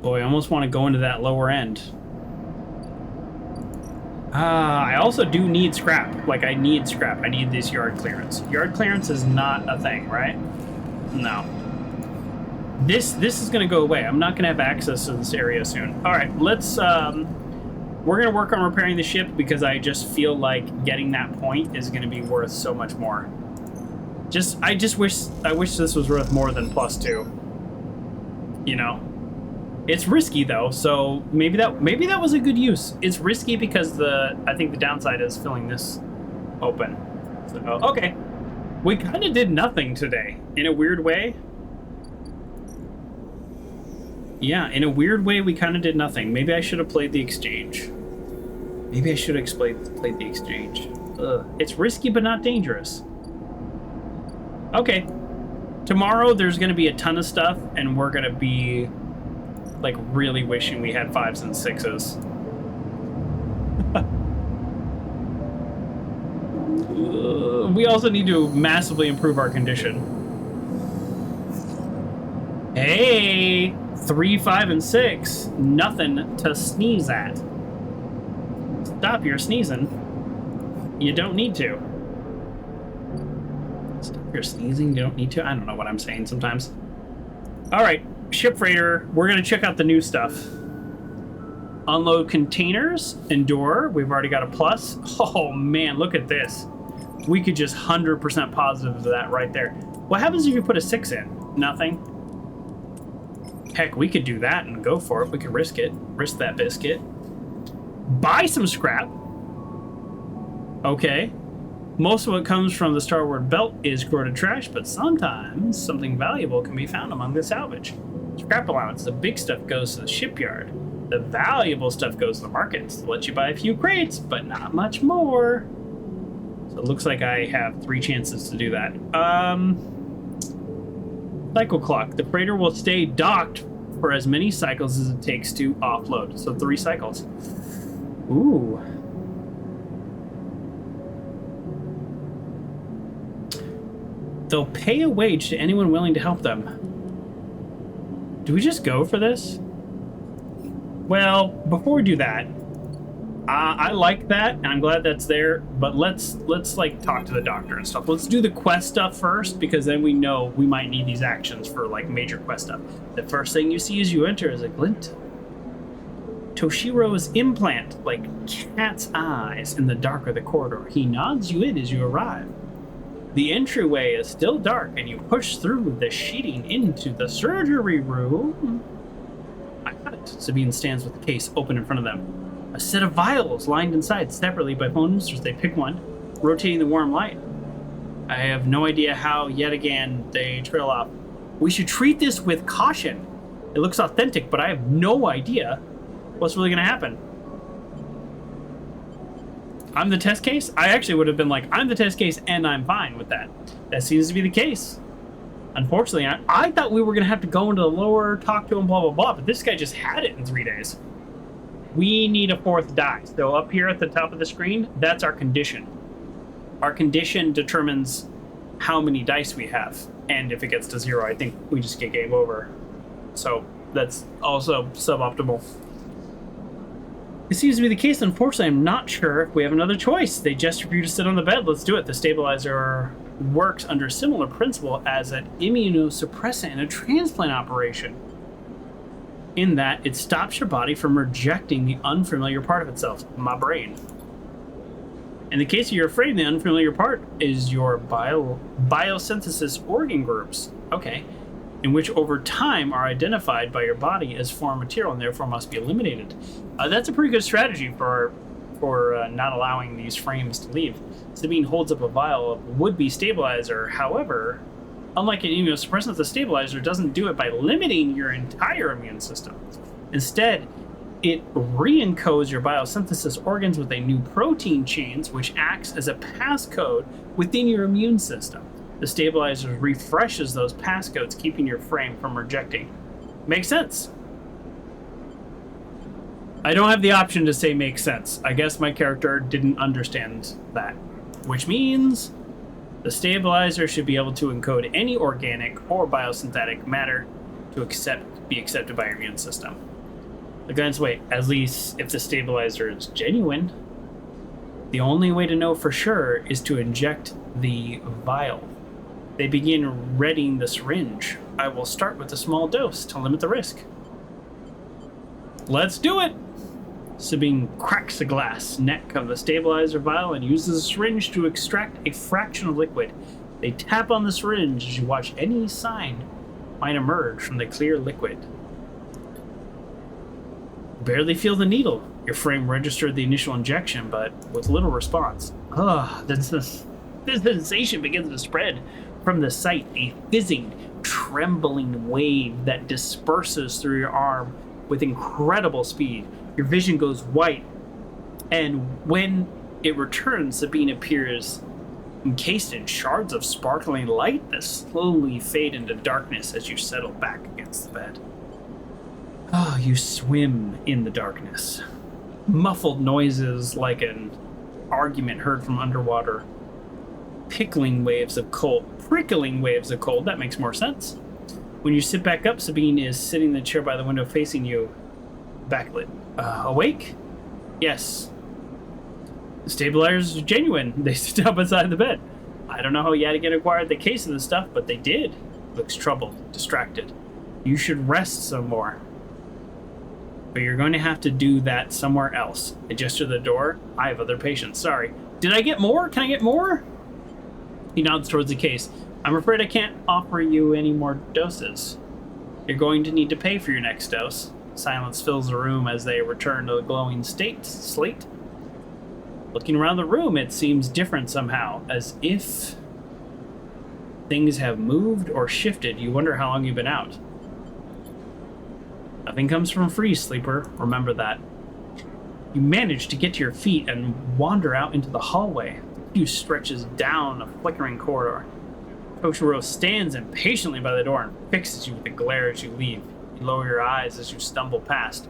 Boy, I almost want to go into that lower end. I also do need scrap. Like, I need scrap. I need this yard clearance. Yard clearance is not a thing, right? No. This is going to go away. I'm not going to have access to this area soon. All right, let's... we're going to work on repairing the ship because I just feel like getting that point is going to be worth so much more. I wish this was worth more than +2. You know? It's risky though, so maybe that was a good use. It's risky because I think the downside is filling this open. So okay, we kind of did nothing today in a weird way. Yeah, in a weird way, we kind of did nothing. Maybe I should have played the exchange. Maybe I should have played the exchange. It's risky but not dangerous. Okay, tomorrow there's going to be a ton of stuff, and we're going to be like really wishing we had 5s and 6s. We also need to massively improve our condition. Hey, 3, 5, and 6. Nothing to sneeze at. Stop your sneezing. You don't need to. Stop your sneezing. You don't need to. I don't know what I'm saying sometimes. All right. Ship freighter, we're going to check out the new stuff. Unload containers, endure, we've already got a plus. Oh man, look at this. We could just 100% positive of that right there. What happens if you put a 6 in? Nothing. Heck, we could do that and go for it. We could risk it. Risk that biscuit. Buy some scrap. Okay. Most of what comes from the starboard belt is corroded trash, but sometimes something valuable can be found among the salvage. Scrap allowance, the big stuff goes to the shipyard. The valuable stuff goes to the markets. They'll let you buy a few crates, but not much more. So it looks like I have 3 chances to do that. Cycle clock. The freighter will stay docked for as many cycles as it takes to offload. So 3 cycles. Ooh. They'll pay a wage to anyone willing to help them. Do we just go for this? Well, before we do that, I like that, and I'm glad that's there, but let's like talk to the doctor and stuff. Let's do the quest stuff first, because then we know we might need these actions for like major quest stuff. The first thing you see as you enter is a glint. Toshiro's implant, like cat's eyes in the dark of the corridor. He nods you in as you arrive. The entryway is still dark, and you push through the sheeting into the surgery room. I got it. Sabine stands with the case open in front of them. A set of vials lined inside separately by phones as they pick one, rotating the warm light. I have no idea how, yet again, they trail off. We should treat this with caution. It looks authentic, but I have no idea what's really going to happen. I'm the test case? I actually would have been like, I'm the test case and I'm fine with that. That seems to be the case. Unfortunately, I thought we were going to have to go into the lower, talk to him, blah, blah, blah, but this guy just had it in 3 days. We need a 4th die. So up here at the top of the screen, that's our condition. Our condition determines how many dice we have. And if it gets to 0, I think we just get game over. So that's also suboptimal. It seems to be the case. Unfortunately, I'm not sure if we have another choice. They gesture for you to sit on the bed. Let's do it. The stabilizer works under similar principle as an immunosuppressant in a transplant operation, in that it stops your body from rejecting the unfamiliar part of itself, my brain. In the case you're afraid, the unfamiliar part is your biosynthesis organ groups. Okay. In which over time are identified by your body as foreign material and therefore must be eliminated. That's a pretty good strategy for not allowing these frames to leave. Sabine holds up a vial of would-be stabilizer. However, unlike an immunosuppressant, the stabilizer doesn't do it by limiting your entire immune system. Instead, it re-encodes your biosynthesis organs with a new protein chains, which acts as a passcode within your immune system. The stabilizer refreshes those passcodes, keeping your frame from rejecting. Makes sense. I don't have the option to say makes sense. I guess my character didn't understand that. Which means the stabilizer should be able to encode any organic or biosynthetic matter to be accepted by your immune system. Again, wait, at least if the stabilizer is genuine, the only way to know for sure is to inject the vial. They begin readying the syringe. I will start with a small dose to limit the risk. Let's do it! Sabine cracks the glass neck of the stabilizer vial and uses a syringe to extract a fraction of liquid. They tap on the syringe as you watch any sign might emerge from the clear liquid. Barely feel the needle. Your frame registered the initial injection, but with little response. The sensation begins to spread from the site, a fizzing, trembling wave that disperses through your arm with incredible speed. Your vision goes white, and when it returns, Sabine appears encased in shards of sparkling light that slowly fade into darkness as you settle back against the bed. You swim in the darkness. Muffled noises like an argument heard from underwater. Prickling waves of cold, that makes more sense. When you sit back up, Sabine is sitting in the chair by the window facing you, backlit. Awake? Yes. The stabilizers are genuine. They sit up beside the bed. I don't know how Yadigan acquired the case of the stuff, but they did. Looks troubled, distracted. You should rest some more. But you're going to have to do that somewhere else. I gesture to the door. I have other patients. Sorry. Did I get more? Can I get more? He nods towards the case. I'm afraid I can't offer you any more doses. You're going to need to pay for your next dose. Silence fills the room as they return to the glowing slate. Looking around the room, it seems different somehow, as if things have moved or shifted. You wonder how long you've been out. Nothing comes from free, sleeper. Remember that. You manage to get to your feet and wander out into the hallway. The queue stretches down a flickering corridor. Toshiro stands impatiently by the door and fixes you with a glare as you leave. You lower your eyes as you stumble past,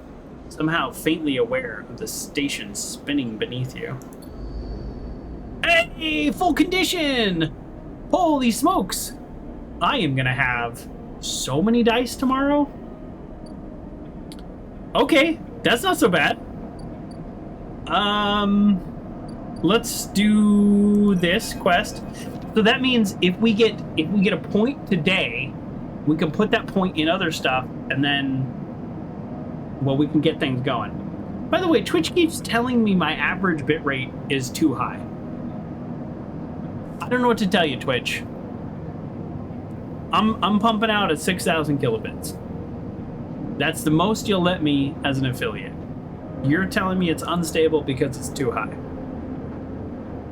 somehow faintly aware of the station spinning beneath you. Hey, full condition! Holy smokes! I am gonna have so many dice tomorrow. Okay, that's not so bad. Let's do this quest. So that means if we get a point today, we can put that point in other stuff, and then, well, we can get things going. By the way, Twitch keeps telling me my average bitrate is too high. I don't know what to tell you, Twitch. I'm pumping out at 6,000 kilobits. That's the most you'll let me as an affiliate. You're telling me it's unstable because it's too high.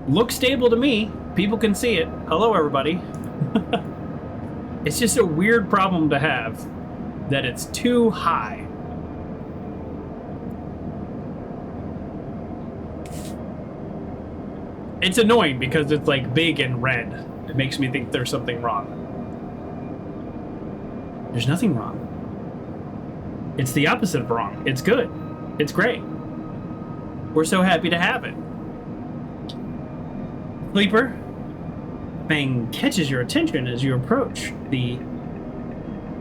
Looks stable to me. People can see it. Hello, everybody. It's just a weird problem to have that it's too high. It's annoying because it's like big and red. It makes me think there's something wrong. There's nothing wrong. It's the opposite of wrong. It's good. It's great. We're so happy to have it. Sleeper, Fang catches your attention as you approach the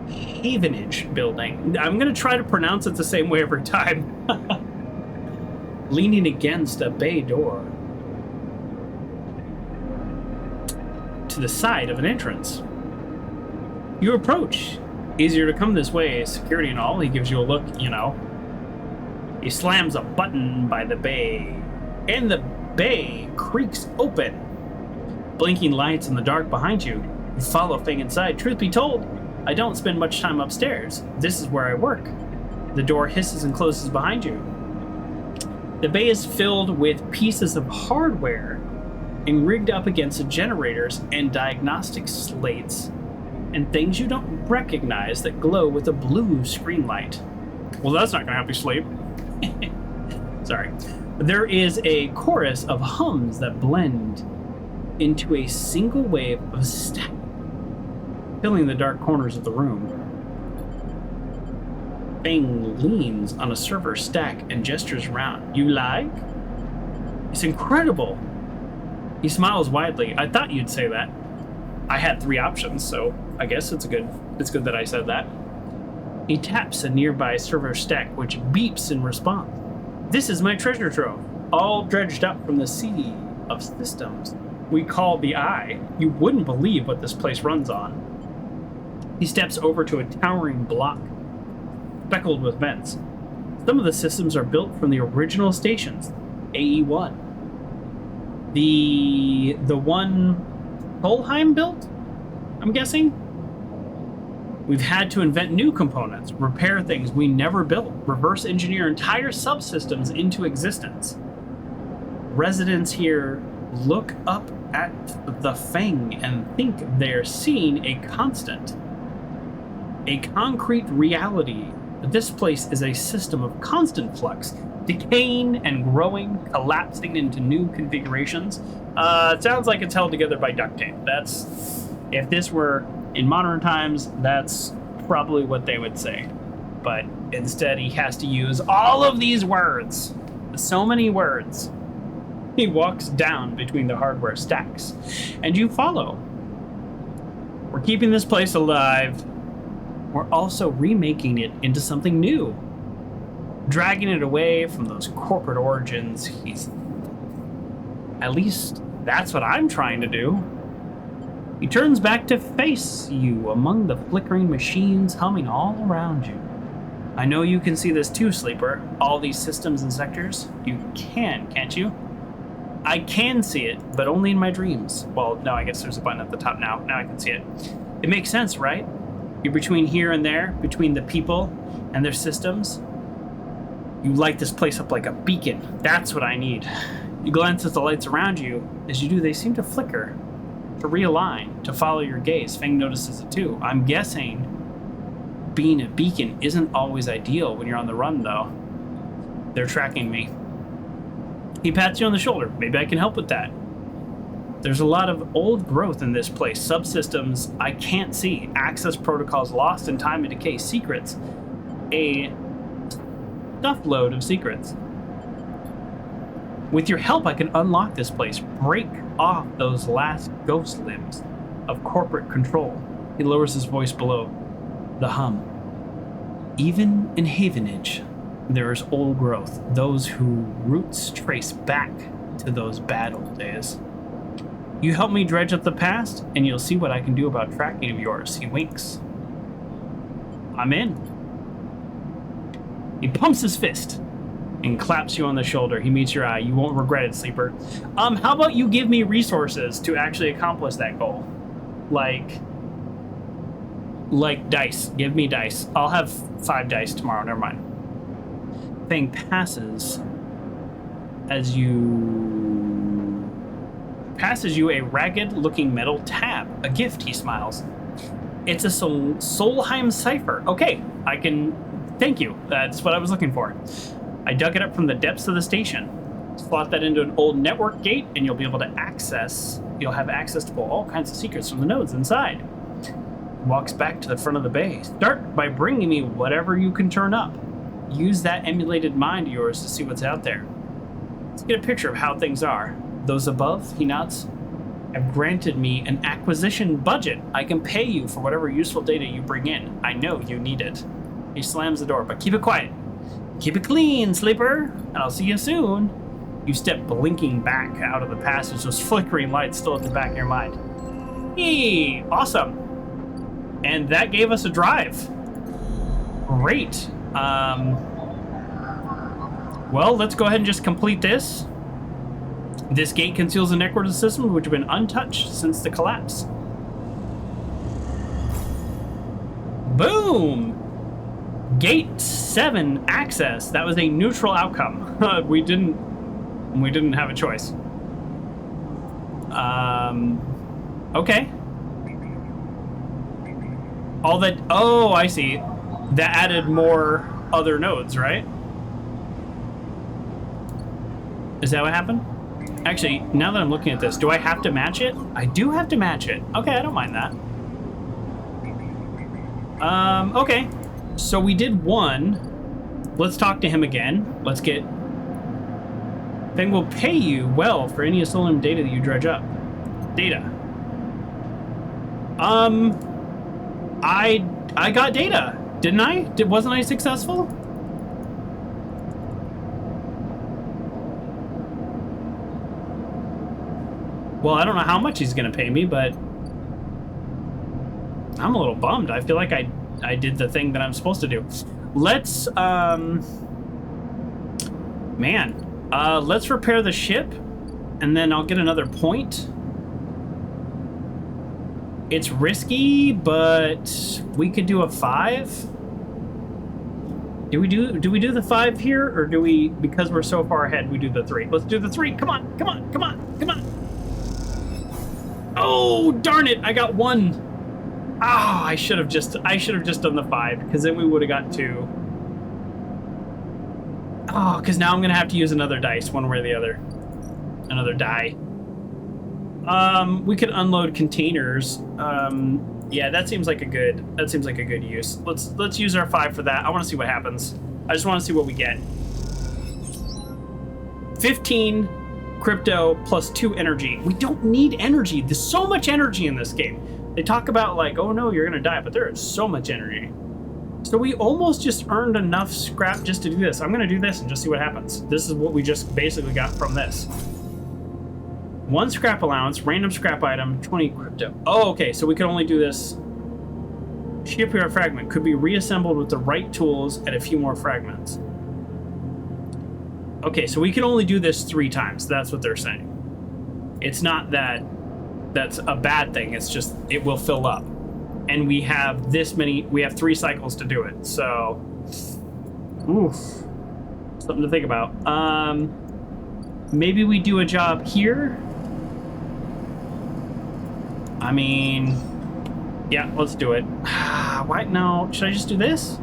Havenage building. I'm going to try to pronounce it the same way every time. Leaning against a bay door to the side of an entrance. You approach. Easier to come this way, security and all. He gives you a look, you know. He slams a button by the bay, and the bay creaks open. Blinking lights in the dark behind you. You follow Fang inside. Truth be told, I don't spend much time upstairs. This is where I work. The door hisses and closes behind you. The bay is filled with pieces of hardware and rigged up against the generators and diagnostic slates and things you don't recognize that glow with a blue screen light. Well, that's not going to help you sleep. Sorry. There is a chorus of hums that blend into a single wave of static, filling the dark corners of the room. Fang leans on a server stack and gestures around. You like? It's incredible. He smiles widely. I thought you'd say that. I had 3 options, so I guess it's good that I said that. He taps a nearby server stack, which beeps in response. This is my treasure trove, all dredged up from the sea of systems we call the Eye. You wouldn't believe what this place runs on. He steps over to a towering block, speckled with vents. Some of the systems are built from the original stations, AE1. The one Solheim built, I'm guessing? We've had to invent new components, repair things we never built, reverse engineer entire subsystems into existence. Residents here look up at the Fang and think they're seeing a constant, a concrete reality. This place is a system of constant flux, decaying and growing, collapsing into new configurations. It sounds like it's held together by duct tape. That's, if this were in modern times, that's probably what they would say. But instead, he has to use all of these words. So many words. He walks down between the hardware stacks, and you follow. We're keeping this place alive. We're also remaking it into something new, dragging it away from those corporate origins. At least that's what I'm trying to do. He turns back to face you among the flickering machines humming all around you. I know you can see this too, Sleeper. All these systems and sectors. You can, can't you? I can see it, but only in my dreams. Well, no, I guess there's a button at the top now. Now I can see it. It makes sense, right? You're between here and there, between the people and their systems. You light this place up like a beacon. That's what I need. You glance at the lights around you. As you do, they seem to flicker, to realign, to follow your gaze. Fang notices it too. I'm guessing being a beacon isn't always ideal when you're on the run, though. They're tracking me. He pats you on the shoulder. Maybe I can help with that. There's a lot of old growth in this place. Subsystems I can't see. Access protocols lost in time and decay. Secrets. A stuff load of secrets. With your help, I can unlock this place. Break off those last ghost limbs of corporate control. He lowers his voice below the hum. Even in Havenage, there is old growth, those who roots trace back to those bad old days. You help me dredge up the past, and you'll see what I can do about tracking of yours. He winks. I'm in. He pumps his fist and claps you on the shoulder. He meets your eye. You won't regret it, Sleeper. How about you give me resources to actually accomplish that goal? Like dice. Give me dice. I'll have 5 dice tomorrow. Never mind. Thing passes you a ragged-looking metal tab. A gift, he smiles. It's a Solheim cipher. Okay, I can... Thank you. That's what I was looking for. I dug it up from the depths of the station. Slot that into an old network gate, and you'll be able to access... You'll have access to pull all kinds of secrets from the nodes inside. Walks back to the front of the bay. Start by bringing me whatever you can turn up. Use that emulated mind of yours to see what's out there. Let's get a picture of how things are. Those above, he nods, have granted me an acquisition budget. I can pay you for whatever useful data you bring in. I know you need it. He slams the door, but keep it quiet. Keep it clean, Sleeper, and I'll see you soon. You step blinking back out of the passage, those flickering lights still at the back of your mind. Hey, awesome. And that gave us a drive. Great. Well, let's go ahead and just complete this. This gate conceals the network system, which have been untouched since the collapse. Boom! Gate 7 access. That was a neutral outcome. We didn't have a choice. Okay. All that. Oh, I see. That added more other nodes, right? Is that what happened? Actually, now that I'm looking at this, do I have to match it? I do have to match it. Okay, I don't mind that. Okay. So we did 1. Let's talk to him again. Let's get... Fang will pay you well for any stolen data that you dredge up. Data. I got data, didn't I? Wasn't I successful? Well, I don't know how much he's gonna pay me, but I'm a little bummed. I feel like I did the thing that I'm supposed to do. Let's let's repair the ship, and then I'll get another point. It's risky, but we could do a 5. Do we do the 5 here, or do we, because we're so far ahead, we do the 3? Let's do the 3. Come on, come on, come on, come on. Oh, darn it! I got 1. Oh, I should have just done the 5, because then we would have got 2. Oh, because now I'm gonna have to use another dice, one way or the other. Another die. We could unload containers. Yeah, that seems like a good use. Let's use our 5 for that. I want to see what happens. I just want to see what we get. 15 crypto plus 2 energy. We don't need energy. There's so much energy in this game. They talk about like, oh no, you're gonna die, but there is so much energy. So we almost just earned enough scrap just to do this. I'm gonna do this and just see what happens. This is what we just basically got from this. 1 scrap allowance, random scrap item, 20 crypto. Oh, okay, so we can only do this. Shipyard fragment could be reassembled with the right tools and a few more fragments. Okay, so we can only do this 3 times. That's what they're saying. It's not that that's a bad thing. It's just it will fill up. And we have this many, we have 3 cycles to do it. So, oof, something to think about. Maybe we do a job here. I mean, yeah, let's do it. Why? No, should I just do this?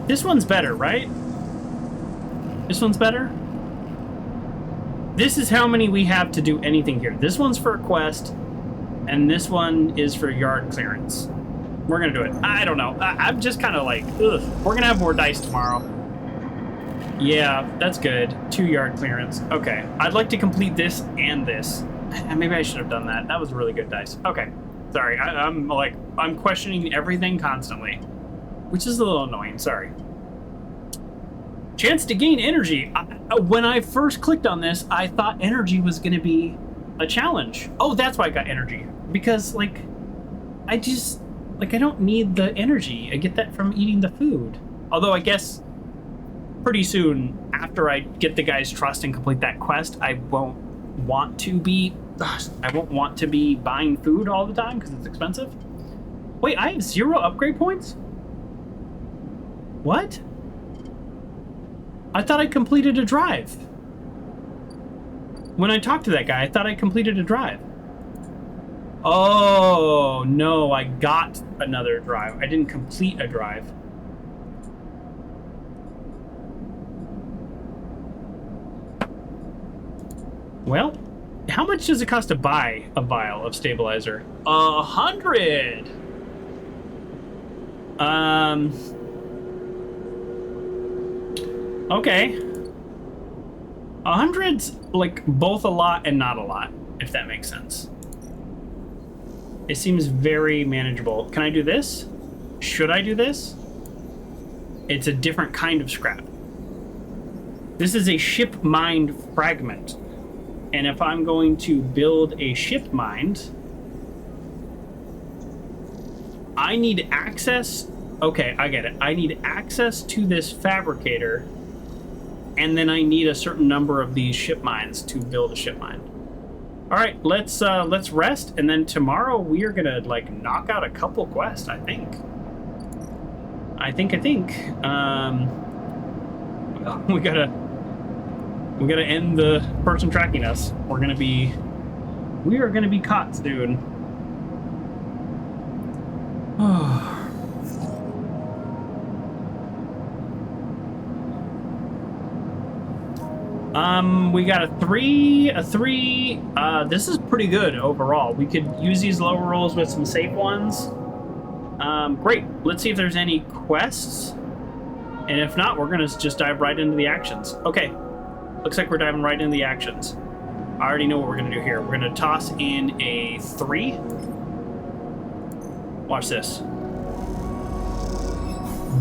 This one's better, right? This one's better? This is how many we have to do anything here. This one's for a quest, and this one is for yard clearance. We're gonna do it. I don't know. I'm just kind of like, ugh. We're gonna have more dice tomorrow. Yeah, that's good. 2 yard clearance. Okay. I'd like to complete this and this. Maybe I should have done that. That was really good dice. Okay. Sorry. I'm questioning everything constantly, which is a little annoying. Sorry. Chance to gain energy. When I first clicked on this, I thought energy was going to be a challenge. Oh, that's why I got energy. Because, like, I don't need the energy. I get that from eating the food. Although, I guess pretty soon, after I get the guy's trust and complete that quest, I won't want to be buying food all the time because it's expensive. Wait, I have 0 upgrade points? What? I thought I completed a drive. When I talked to that guy, I thought I completed a drive. Oh, no, I got another drive. I didn't complete a drive. Well, how much does it cost to buy a vial of stabilizer? 100! Okay. 100's like both a lot and not a lot, if that makes sense. It seems very manageable. Can I do this? Should I do this? It's a different kind of scrap. This is a ship mind fragment. And if I'm going to build a ship mind, I need access. Okay, I get it. I need access to this fabricator, and then I need a certain number of these ship minds to build a ship mind. All right, let's rest, and then tomorrow we are gonna like knock out a couple quests. I think. We gotta end the person tracking us. We are gonna be caught soon. We got a 3. This is pretty good overall. We could use these lower rolls with some safe ones. Great. Let's see if there's any quests. And if not, we're gonna just dive right into the actions. Okay. Looks like we're diving right into the actions. I already know what we're gonna do here. We're gonna toss in a 3. Watch this.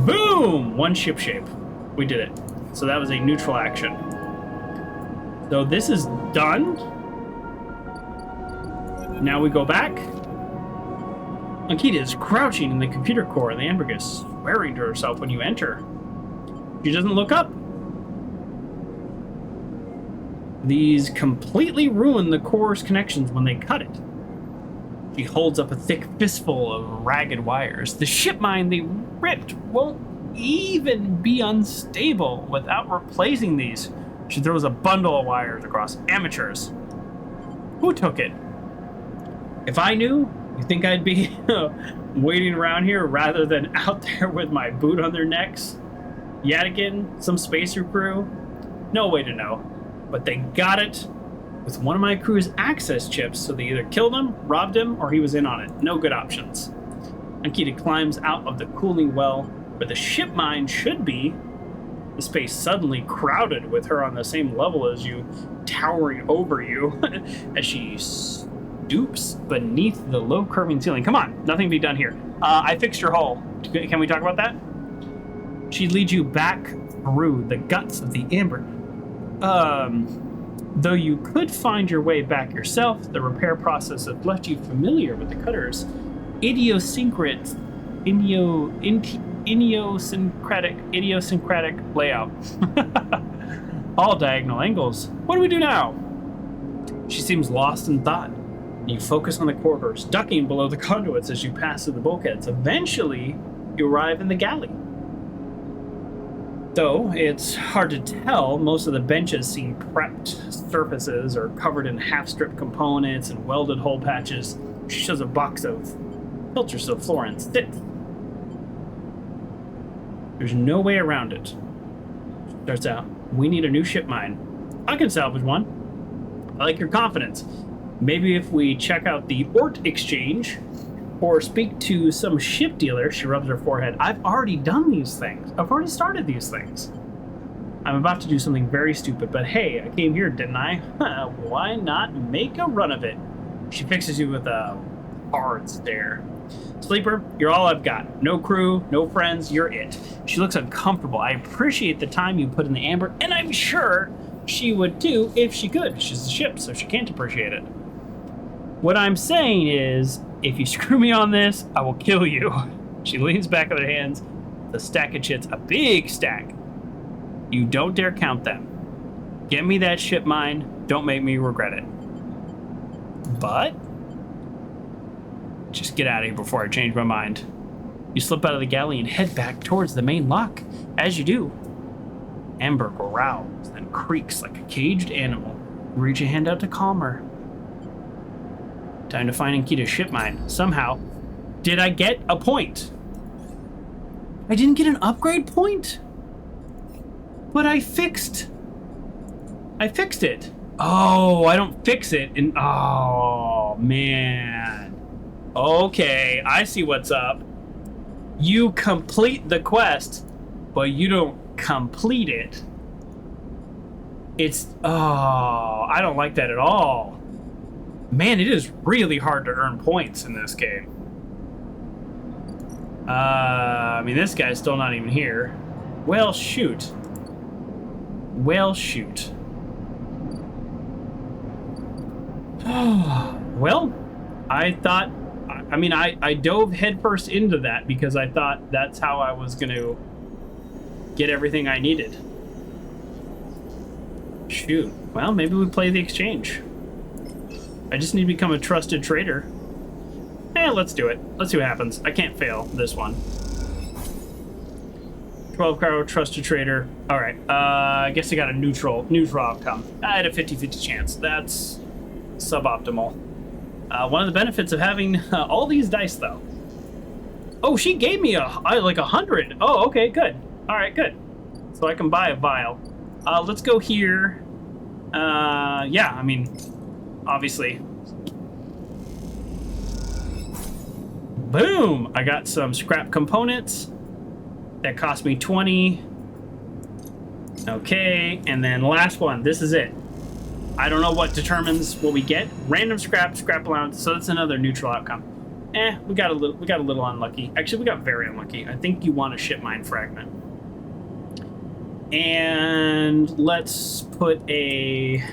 Boom! 1 ship shape. We did it. So that was a neutral action. So this is done. Now we go back. Ankita is crouching in the computer core, and the Amberg is swearing to herself when you enter. She doesn't look up. These completely ruin the core's connections when they cut it. She holds up a thick fistful of ragged wires. The ship mine they ripped won't even be unstable without replacing these. She throws a bundle of wires across. Amateurs. Who took it? If I knew, you think I'd be waiting around here rather than out there with my boot on their necks? Yet again, some spacer crew? No way to know. But they got it with one of my crew's access chips, so they either killed him, robbed him, or he was in on it. No good options. Ankita climbs out of the cooling well where the ship mine should be. The space suddenly crowded with her on the same level as you, towering over you as she stoops beneath the low curving ceiling. Come on, nothing to be done here. I fixed your hull. Can we talk about that? She leads you back through the guts of the amber. Though you could find your way back yourself, the repair process has left you familiar with the cutter's idiosyncratic layout. All diagonal angles. What do we do now? She seems lost in thought. You focus on the corridors, ducking below the conduits as you pass through the bulkheads. Eventually, you arrive in the galley. Though it's hard to tell, most of the benches seem prepped surfaces or covered in half-stripped components and welded hole patches. She shows a box of filters of fluorine sticks. There's no way around it. She starts out, we need a new ship mine. I can salvage one. I like your confidence. Maybe if we check out the Ort Exchange or speak to some ship dealer, she rubs her forehead. I've already done these things. I've already started these things. I'm about to do something very stupid, but hey, I came here, didn't I? Why not make a run of it? She fixes you with a hard stare. Sleeper, you're all I've got. No crew, no friends, you're it. She looks uncomfortable. I appreciate the time you put in the amber, and I'm sure she would too if she could. She's the ship, so she can't appreciate it. What I'm saying is, if you screw me on this, I will kill you. She leans back on her hands. The stack of chits, a big stack. You don't dare count them. Get me that ship mine. Don't make me regret it. But just get out of here before I change my mind. You slip out of the galley and head back towards the main lock. As you do, Amber growls, then creaks like a caged animal. You reach a hand out to calm her. Time to find Ankita's ship mine. Somehow, did I get a point? I didn't get an upgrade point? But I fixed it. Oh, I don't fix it. And oh, man. Okay, I see what's up. You complete the quest, but you don't complete it. I don't like that at all. Man, it is really hard to earn points in this game. I mean, this guy's still not even here. Well, shoot. Well, I thought... I mean, I dove headfirst into that because I thought that's how I was going to get everything I needed. Shoot. Well, maybe we play the exchange. I just need to become a trusted trader. Let's do it. Let's see what happens. I can't fail this one. 12 cargo, trusted trader. All right. I guess I got a neutral outcome. I had a 50-50 chance. That's suboptimal. One of the benefits of having all these dice, though. Oh, she gave me like 100. Oh, okay, good. All right, good. So I can buy a vial. Let's go here. Yeah, I mean, obviously. Boom! I got some scrap components. That cost me 20. Okay, and then last one. This is it. I don't know what determines what we get. Random scrap allowance. So that's another neutral outcome. We got a little unlucky. Actually, we got very unlucky. I think you want a ship mine fragment. And let's put a...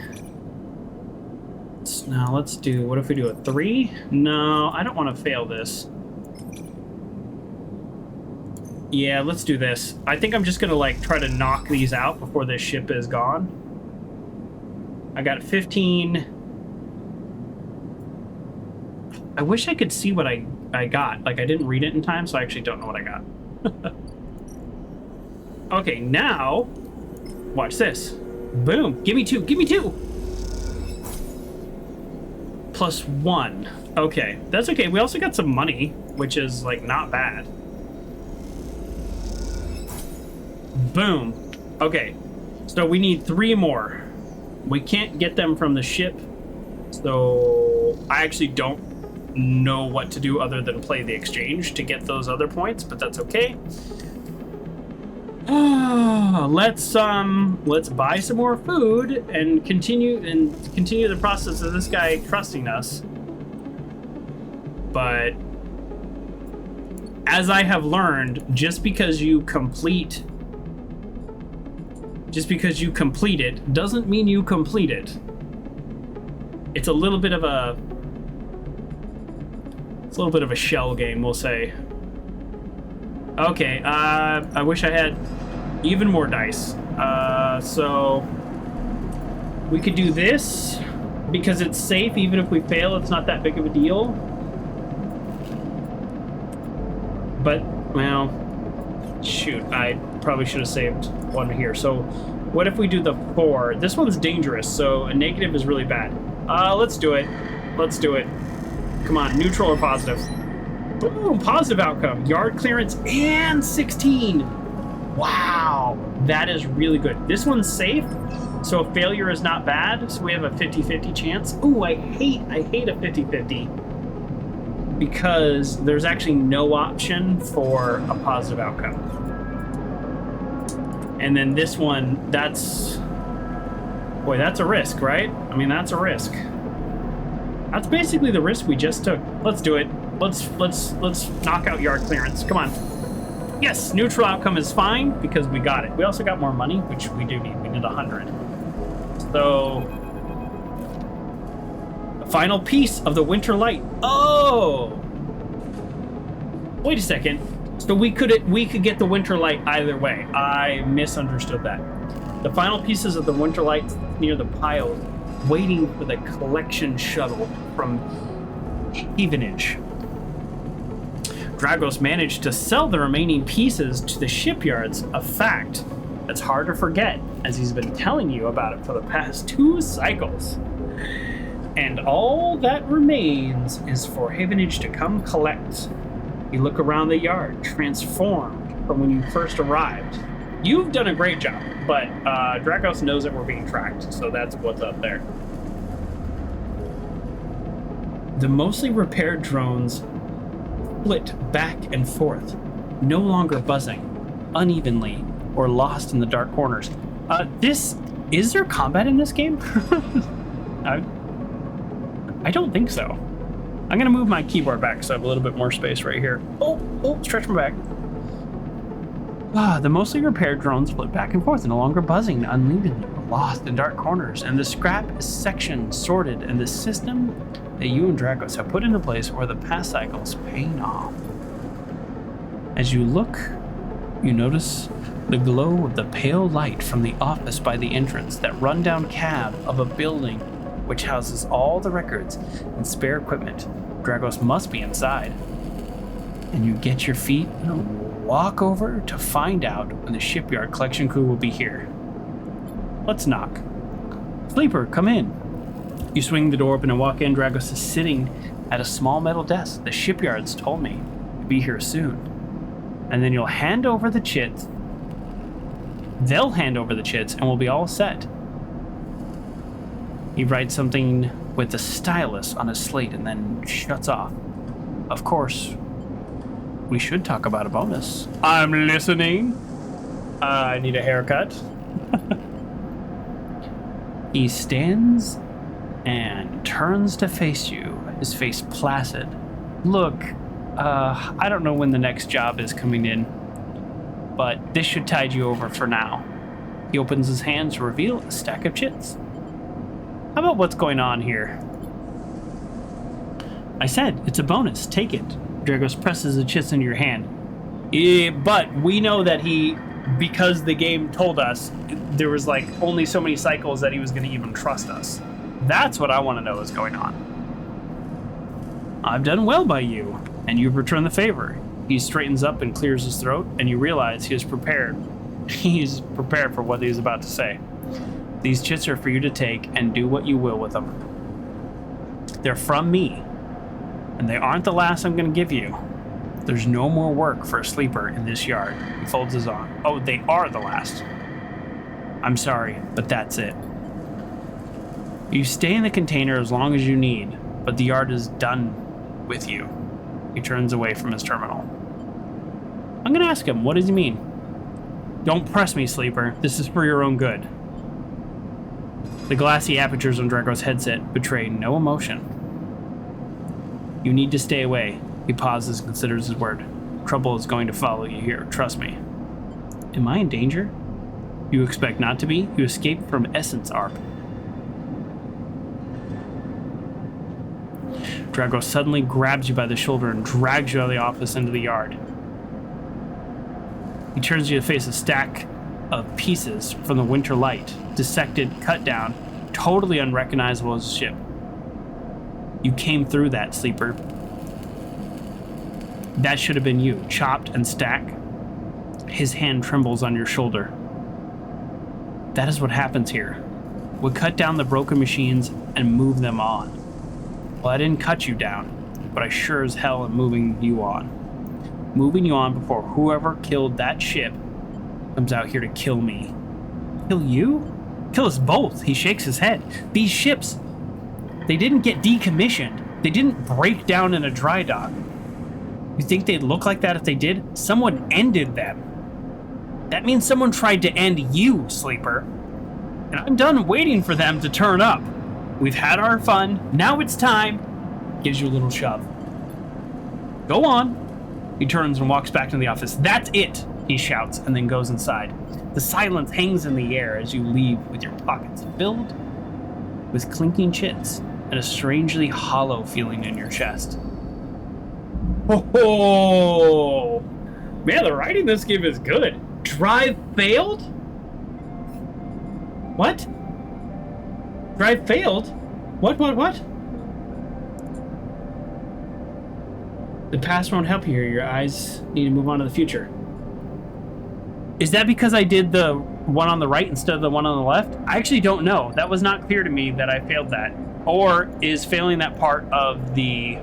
Now let's do... What if we do a 3? No, I don't want to fail this. Yeah, let's do this. I think I'm just gonna like try to knock these out before this ship is gone. I got 15. I wish I could see what I got. Like, I didn't read it in time, so I actually don't know what I got. Okay, now, watch this. Boom. Give me 2. Give me 2. +1. Okay, that's okay. We also got some money, which is, like, not bad. Boom. Okay, so we need 3 more. We can't get them from the ship, so I actually don't know what to do other than play the exchange to get those other points, but that's okay. Let's buy some more food and continue the process of this guy trusting us. But as I have learned, just because you complete it doesn't mean you complete it. It's a little bit of a shell game, we'll say. Okay, I wish I had even more dice. So we could do this because it's safe. Even if we fail, it's not that big of a deal. But, well, shoot, I probably should have saved one here. So what if we do the 4? This one's dangerous, so a negative is really bad. Let's do it. Let's do it. Come on, neutral or positive? Boom, positive outcome. Yard clearance and 16. Wow, that is really good. This one's safe, so a failure is not bad. So we have a 50-50 chance. Ooh, I hate a 50-50 because there's actually no option for a positive outcome. And then this one, that's a risk, right? I mean, that's a risk. That's basically the risk we just took. Let's do it. Let's knock out yard clearance. Come on. Yes, neutral outcome is fine because we got it. We also got more money, which we do need. We need 100. So, the final piece of the winter light. Oh! Wait a second. So we could get the winter light either way. I misunderstood that. The final pieces of the winter light near the pile, waiting for the collection shuttle from Havenage. Dragos managed to sell the remaining pieces to the shipyards, a fact that's hard to forget, as he's been telling you about it for the past 2 cycles. And all that remains is for Havenage to come collect. You look around the yard, transformed from when you first arrived. You've done a great job, but Dragos knows that we're being tracked, so that's what's up there. The mostly repaired drones split back and forth, no longer buzzing unevenly or lost in the dark corners. Is there combat in this game? I don't think so. I'm gonna move my keyboard back so I have a little bit more space right here. Oh, stretch my back. The mostly repaired drones split back and forth, no longer buzzing unevenly or lost in dark corners, and the scrap is sectioned, sorted, and the system that you and Dragos have put into place over the past cycles paying off. As you look, you notice the glow of the pale light from the office by the entrance, that rundown cab of a building which houses all the records and spare equipment. Dragos must be inside. And you get your feet and walk over to find out when the shipyard collection crew will be here. Let's knock. Sleeper, come in. You swing the door open and walk in. Dragos is sitting at a small metal desk. The shipyards told me to be here soon. And then you'll hand over the chits. They'll hand over the chits and we'll be all set. He writes something with the stylus on a slate and then shuts off. Of course, we should talk about a bonus. I'm listening. I need a haircut. He stands and turns to face you, his face placid. Look, I don't know when the next job is coming in, but this should tide you over for now. He opens his hands to reveal a stack of chits. How about what's going on here? I said, it's a bonus, take it. Dragos presses the chits into your hand. But we know that because the game told us there was like only so many cycles that he was going to even trust us. That's what I want to know is going on. I've done well by you, and you've returned the favor. He straightens up and clears his throat, and you realize he is prepared. He's prepared for what he's about to say. These chits are for you to take and do what you will with them. They're from me, and they aren't the last I'm going to give you. There's no more work for a sleeper in this yard. He folds his arm. Oh, they are the last. I'm sorry, but that's it. You stay in the container as long as you need, but the yard is done with you. He turns away from his terminal. I'm going to ask him, what does he mean? Don't press me, sleeper. This is for your own good. The glassy apertures on Draco's headset betray no emotion. You need to stay away. He pauses and considers his word. Trouble is going to follow you here, trust me. Am I in danger? You expect not to be? You escaped from Essence Arp. Draco suddenly grabs you by the shoulder and drags you out of the office into the yard. He turns you to face a stack of pieces from the Winter Light, dissected, cut down, totally unrecognizable as a ship. You came through that, sleeper. That should have been you, chopped and stacked. His hand trembles on your shoulder. That is what happens here. We cut down the broken machines and move them on. Well, I didn't cut you down, but I sure as hell am moving you on. Moving you on before whoever killed that ship comes out here to kill me. Kill you? Kill us both. He shakes his head. These ships, they didn't get decommissioned. They didn't break down in a dry dock. You think they'd look like that if they did? Someone ended them. That means someone tried to end you, sleeper. And I'm done waiting for them to turn up. We've had our fun. Now it's time. Gives you a little shove. Go on. He turns and walks back to the office. That's it, he shouts, and then goes inside. The silence hangs in the air as you leave with your pockets filled with clinking chits and a strangely hollow feeling in your chest. Oh, man, the writing in this game is good. Drive failed? What? Drive failed? What? The past won't help you here. Your eyes need to move on to the future. Is that because I did the one on the right instead of the one on the left? I actually don't know. That was not clear to me that I failed that. Or is failing that part of the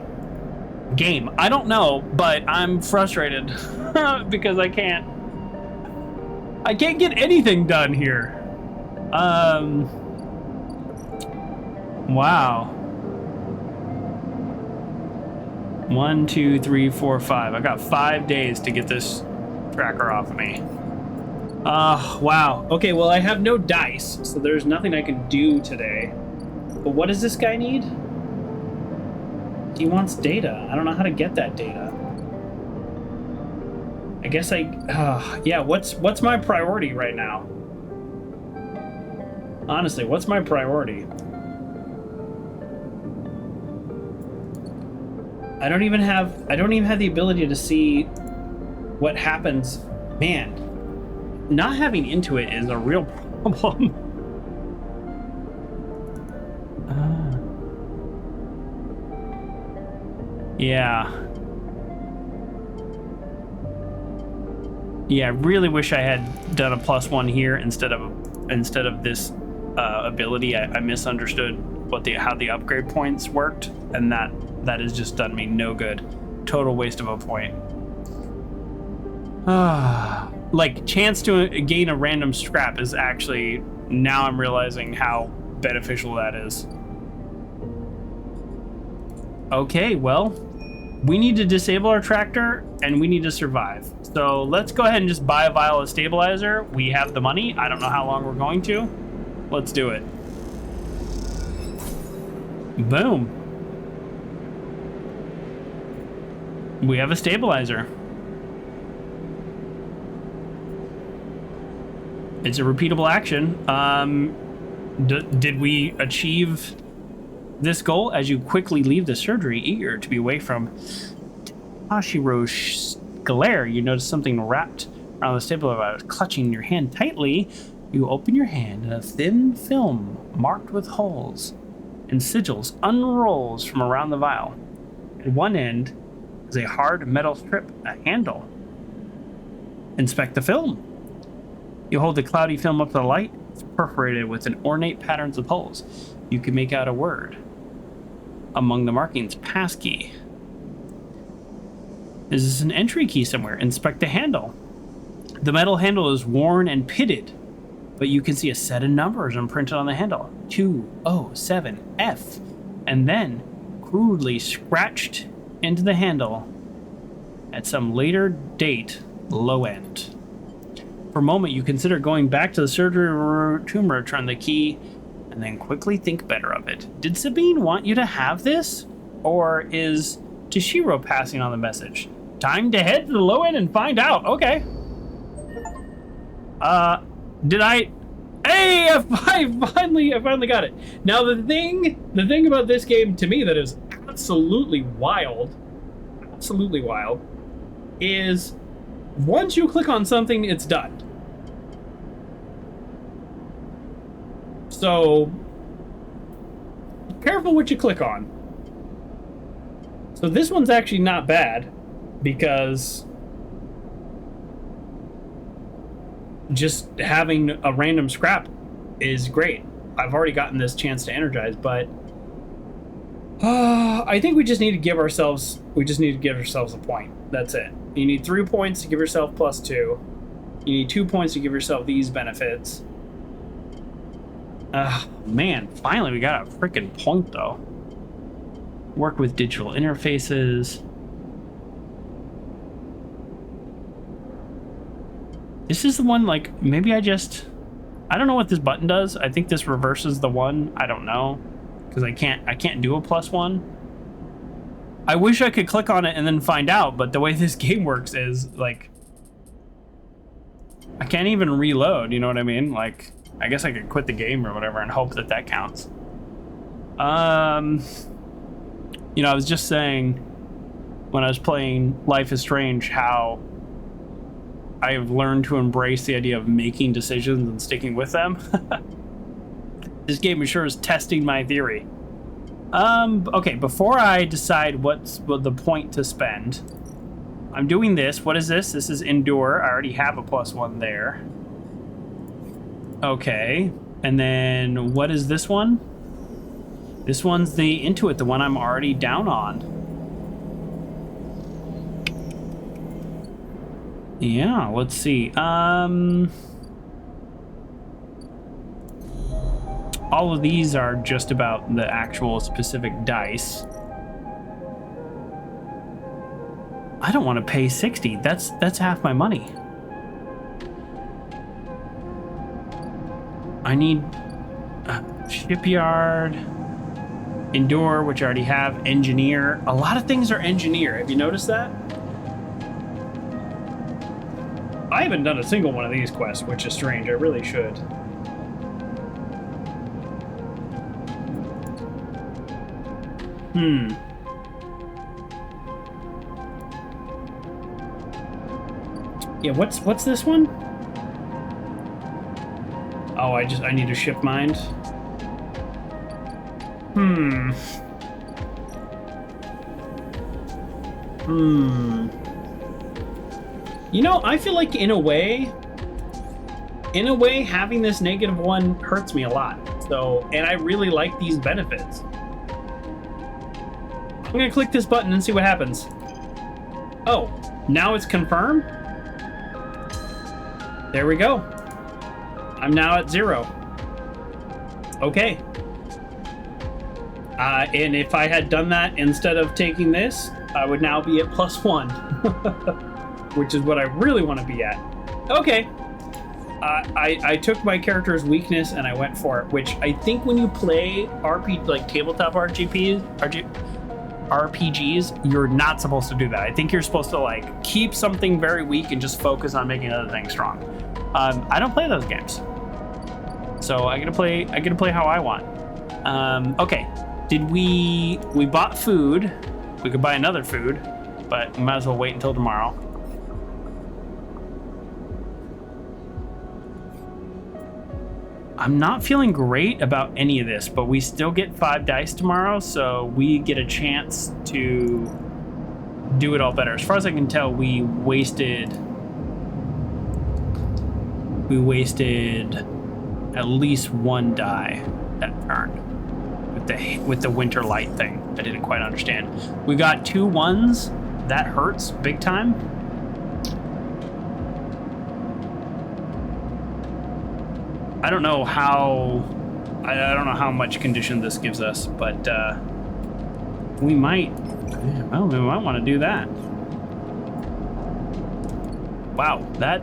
game? I don't know, but I'm frustrated because I can't get anything done here. Wow. 1, 2, 3, 4, 5. I got 5 days to get this tracker off of me. Wow. Okay, well, I have no dice, so there's nothing I can do today. But what does this guy need? He wants data. I don't know how to get that data. I guess yeah, what's my priority right now? Honestly, what's my priority? I don't even have the ability to see what happens. Man, not having Intuit is a real problem. Yeah. Yeah, I really wish I had done a +1 here instead of this ability. I misunderstood how the upgrade points worked, and that has just done me no good. Total waste of a point. Like, chance to gain a random scrap is actually, now I'm realizing how beneficial that is. Okay, well, we need to disable our tractor and we need to survive. So let's go ahead and just buy a vial of stabilizer. We have the money. I don't know how long we're going to. Let's do it. Boom. We have a stabilizer. It's a repeatable action. Did we achieve this goal? As you quickly leave the surgery, eager to be away from Hashiro's glare, you notice something wrapped around the stabilizer, clutching your hand tightly. You open your hand and a thin film marked with holes and sigils unrolls from around the vial. At one end is a hard metal strip, a handle. Inspect the film. You hold the cloudy film up to the light. It's perforated with an ornate patterns of holes. You can make out a word. Among the markings, passkey. Is this an entry key somewhere? Inspect the handle. The metal handle is worn and pitted, but you can see a set of numbers imprinted on the handle. 207F. And then crudely scratched into the handle at some later date, low end. For a moment, you consider going back to the surgery room to return the key, and then quickly think better of it. Did Sabine want you to have this? Or is Toshiro passing on the message? Time to head to the low end and find out. Okay. Did I... Hey, I finally got it. Now the thing about this game to me that is absolutely wild, is once you click on something, it's done. So careful what you click on. So this one's actually not bad because just having a random scrap is great. I've already gotten this chance to energize, but I think we just need to give ourselves a point. That's it. You need 3 points to give yourself +2. You need 2 points to give yourself these benefits. Man, finally we got a freaking point though. Work with digital interfaces. This is the one, like, maybe I don't know what this button does. I think this reverses the one. I don't know, because I can't do a +1. I wish I could click on it and then find out, but the way this game works is, like, I can't even reload, you know what I mean? Like, I guess I could quit the game or whatever and hope that counts. You know, I was just saying when I was playing Life is Strange how I have learned to embrace the idea of making decisions and sticking with them. This game sure is testing my theory. Okay, before I decide what's the point to spend, I'm doing this. What is this? This is Endure. I already have a +1 there. Okay, and then what is this one? This one's the Intuit, the one I'm already down on. Yeah, let's see. All of these are just about the actual specific dice. I don't want to pay 60. That's half my money. I need Shipyard, Endure, which I already have, Engineer. A lot of things are Engineer. Have you noticed that? I haven't done a single one of these quests, which is strange. I really should. Yeah, what's this one? Oh, I need to ship mind. You know, I feel like in a way, having this -1 hurts me a lot. So, and I really like these benefits. I'm gonna click this button and see what happens. Oh, now it's confirmed? There we go. I'm now at 0. Okay. And if I had done that instead of taking this, I would now be at +1. Which is what I really want to be at. Okay. I took my character's weakness and I went for it, which I think when you play tabletop RPGs, you're not supposed to do that. I think you're supposed to like keep something very weak and just focus on making other things strong. I don't play those games, so I get to play how I want. Okay, we bought food. We could buy another food, but we might as well wait until tomorrow. I'm not feeling great about any of this, but we still get 5 dice tomorrow, so we get a chance to do it all better. As far as I can tell, we wasted at least 1 die that turn with the winter light thing. I didn't quite understand. We got 2 1s. That hurts big time. I don't know how much condition this gives us, but we might want to do that. Wow, that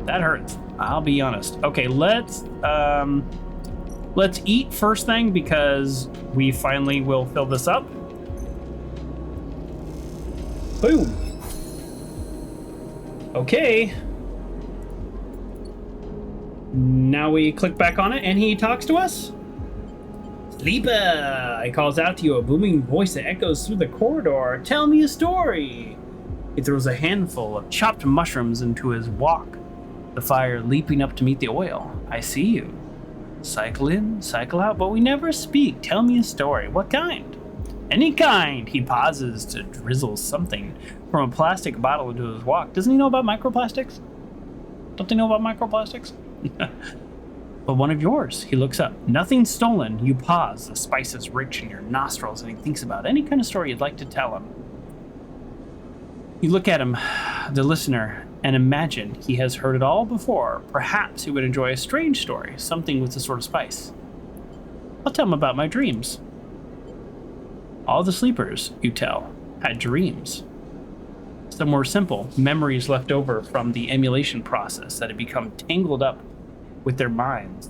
hurts. I'll be honest. Okay, let's eat first thing because we finally will fill this up. Boom. Okay. Now we click back on it and he talks to us. Sleeper! He calls out to you, a booming voice that echoes through the corridor. Tell me a story. He throws a handful of chopped mushrooms into his wok, the fire leaping up to meet the oil. I see you. Cycle in, cycle out, but we never speak. Tell me a story. What kind? Any kind. He pauses to drizzle something from a plastic bottle into his wok. Doesn't he know about microplastics? Don't they know about microplastics? But one of yours. He looks up. Nothing stolen. You pause. The spice is rich in your nostrils, and he thinks about any kind of story you'd like to tell him. You look at him, the listener, and imagine he has heard it all before. Perhaps he would enjoy a strange story, something with a sort of spice. I'll tell him about my dreams. All the sleepers, you tell, had dreams. Some were simple, memories left over from the emulation process that had become tangled up with their minds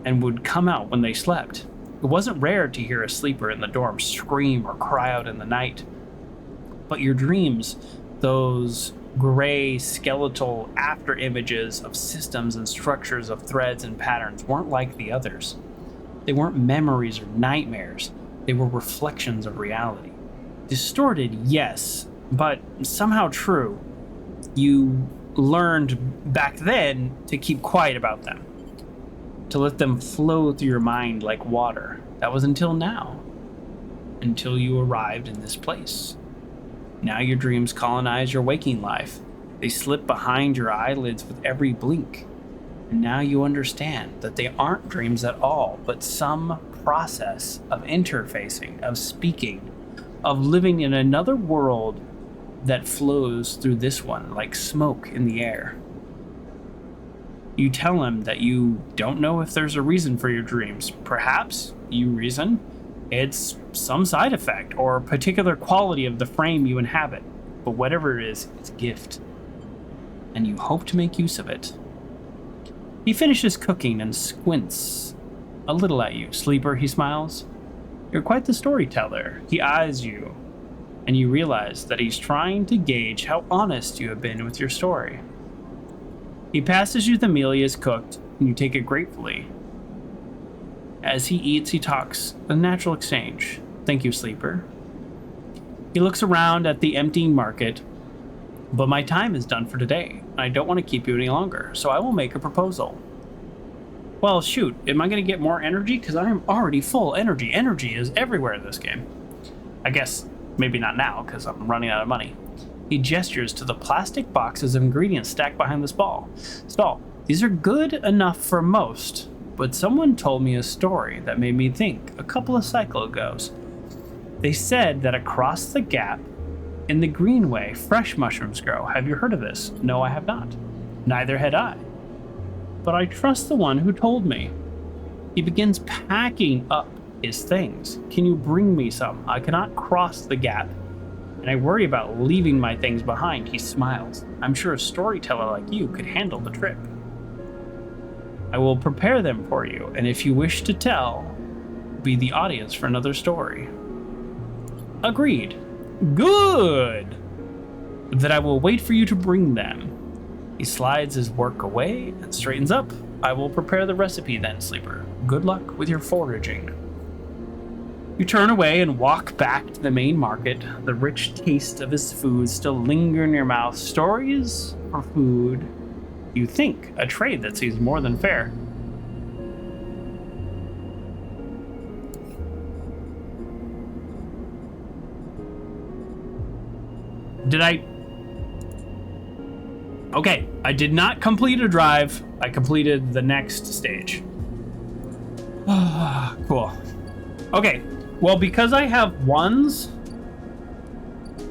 and would come out when they slept. It wasn't rare to hear a sleeper in the dorm scream or cry out in the night. But your dreams, those gray skeletal after images of systems and structures of threads and patterns, weren't like the others. They weren't memories or nightmares. They were reflections of reality. Distorted, yes, but somehow true. You learned back then to keep quiet about them, to let them flow through your mind like water. That was until now, until you arrived in this place. Now your dreams colonize your waking life. They slip behind your eyelids with every blink. And now you understand that they aren't dreams at all, but some process of interfacing, of speaking, of living in another world that flows through this one like smoke in the air. You tell him that you don't know if there's a reason for your dreams. Perhaps you reason it's some side effect or particular quality of the frame you inhabit. But whatever it is, it's a gift. And you hope to make use of it. He finishes cooking and squints a little at you. Sleeper, he smiles. You're quite the storyteller. He eyes you, and you realize that he's trying to gauge how honest you have been with your story. He passes you the meal he has cooked, and you take it gratefully. As he eats, he talks, a natural exchange. Thank you, Sleeper. He looks around at the emptying market, but my time is done for today, and I don't want to keep you any longer, so I will make a proposal. Well, shoot, am I going to get more energy? Because I am already full energy. Energy is everywhere in this game. I guess maybe not now, because I'm running out of money. He gestures to the plastic boxes of ingredients stacked behind the stall. These are good enough for most, but someone told me a story that made me think a couple of cycles ago. They said that across the gap in the Greenway, fresh mushrooms grow. Have you heard of this? No, I have not. Neither had I. But I trust the one who told me. He begins packing up his things. Can you bring me some? I cannot cross the gap, and I worry about leaving my things behind. He smiles. I'm sure a storyteller like you could handle the trip. I will prepare them for you, and if you wish to tell, be the audience for another story. Agreed. Good! Then I will wait for you to bring them. He slides his work away and straightens up. I will prepare the recipe then, Sleeper. Good luck with your foraging. You turn away and walk back to the main market. The rich taste of his food still linger in your mouth. Stories for food. You think a trade that seems more than fair. Did I... Okay, I did not complete a drive. I completed the next stage. Cool. Okay, well, because I have ones,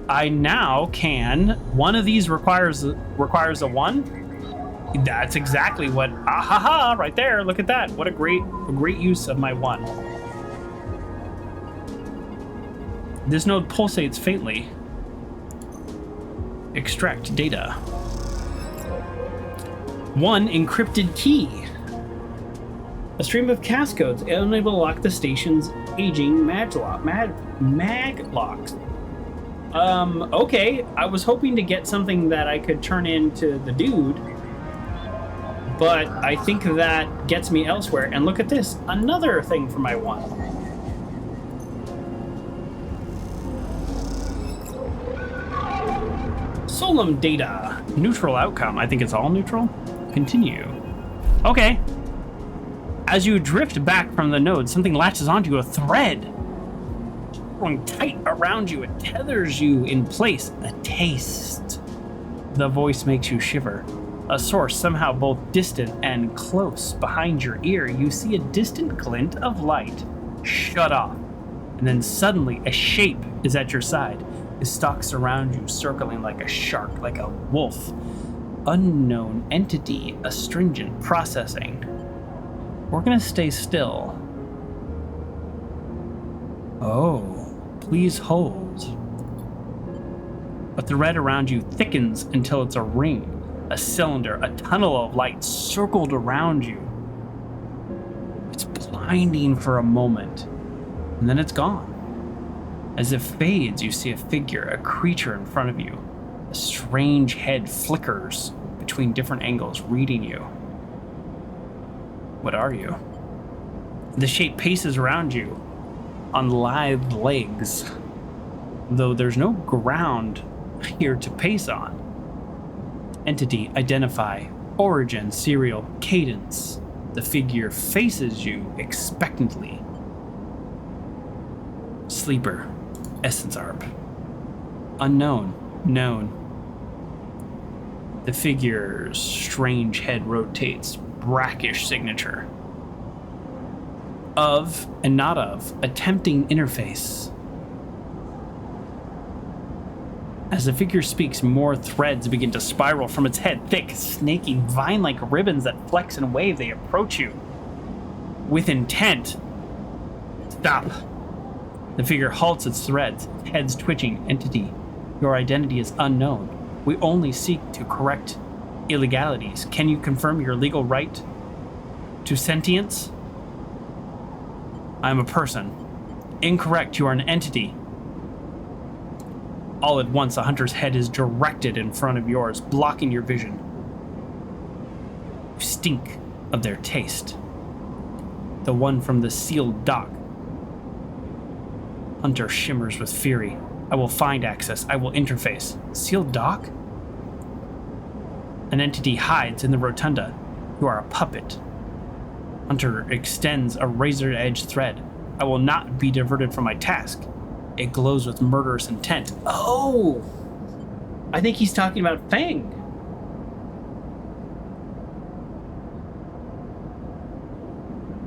I now can... One of these requires a 1. That's exactly what... Ahaha, right there. Look at that. What a great use of my 1. This node pulsates faintly. Extract data. 1 encrypted key. A stream of passcodes unable to lock the station's aging maglocks. Okay. I was hoping to get something that I could turn into the dude, but I think that gets me elsewhere. And look at this. Another thing for my 1. Solemn data. Neutral outcome. I think it's all neutral. Continue. Okay. As you drift back from the node, something latches onto a thread. Pulling tight around you, it tethers you in place. A taste. The voice makes you shiver. A source somehow both distant and close. Behind your ear, you see a distant glint of light. Shut off. And then suddenly, a shape is at your side. It stalks around you, circling like a shark, like a wolf. Unknown entity, astringent processing. We're gonna stay still. Oh, please hold. A thread around you thickens until it's a ring, a cylinder, a tunnel of light circled around you. It's blinding for a moment, and then it's gone. As it fades, you see a figure, a creature in front of you. A strange head flickers between different angles, reading you. What are you? The shape paces around you on lithe legs, though there's no ground here to pace on. Entity, identify, origin, serial, cadence. The figure faces you expectantly. Sleeper, essence ARP. Unknown, known. The figure's strange head rotates, brackish signature. Of and not of, attempting interface. As the figure speaks, more threads begin to spiral from its head, thick, snaky, vine-like ribbons that flex and wave. They approach you with intent. Stop. The figure halts its threads, heads twitching. Entity, your identity is unknown. We only seek to correct illegalities. Can you confirm your legal right to sentience? I am a person. Incorrect, you are an entity. All at once, a hunter's head is directed in front of yours, blocking your vision. You stink of their taste. The one from the sealed dock. Hunter shimmers with fury. I will find access. I will interface. Sealed dock? An entity hides in the rotunda. You are a puppet. Hunter extends a razor-edged thread. I will not be diverted from my task. It glows with murderous intent. Oh! I think he's talking about Fang.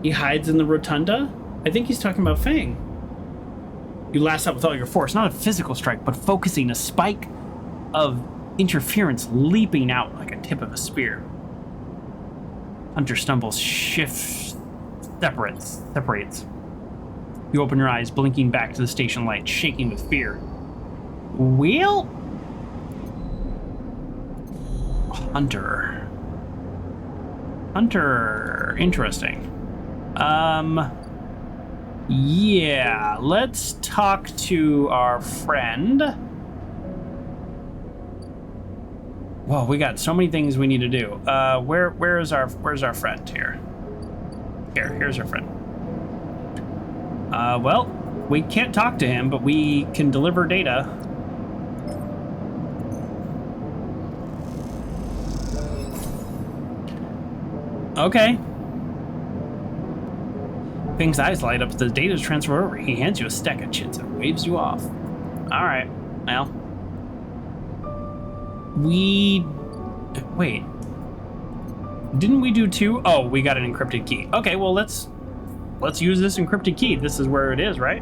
He hides in the rotunda? I think he's talking about Fang. You lash out with all your force, not a physical strike, but focusing a spike of interference leaping out like a tip of a spear. Hunter stumbles, shifts, separates. You open your eyes, blinking back to the station light, shaking with fear. Wheel? Hunter, interesting. Yeah, let's talk to our friend. Whoa, we got so many things we need to do. Where's our friend here? Here's our friend. Well, we can't talk to him, but we can deliver data. Okay. Fing's eyes light up as the data's transferred over. He hands you a stack of chits and waves you off. Alright, well. Wait. Didn't we do 2? Oh, we got an encrypted key. Okay, well, let's use this encrypted key. This is where it is, right?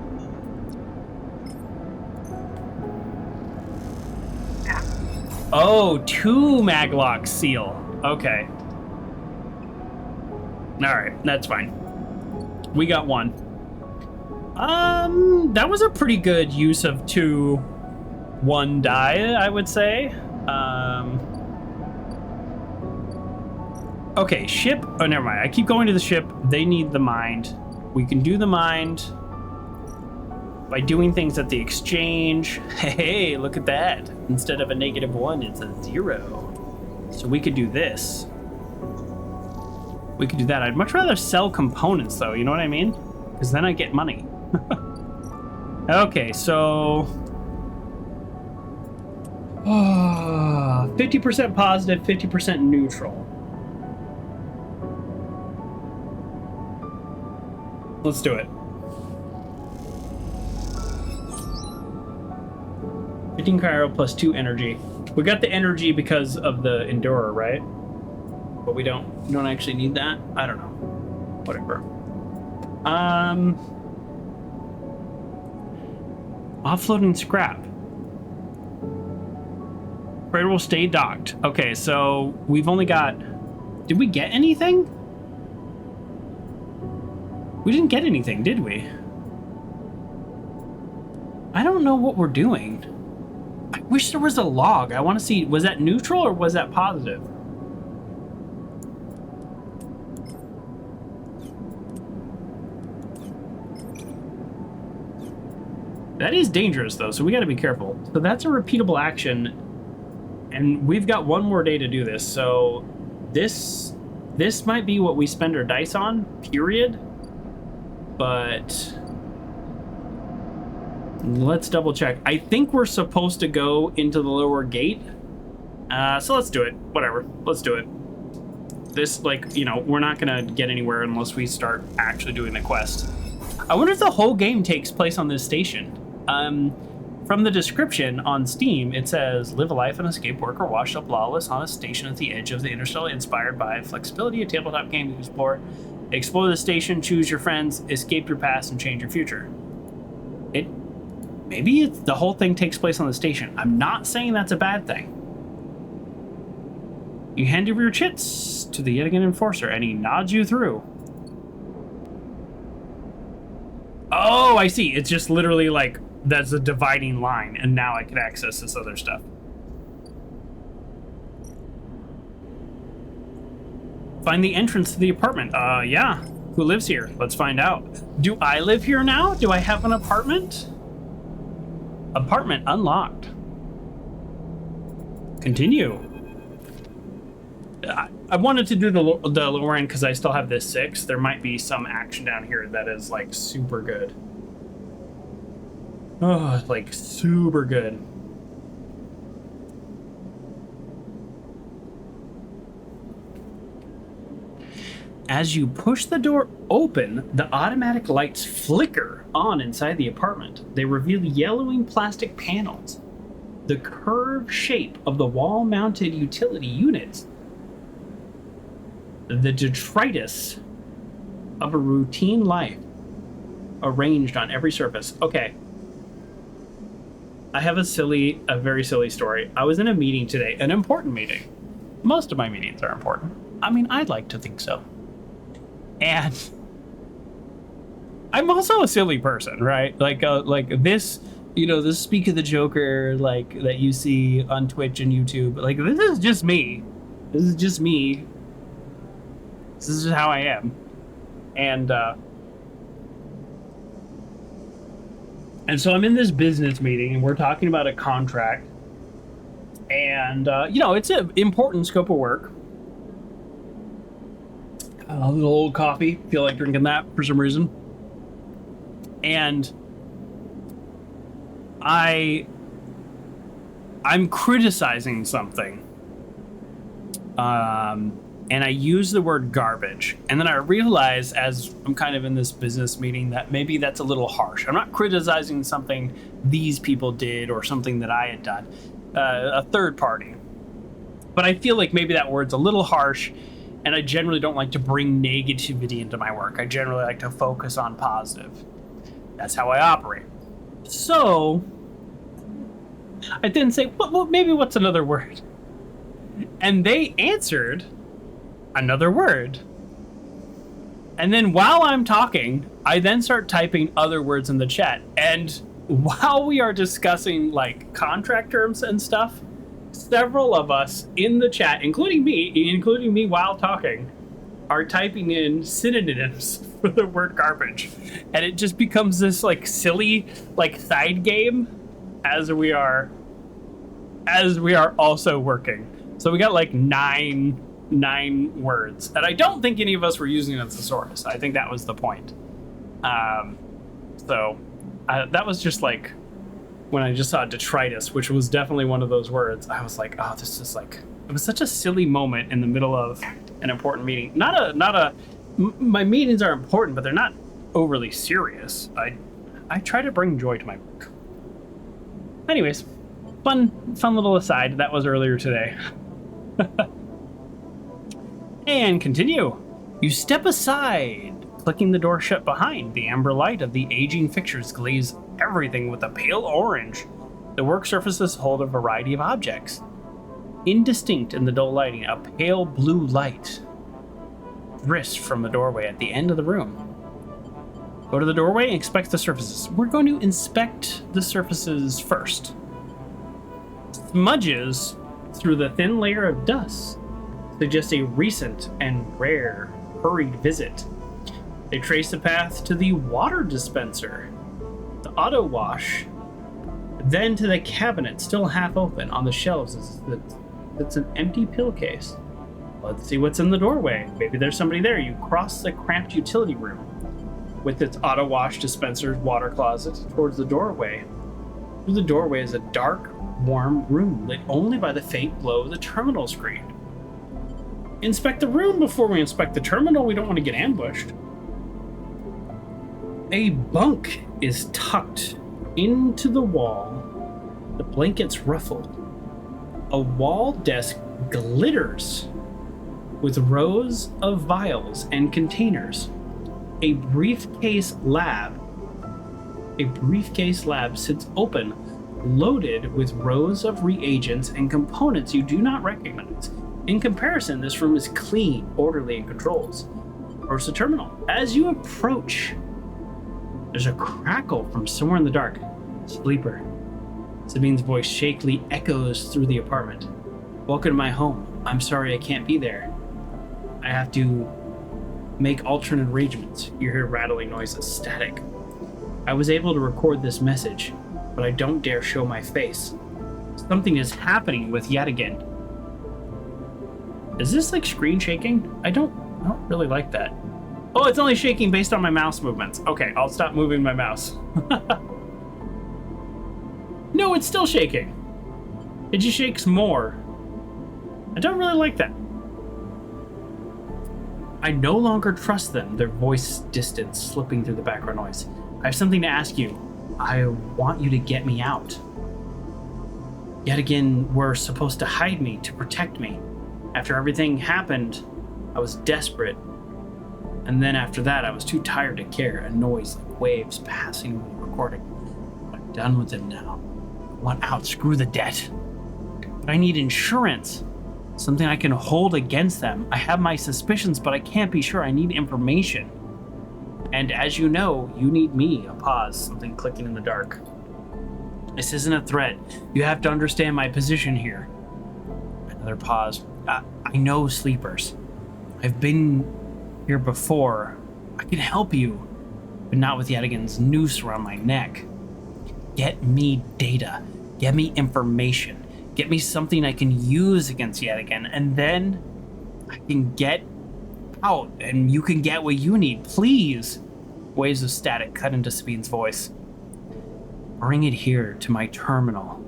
Oh, 2 maglock seal. Okay. Alright, that's fine. We got 1. That was a pretty good use of 1 die, I would say. Okay, ship. Oh, never mind. I keep going to the ship. They need the mind. We can do the mind by doing things at the exchange. Hey, look at that. Instead of a -1, it's a 0. So we could do this. We could do that. I'd much rather sell components, though. You know what I mean? Because then I get money. Okay, so 50% positive, 50% neutral. Let's do it. 15 cryo plus 2 energy. We got the energy because of the endurer, right? But we don't actually need that. I don't know. Whatever. Offloading scrap. Freighter will stay docked. Okay, so we've only got... Did we get anything? We didn't get anything, did we? I don't know what we're doing. I wish there was a log. I want to see, was that neutral or was that positive? That is dangerous, though, so we got to be careful. So that's a repeatable action, and we've got 1 more day to do this. So this might be what we spend our dice on, period. But let's double check. I think we're supposed to go into the lower gate. So let's do it. Whatever. Let's do it. This, like, you know, we're not going to get anywhere unless we start actually doing the quest. I wonder if the whole game takes place on this station. From the description on Steam, it says, live a life an escape worker washed up lawless on a station at the edge of the interstellar, inspired by flexibility, a tabletop game you explore. Explore the station, choose your friends, escape your past, and change your future. Maybe it's, the whole thing takes place on the station. I'm not saying that's a bad thing. You hand over your chits to the Yetigan Enforcer, and he nods you through. Oh, I see. It's just literally like, that's a dividing line, and now I can access this other stuff. Find the entrance to the apartment. Yeah. Who lives here? Let's find out. Do I live here now? Do I have an apartment? Apartment unlocked. Continue. I wanted to do the lower end because I still have this 6. There might be some action down here that is like super good. Oh, like super good. As you push the door open, the automatic lights flicker on inside the apartment. They reveal yellowing plastic panels, the curved shape of the wall-mounted utility units, the detritus of a routine life arranged on every surface. Okay. I have a very silly story. I was in a meeting today, an important meeting. Most of my meetings are important. I mean, I'd like to think so. And I'm also a silly person, right? Like this, you know, this Speak of the Joker, like that you see on Twitch and YouTube. Like, this is just me. This is just me. This is how I am. And so I'm in this business meeting, and we're talking about a contract. And, you know, it's an important scope of work. A little old coffee. Feel like drinking that for some reason. And I'm criticizing something. And I use the word garbage. And then I realize, as I'm kind of in this business meeting, that maybe that's a little harsh. I'm not criticizing something these people did or something that I had done. A third party. But I feel like maybe that word's a little harsh, and I generally don't like to bring negativity into my work. I generally like to focus on positive. That's how I operate. So I didn't say, well, maybe what's another word? And they answered another word. And then while I'm talking, I then start typing other words in the chat. And while we are discussing like contract terms and stuff, several of us in the chat, including me while talking, are typing in synonyms for the word garbage. And it just becomes this like silly like side game as we are also working. So we got like nine words. And I don't think any of us were using a thesaurus. I think that was the point. So that was just like when I just saw detritus, which was definitely one of those words. I was like, oh, this is like, it was such a silly moment in the middle of an important meeting. My meetings are important, but they're not overly serious. I try to bring joy to my work. Anyways, fun little aside. That was earlier today. And continue. You step aside, clicking the door shut behind. The amber light of the aging fixtures glaze everything with a pale orange. The work surfaces hold a variety of objects. Indistinct in the dull lighting, a pale blue light drifts from the doorway at the end of the room. Go to the doorway and inspect the surfaces. We're going to inspect the surfaces first. Smudges through the thin layer of dust suggest a recent and rare hurried visit. They trace the path to the water dispenser, the auto wash, then to the cabinet still half open. On the shelves it's an empty pill case. Let's see what's in the doorway. Maybe there's somebody there. You cross the cramped utility room with its auto wash dispenser, water closet towards the doorway. Through the doorway is a dark, warm room lit only by the faint glow of the terminal screen. Inspect the room before we inspect the terminal. We don't want to get ambushed. A bunk is tucked into the wall. The blanket's ruffled. A wall desk glitters with rows of vials and containers. A briefcase lab sits open, loaded with rows of reagents and components you do not recognize. In comparison, this room is clean, orderly, and controls. Approach the terminal. As you approach, there's a crackle from somewhere in the dark. Sleeper. Sabine's voice shakily echoes through the apartment. Welcome to my home. I'm sorry I can't be there. I have to make alternate arrangements. You hear rattling noises, static. I was able to record this message, but I don't dare show my face. Something is happening with Yadigan. Is this like screen shaking? I don't really like that. Oh, it's only shaking based on my mouse movements. Okay, I'll stop moving my mouse. No, it's still shaking. It just shakes more. I don't really like that. I no longer trust them, their voice distant, slipping through the background noise. I have something to ask you. I want you to get me out. Yet again, were supposed to hide me, to protect me. After everything happened, I was desperate. And then after that, I was too tired to care. A noise like waves passing over the recording. I'm done with it now. I want out. Screw the debt. But I need insurance. Something I can hold against them. I have my suspicions, but I can't be sure. I need information. And as you know, you need me. A pause. Something clicking in the dark. This isn't a threat. You have to understand my position here. Another pause. I know sleepers. I've been here before. I can help you, but not with Yadigan's noose around my neck. Get me data. Get me information. Get me something I can use against Yadigan, and then I can get out, and you can get what you need. Please. Waves of static cut into Sabine's voice. Bring it here to my terminal.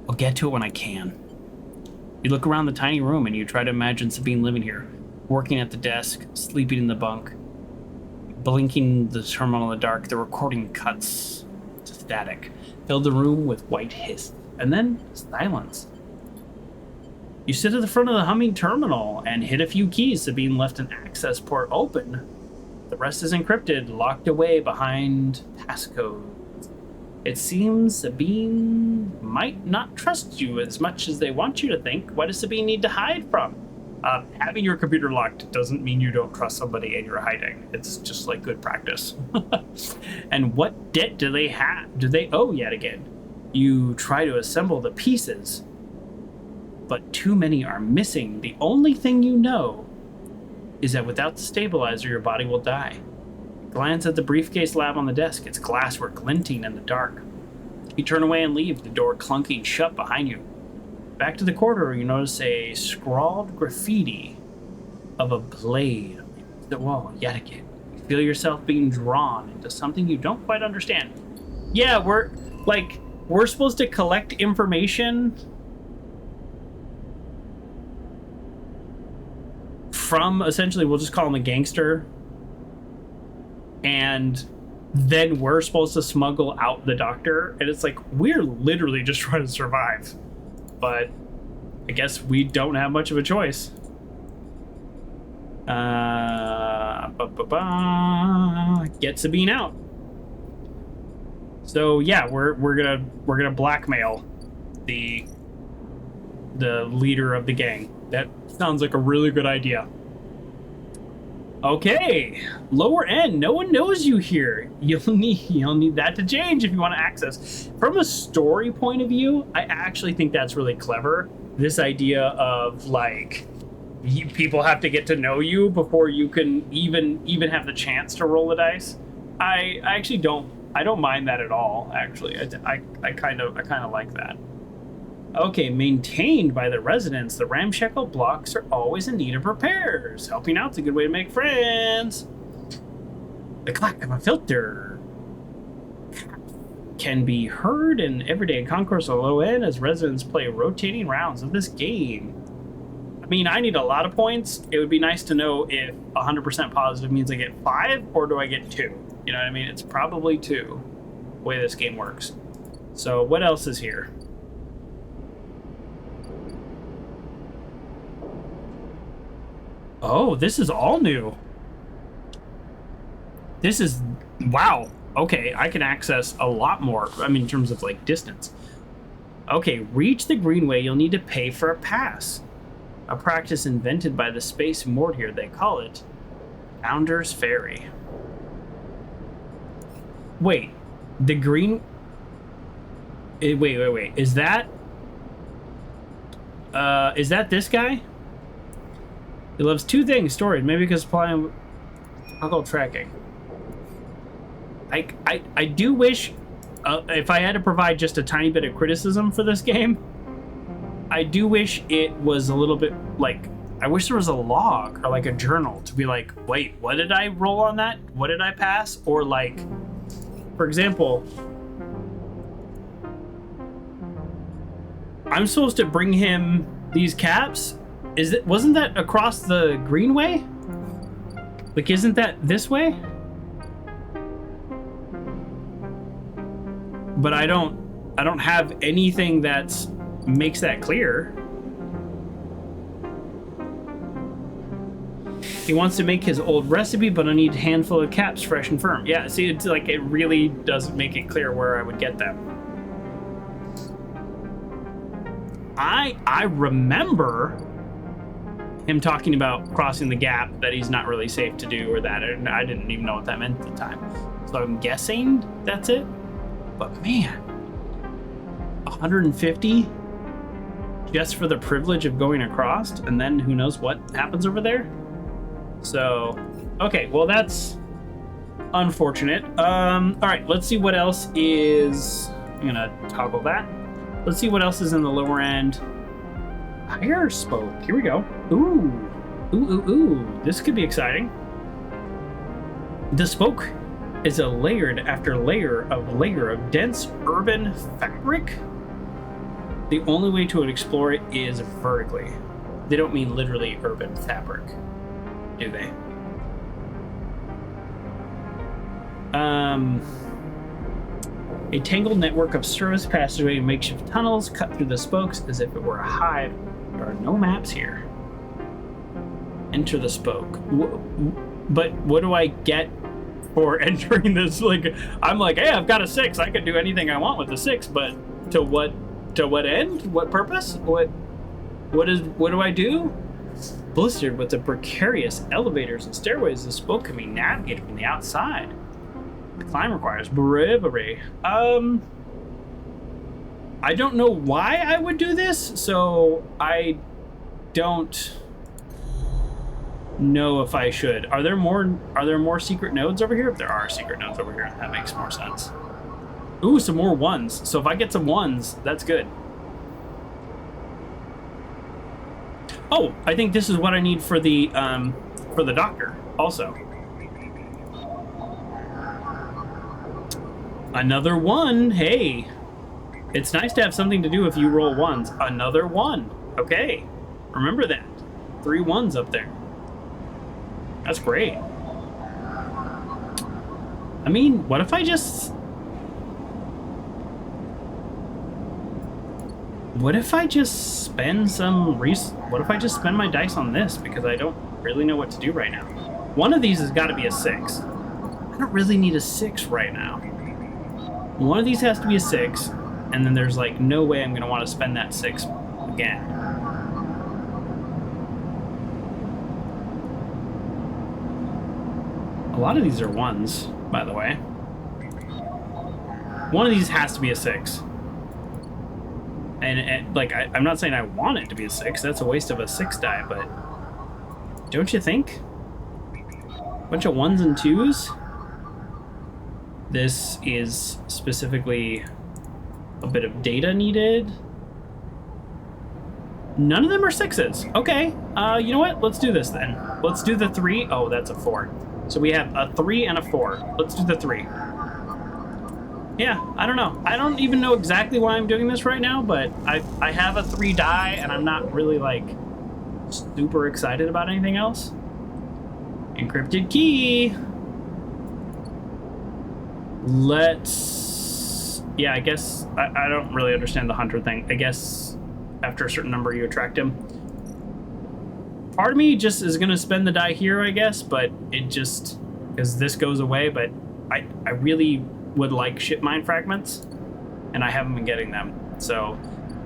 I'll get to it when I can. You look around the tiny room and you try to imagine Sabine living here, working at the desk, sleeping in the bunk, blinking the terminal in the dark. The recording cuts to static, filled the room with white hiss, and then silence. You sit at the front of the humming terminal and hit a few keys. Sabine left an access port open. The rest is encrypted, locked away behind passcodes. It seems Sabine might not trust you as much as they want you to think. What does Sabine need to hide from? Having your computer locked doesn't mean you don't trust somebody and you're hiding. It's just like good practice. And what debt do they have? Do they owe yet again? You try to assemble the pieces, but too many are missing. The only thing you know is that without the stabilizer, your body will die. Glance at the briefcase lab on the desk. Its glasswork glinting in the dark. You turn away and leave, the door clunking shut behind you. Back to the corridor, you notice a scrawled graffiti of a blade on the wall yet again. You feel yourself being drawn into something you don't quite understand. Yeah, we're supposed to collect information from, essentially, we'll just call him a gangster, and then we're supposed to smuggle out the doctor, and it's like, we're literally just trying to survive. But I guess we don't have much of a choice. Get Sabine out. So yeah, we're gonna blackmail the leader of the gang. That sounds like a really good idea. Okay, lower end. No one knows you here. You'll need that to change if you want to access. From a story point of view, I actually think that's really clever. This idea of like people have to get to know you before you can even have the chance to roll the dice. I actually don't mind that at all. Actually, I kind of like that. Okay, maintained by the residents, the ramshackle blocks are always in need of repairs. Helping out's a good way to make friends. The clack of a filter can be heard in everyday concourse on low end as residents play rotating rounds of this game. I mean, I need a lot of points. It would be nice to know if 100% positive means I get 5 or do I get 2. You know what I mean? It's probably 2, the way this game works. So what else is here? Oh, this is all new. This is, wow. Okay, I can access a lot more. I mean, in terms of like distance. Okay, reach the Greenway, you'll need to pay for a pass. A practice invented by the space moored here. They call it Founder's Ferry. Wait, the green... Wait. Is that this guy? He loves 2 things: storage, maybe because applying alcohol tracking. I do wish, if I had to provide just a tiny bit of criticism for this game, I do wish it was a little bit like, I wish there was a log or like a journal to be like, wait, what did I roll on that? What did I pass? Or like, for example, I'm supposed to bring him these caps. Wasn't that across the Greenway? Like, isn't that this way? But I don't have anything that makes that clear. He wants to make his old recipe, but I need a handful of caps fresh and firm. Yeah, see, it's like, it really doesn't make it clear where I would get them. I remember him talking about crossing the gap, that he's not really safe to do, or that, and I didn't even know what that meant at the time. So I'm guessing that's it. But man, 150 just for the privilege of going across, and then who knows what happens over there. So, okay, well, that's unfortunate. All right, let's see what else is. I'm gonna toggle that. Let's see what else is in the lower end. Fire spoke. Here we go. Ooh. This could be exciting. The spoke is a layered after layer of dense urban fabric. The only way to explore it is vertically. They don't mean literally urban fabric, do they? A tangled network of service passageway and makeshift tunnels cut through the spokes as if it were a hive. There are no maps here. Enter the spoke. But what do I get for entering this? Like, I'm like, hey, I've got a 6. I can do anything I want with a 6, but to what end? What purpose? What do I do? Blistered with the precarious elevators and stairways, the spoke can be navigated from the outside. The climb requires bravery. I don't know why I would do this, so I don't know if I should. Are there more secret nodes over here? If there are secret nodes over here, that makes more sense. Ooh, some more 1s. So if I get some 1s, that's good. Oh, I think this is what I need for the doctor also. Another 1. Hey, it's nice to have something to do if you roll 1s. Another 1. Okay, remember that. 3 1s up there. That's great. I mean, what if I just... What if I just spend what if I just spend my dice on this? Because I don't really know what to do right now. One of these has got to be a 6. I don't really need a 6 right now. One of these has to be a 6, and then there's like no way I'm going to want to spend that 6 again. A lot of these are 1s, by the way. One of these has to be a 6. And like, I'm not saying I want it to be a 6. That's a waste of a 6 die, but don't you think? Bunch of 1s and 2s. This is specifically a bit of data needed. None of them are 6s. Okay, you know what? Let's do this then. Let's do the 3. Oh, that's a 4. So we have a 3 and a 4. Let's do the 3. Yeah, I don't know. I don't even know exactly why I'm doing this right now, but I have a 3 die, and I'm not really, like, super excited about anything else. Encrypted key. Let's... Yeah, I guess... I don't really understand the hunter thing. I guess after a certain number, you attract him. Part of me just is going to spend the die here, I guess, but it just... Because this goes away, but I really... would like ship mine fragments, and I haven't been getting them, so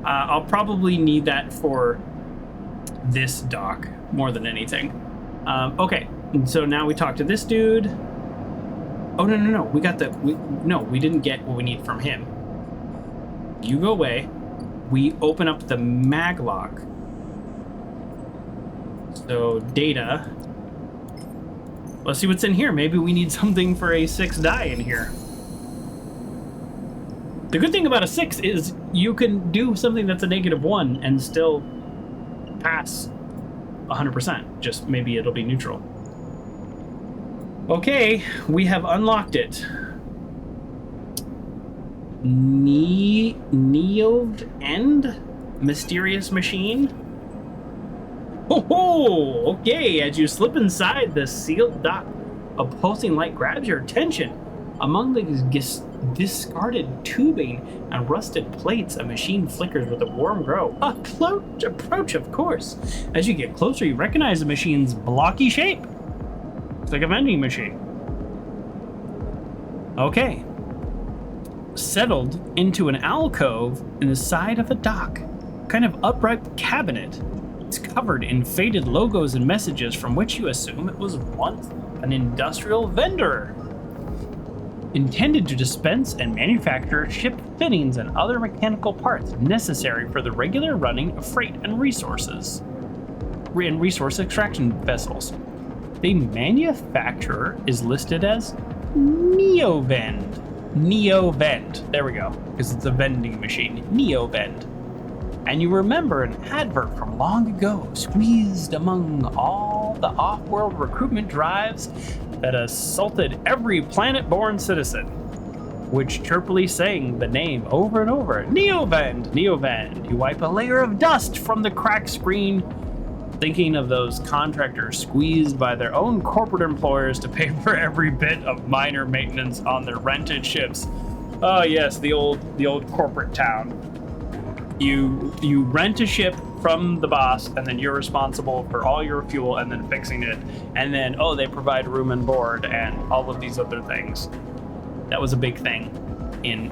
I'll probably need that for this dock more than anything. Okay, and so now we talk to this dude. Oh, no, we got the... we didn't get what we need from him. You go away. We open up the maglock. So, data. Let's see what's in here. Maybe we need something for a 6 die in here. The good thing about a 6 is you can do something that's a -1 and still pass 100%. Just maybe it'll be neutral. Okay, we have unlocked it. Neoved End? Mysterious machine? Oh, okay, as you slip inside the sealed dock, a pulsing light grabs your attention. Among the discarded tubing and rusted plates, a machine flickers with a warm glow. Approach, of course. As you get closer, you recognize the machine's blocky shape. It's like a vending machine. Okay. Settled into an alcove in the side of a dock. Kind of upright cabinet. It's covered in faded logos and messages from which you assume it was once an industrial vendor. Intended to dispense and manufacture ship fittings and other mechanical parts necessary for the regular running of freight and resource extraction vessels. The manufacturer is listed as Neovend. There we go, because it's a vending machine. Neovend. And you remember an advert from long ago, squeezed among all the off-world recruitment drives that assaulted every planet-born citizen, which chirpily sang the name over and over. Neovend, Neovend. You wipe a layer of dust from the cracked screen, thinking of those contractors squeezed by their own corporate employers to pay for every bit of minor maintenance on their rented ships. Oh yes, the old corporate town. You rent a ship from the boss, and then you're responsible for all your fuel and then fixing it. And then they provide room and board and all of these other things. That was a big thing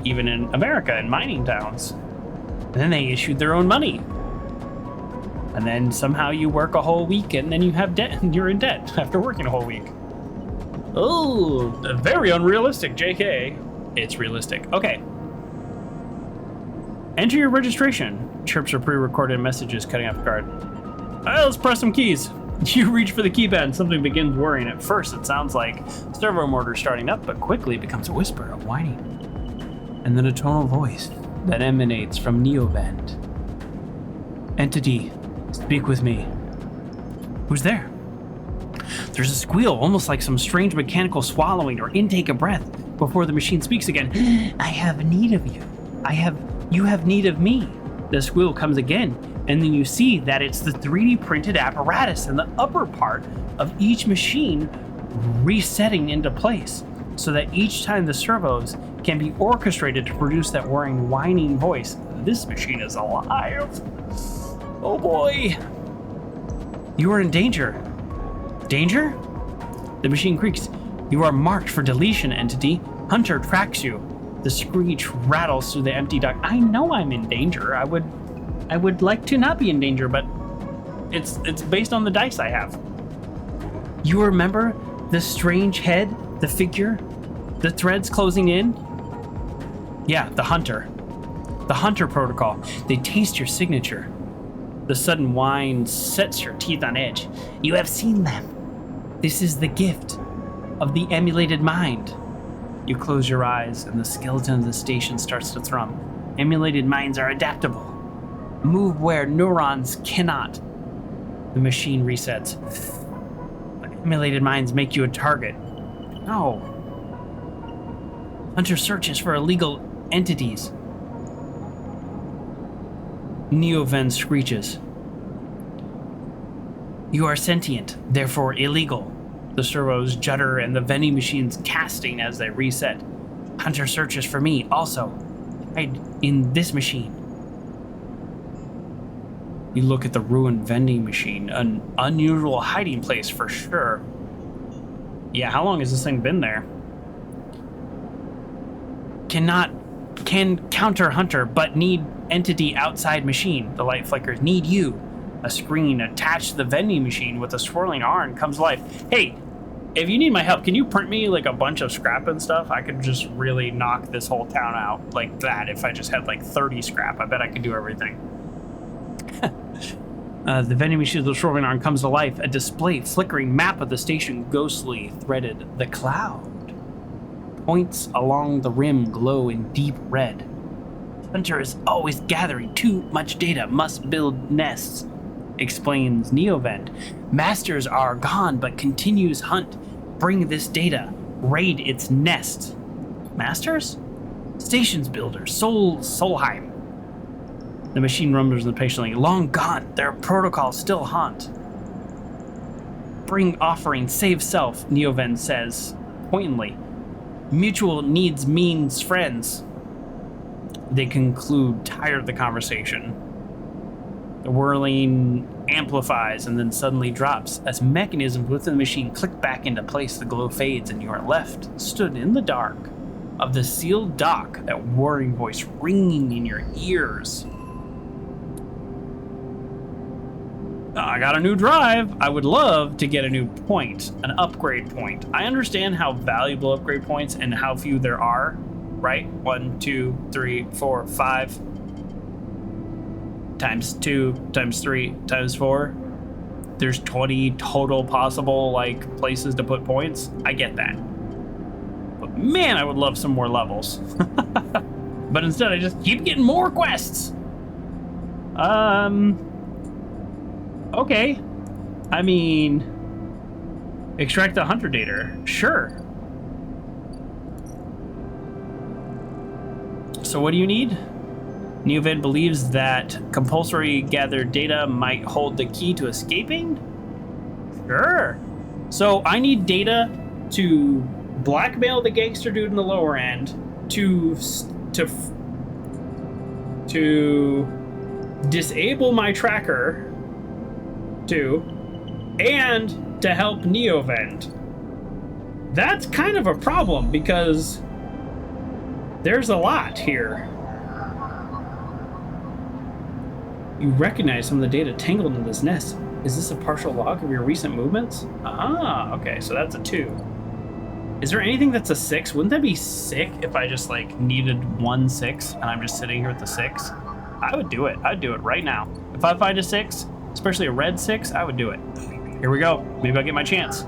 even in America, in mining towns. And then they issued their own money. And then somehow you work a whole week and then you have debt and you're in debt after working a whole week. Oh, very unrealistic, JK. It's realistic. Okay. Enter your registration. Chirps are pre-recorded messages cutting off guard. Let's press some keys. You reach for the keypad. Something begins whirring. At first, it sounds like servo motor starting up, but quickly becomes a whisper of whining. And then a tonal voice that emanates from Neovent. Entity, speak with me. Who's there? There's a squeal, almost like some strange mechanical swallowing or intake of breath, before the machine speaks again. I have need of you. You have need of me. The squeal comes again, and then you see that it's the 3D printed apparatus in the upper part of each machine resetting into place, so that each time the servos can be orchestrated to produce that whining voice. This machine is alive. Oh boy. You are in danger. Danger? The machine creaks. You are marked for deletion, entity. Hunter tracks you. The screech rattles through the empty dock. I know I'm in danger. I would like to not be in danger, but it's based on the dice I have. You remember the strange head, the figure, the threads closing in? Yeah, the Hunter. The Hunter protocol. They taste your signature. The sudden whine sets your teeth on edge. You have seen them. This is the gift of the emulated mind. You close your eyes and the skeleton of the station starts to thrum. Emulated minds are adaptable. Move where neurons cannot. The machine resets. But emulated minds make you a target. No. Hunter searches for illegal entities. Neoven screeches. You are sentient, therefore illegal. The servos judder and the vending machines casting as they reset. Hunter searches for me also. Hide in this machine. You look at the ruined vending machine, an unusual hiding place for sure. Yeah, how long has this thing been there? Can counter Hunter, but need entity outside machine. The light flickers. Need you. A screen attached to the vending machine with a swirling arm comes to life. Hey, if you need my help, can you print me like a bunch of scrap and stuff? I could just really knock this whole town out like that. If I just had like 30 scrap, I bet I could do everything. The vending machine with the swirling arm comes to life. A display flickering map of the station ghostly threaded. The cloud. Points along the rim glow in deep red. Hunter is always gathering too much data, must build nests, explains Neovent. Masters are gone, but continues hunt. Bring this data. Raid its nest. Masters? Stations builder. Solheim. The machine rumbles impatiently. Long gone. Their protocols still haunt. Bring offering, save self, Neovent says pointedly. Mutual needs means friends. They conclude, tired of the conversation. The whirling amplifies and then suddenly drops. As mechanisms within the machine click back into place, the glow fades and you are left, stood in the dark of the sealed dock, that whirring voice ringing in your ears. I got a new drive. I would love to get a new point, an upgrade point. I understand how valuable upgrade points and how few there are, right? 1, 2, 3, 4, 5. Times 2, times 3, times 4. There's 20 total possible, like, places to put points. I get that. But man, I would love some more levels. But instead, I just keep getting more quests. Okay. I mean, extract the Hunter data. Sure. So what do you need? Neovid believes that compulsory gathered data might hold the key to escaping? Sure. So I need data to blackmail the gangster dude in the lower end, to disable my tracker 2 and to help Neovent. That's kind of a problem because there's a lot here. You recognize some of the data tangled in this nest. Is this a partial log of your recent movements? Ah, okay, so that's a 2. Is there anything that's a 6? Wouldn't that be sick if I just like needed 1 6 and I'm just sitting here with the 6? I would do it. I'd do it right now. If I find a 6, especially a red 6, I would do it. Here we go. Maybe I'll get my chance.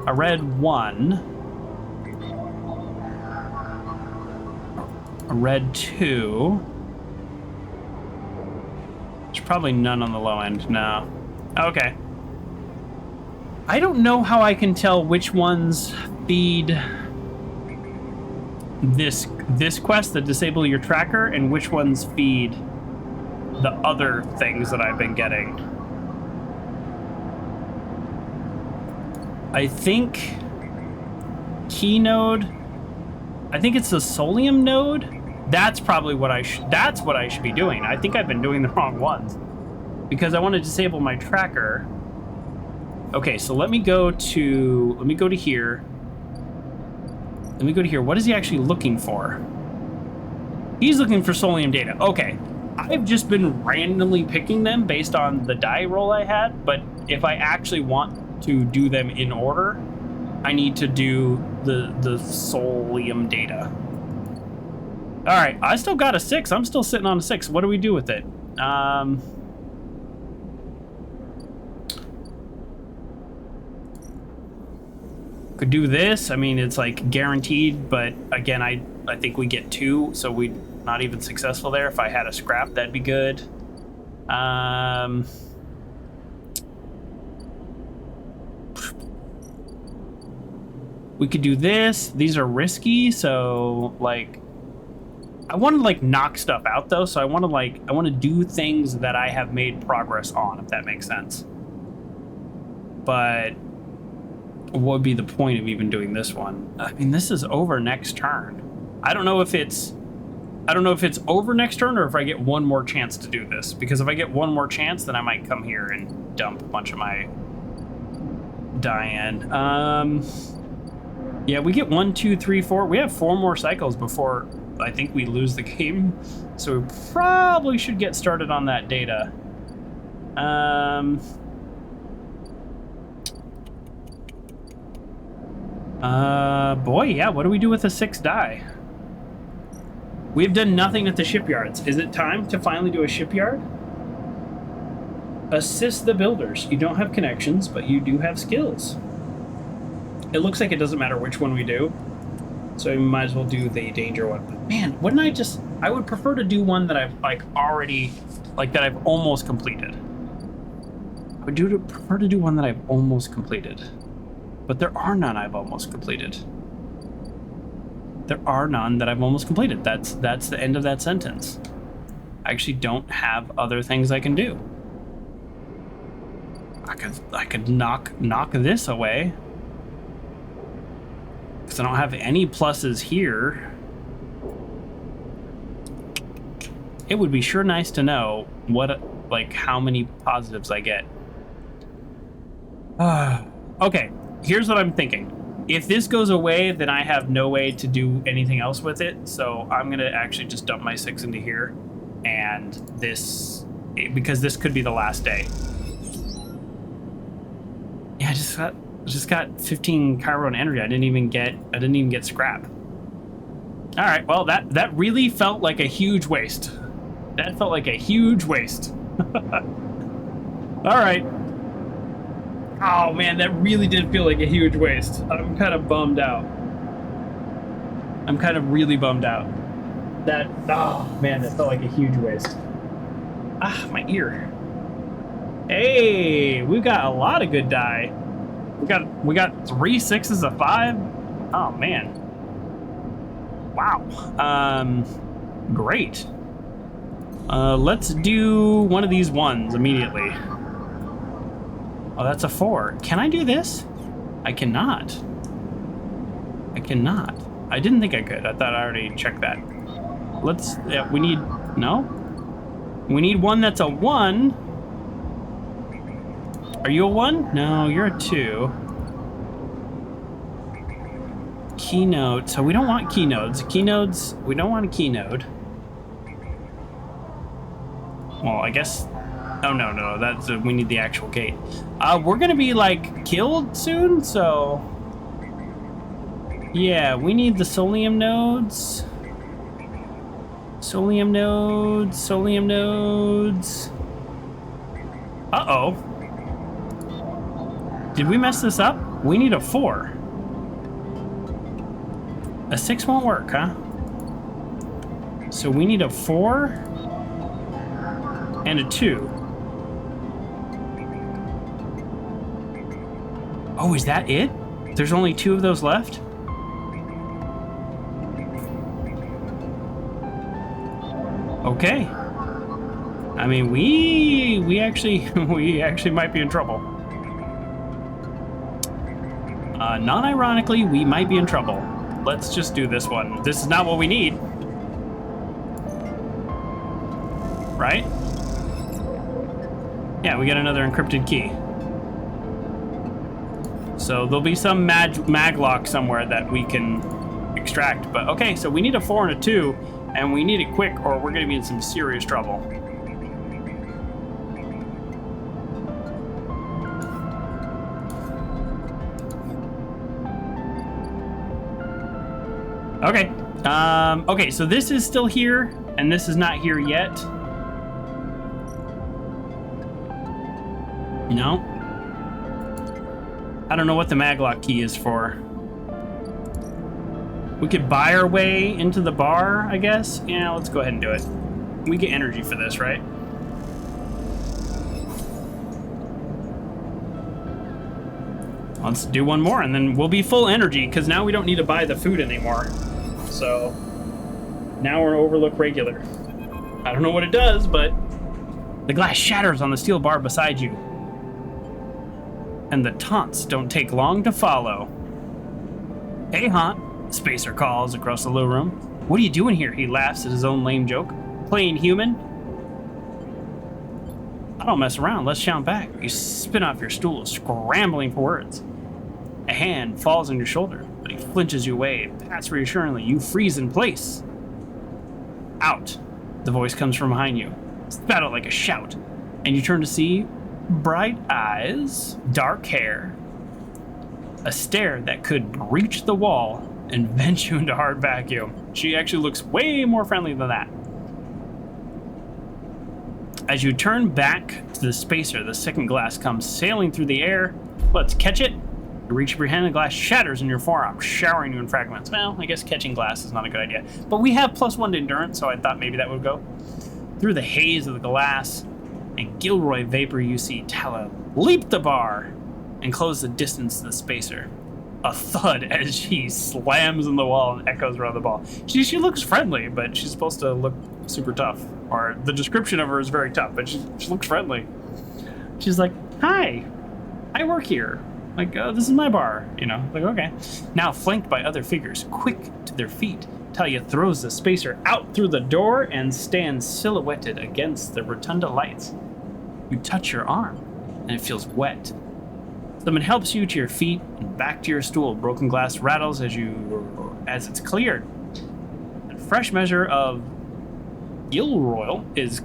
A red 1. A red 2. There's probably none on the low end. No. Okay. I don't know how I can tell which ones feed this quest, the disable your tracker, and which ones feed the other things that I've been getting. I think Keynode. I think it's the Solium node. That's probably what I should be doing. I think I've been doing the wrong ones because I want to disable my tracker. Okay, so let me go to here. Let me go to here. What is he actually looking for? He's looking for Solium data. Okay. I've just been randomly picking them based on the die roll I had, but if I actually want to do them in order, I need to do the Solium data. All right, I still got a 6. I'm still sitting on a 6. What do we do with it? Could do this. I mean, it's like guaranteed, but again, I think we get 2, so we're not even successful there. If I had a scrap, that'd be good. We could do this. These are risky, so like I want to like knock stuff out though, so I want to do things that I have made progress on, if that makes sense. But what would be the point of even doing this one? I mean, this is over next turn. I don't know if it's over next turn or if I get one more chance to do this. Because if I get one more chance, then I might come here and dump a bunch of my die in. Yeah, we get 1, 2, 3, 4. We have 4 more cycles before I think we lose the game. So we probably should get started on that data. Boy, yeah, what do we do with a 6 die? We've done nothing at the shipyards. Is it time to finally do a shipyard? Assist the builders. You don't have connections, but you do have skills. It looks like it doesn't matter which one we do, so we might as well do the danger one. But man, wouldn't I would prefer to do one that I've that I've almost completed. I would prefer to do one that I've almost completed. But there are none I've almost completed. There are none that I've almost completed. That's the end of that sentence. I actually don't have other things I can do. I could knock this away. Because I don't have any pluses here. It would be sure nice to know how many positives I get. Okay. Here's what I'm thinking. If this goes away, then I have no way to do anything else with it. So I'm going to actually just dump my 6 into here. And because this could be the last day. Yeah, I just got 15 Chiron energy. I didn't even get scrap. All right, well, that really felt like a huge waste. That felt like a huge waste. All right. Oh man, that really did feel like a huge waste. I'm kind of bummed out. I'm kind of really bummed out. Oh man, that felt like a huge waste. Ah, my ear. Hey, we've got a lot of good die. We got 3 6s, a 5. Oh man. Wow. Great. Let's do one of these ones immediately. Oh, that's a 4. Can I do this? I cannot. I cannot. I didn't think I could. I thought I already checked that. Let's, we need, no? We need one that's a 1. Are you a 1? No, you're a 2. Keynote, so we don't want keynodes. Keynodes, we don't want a keynode. Well, I guess, oh no, that's, we need the actual gate. We're gonna be like killed soon, so yeah, we need the solium nodes. Solium nodes. Uh-oh. Did we mess this up? We need a 4. A 6 won't work, huh? So we need a 4 and a 2. Oh, is that it? There's only 2 of those left? Okay. I mean, we actually might be in trouble. Non-ironically, we might be in trouble. Let's just do this one. This is not what we need. Right? Yeah, we get another encrypted key. So there'll be some maglock somewhere that we can extract. But okay, so we need a 4 and a 2, and we need it quick or we're gonna be in some serious trouble. Okay. Okay, so this is still here, and this is not here yet. No. I don't know what the maglock key is for. We could buy our way into the bar, I guess. Yeah, let's go ahead and do it. We get energy for this, right? Let's do one more, and then we'll be full energy, because now we don't need to buy the food anymore. So now we're Overlook regular. I don't know what it does, but the glass shatters on the steel bar beside you. And the taunts don't take long to follow. Hey, Haunt, Spacer calls across the low room. What are you doing here? He laughs at his own lame joke. Playing human? I don't mess around. Let's shout back. You spin off your stool, scrambling for words. A hand falls on your shoulder, but he flinches you away. Pats reassuringly. You freeze in place. Out. The voice comes from behind you. Spat out like a shout. And you turn to see bright eyes, dark hair, a stare that could breach the wall and vent you into hard vacuum. She actually looks way more friendly than that. As you turn back to the spacer, the second glass comes sailing through the air. Let's catch it. You reach up your hand, the glass shatters in your forearm, showering you in fragments. Well, I guess catching glass is not a good idea. But we have +1 to endurance, so I thought maybe that would go. Through the haze of the glass and Gilroy vapor, you see Tala leap the bar and close the distance to the spacer. A thud as she slams in the wall and echoes around the ball. She looks friendly, but she's supposed to look super tough. Or the description of her is very tough, but she looks friendly. She's like, hi, I work here. Like, oh, this is my bar, you know, like, okay. Now flanked by other figures, quick to their feet, Talia throws the spacer out through the door and stands silhouetted against the rotunda lights. You touch your arm, and it feels wet. Someone helps you to your feet and back to your stool. Broken glass rattles as it's cleared. A fresh measure of Gilroy is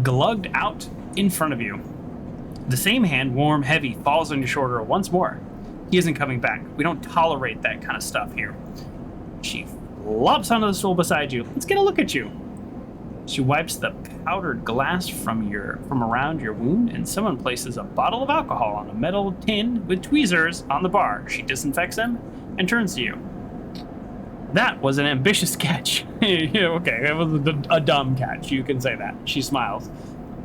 glugged out in front of you. The same hand, warm, heavy, falls on your shoulder once more. He isn't coming back. We don't tolerate that kind of stuff here. She flops onto the stool beside you. Let's get a look at you. She wipes the powdered glass from around your wound, and someone places a bottle of alcohol on a metal tin with tweezers on the bar. She disinfects them and turns to you. That was an ambitious catch. Okay, it was a dumb catch. You can say that. She smiles,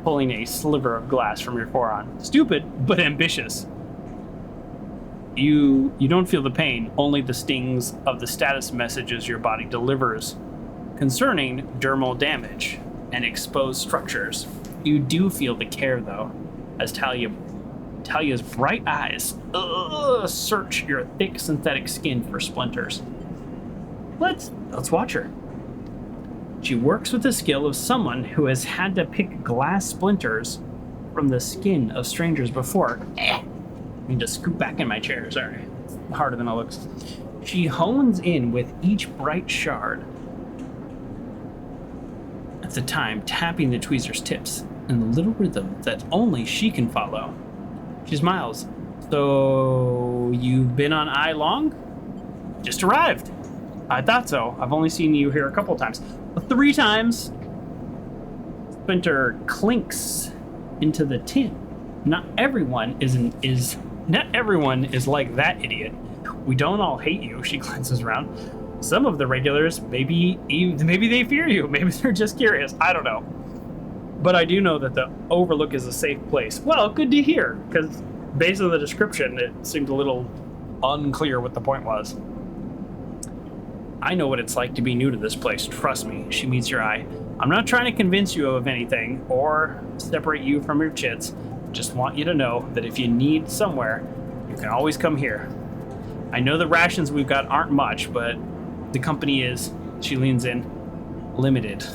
pulling a sliver of glass from your forearm. Stupid, but ambitious. You don't feel the pain, only the stings of the status messages your body delivers concerning dermal damage and exposed structures. You do feel the care, though, as Talia's bright eyes search your thick synthetic skin for splinters. Let's watch her. She works with the skill of someone who has had to pick glass splinters from the skin of strangers before. I need to scoot back in my chair, sorry. It's harder than it looks. She hones in with each bright shard. At the time, tapping the tweezer's tips in the little rhythm that only she can follow. She smiles. So, you've been on I long? Just arrived. I thought so. I've only seen you here a couple times. 3 times. Splinter clinks into the tin. Not everyone is like that idiot. We don't all hate you, she glances around. Some of the regulars, maybe they fear you. Maybe they're just curious. I don't know. But I do know that the Overlook is a safe place. Well, good to hear, because based on the description, it seemed a little unclear what the point was. I know what it's like to be new to this place. Trust me, she meets your eye. I'm not trying to convince you of anything or separate you from your chits. Just want you to know that if you need somewhere, you can always come here. I know the rations we've got aren't much, but the company is, she leans in, limited.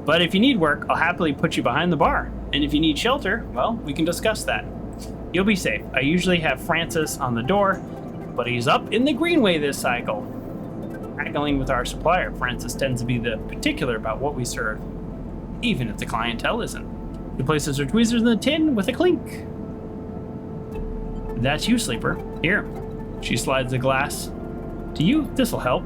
But if you need work, I'll happily put you behind the bar. And if you need shelter, well, we can discuss that. You'll be safe. I usually have Francis on the door, but he's up in the greenway this cycle. Haggling with our supplier, Francis tends to be the particular about what we serve, even if the clientele isn't. He places her tweezers in the tin with a clink. That's you, Sleeper. Here. She slides the glass. To you, this'll help.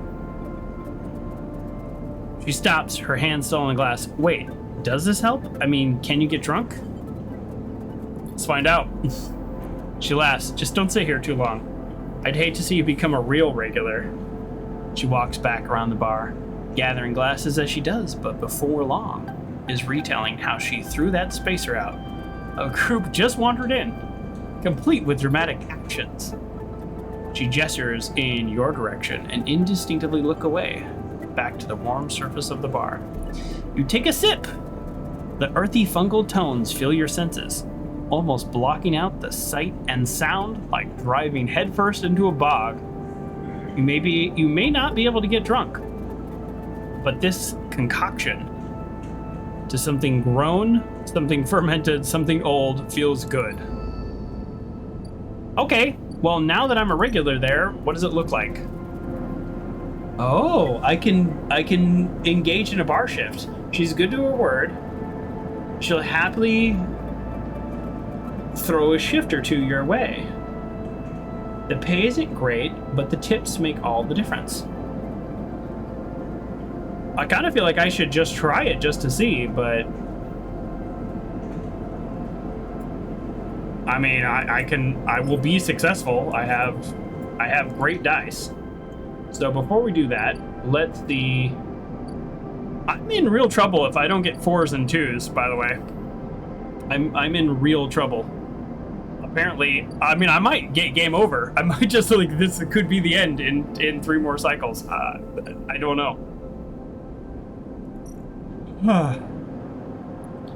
She stops, her hand still on the glass. Wait, does this help? I mean, can you get drunk? Let's find out. She laughs. Just don't sit here too long. I'd hate to see you become a real regular. She walks back around the bar, gathering glasses as she does, but before long is retelling how she threw that spacer out. A group just wandered in, complete with dramatic actions. She gestures in your direction and indistinctly look away, back to the warm surface of the bar. You take a sip. The earthy fungal tones fill your senses, almost blocking out the sight and sound like driving headfirst into a bog. You may not be able to get drunk, but this concoction to something grown, something fermented, something old feels good. Okay, well now that I'm a regular there, what does it look like? Oh, I can engage in a bar shift. She's good to her word. She'll happily throw a shift or two your way. The pay isn't great, but the tips make all the difference. I kind of feel like I should just try it just to see, but I mean, I will be successful. I have great dice. So before we do that, I'm in real trouble if I don't get 4s and 2s, by the way. I'm in real trouble. Apparently, I mean, I might get game over. I might just like this could be the end in 3 more cycles. I don't know.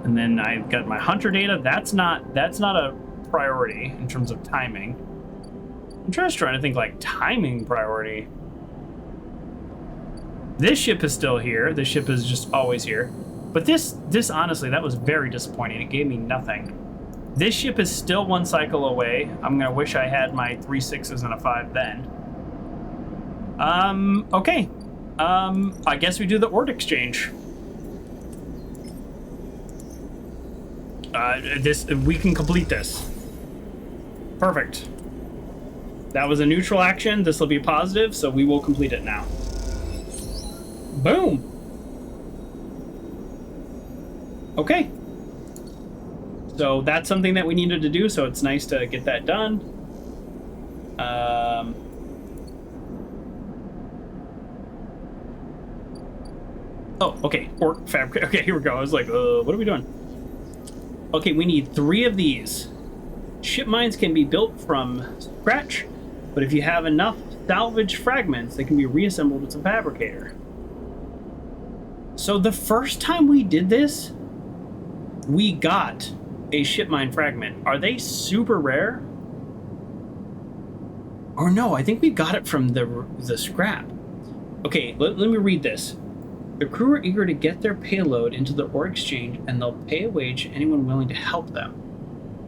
And then I've got my hunter data. That's not a priority in terms of timing. I'm just trying to think like timing priority. This ship is still here. This ship is just always here. But this honestly, that was very disappointing. It gave me nothing. This ship is still 1 cycle away. I'm gonna wish I had my 3 6s and a 5 then. Okay. I guess we do the ord exchange. We can complete this. Perfect. That was a neutral action. This will be positive, so we will complete it now. Boom. Okay. So that's something that we needed to do, so it's nice to get that done. Oh, okay. Orc fabric. Okay, here we go. I was like, what are we doing? Okay, we need 3 of these. Ship mines can be built from scratch, but if you have enough salvage fragments, they can be reassembled with a fabricator. So the first time we did this, we got a ship mine fragment. Are they super rare? Or no, I think we got it from the scrap. Okay, let me read this. The crew are eager to get their payload into the ore exchange, and they'll pay a wage to anyone willing to help them.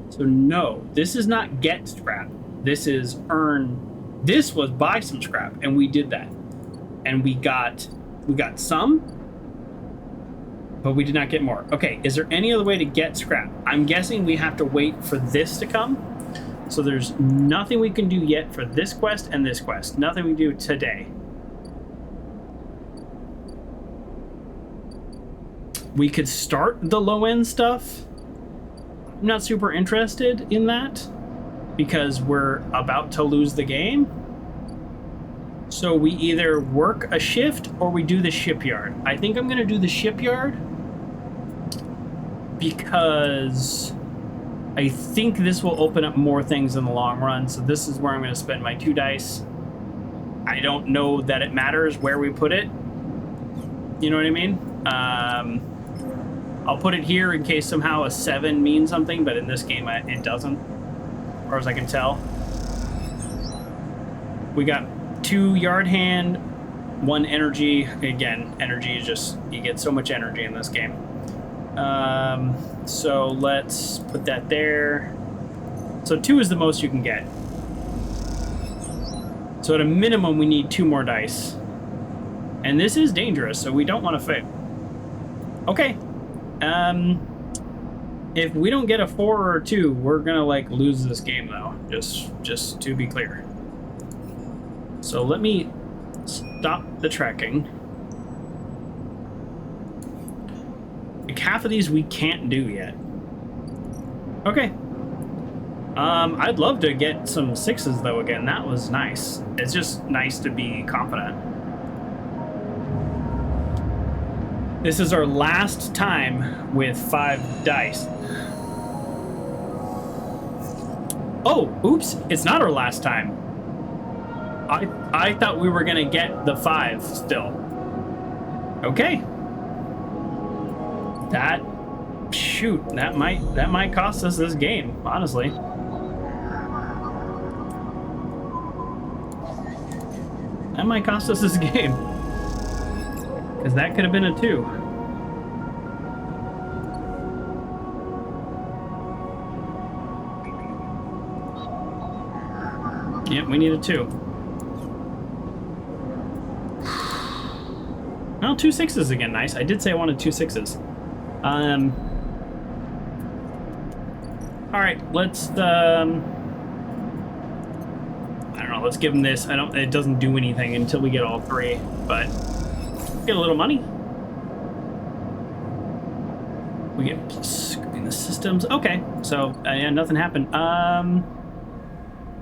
So no, this is not get scrap. This is earn. This was buy some scrap, and we did that. And we got some, but we did not get more. Okay, is there any other way to get scrap? I'm guessing we have to wait for this to come. So there's nothing we can do yet for this quest and this quest. Nothing we can do today. We could start the low-end stuff. I'm not super interested in that because we're about to lose the game. So we either work a shift or we do the shipyard. I think I'm going to do the shipyard because I think this will open up more things in the long run. So this is where I'm going to spend my 2 dice. I don't know that it matters where we put it. You know what I mean? I'll put it here in case somehow a 7 means something, but in this game it doesn't, as far as I can tell. We got 2 yard hand, 1 energy. Again, energy is just, you get so much energy in this game. So let's put that there. So 2 is the most you can get. So at a minimum, we need 2 more dice. And this is dangerous, so we don't want to fail. Okay. If we don't get a 4 or a 2, we're gonna like lose this game though. Just to be clear. So let me stop the tracking. Like half of these we can't do yet. Okay. I'd love to get some 6s though again. That was nice. It's just nice to be confident. This is our last time with 5 dice. Oh, oops, it's not our last time. I thought we were gonna get the 5 still. Okay. That might cost us this game, honestly. That might cost us this game. Because that could have been a 2. Yep, we need a 2. Well, 2 6s again, nice. I did say I wanted 2 6s. Alright, let's, I don't know, let's give him this. It doesn't do anything until we get all 3, but get a little money. We get plus in the systems. Okay, so yeah, nothing happened.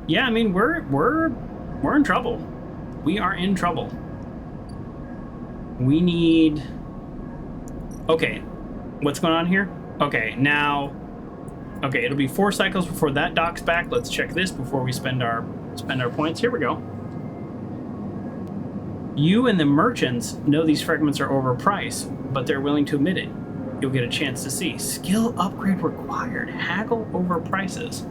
Yeah, I mean we're in trouble. We are in trouble. We need. Okay, what's going on here? Okay, now. Okay, it'll be 4 cycles before that docks back. Let's check this before we spend our points. Here we go. You and the merchants know these fragments are overpriced, but they're willing to admit it. You'll get a chance to see. Skill upgrade required. Haggle over prices.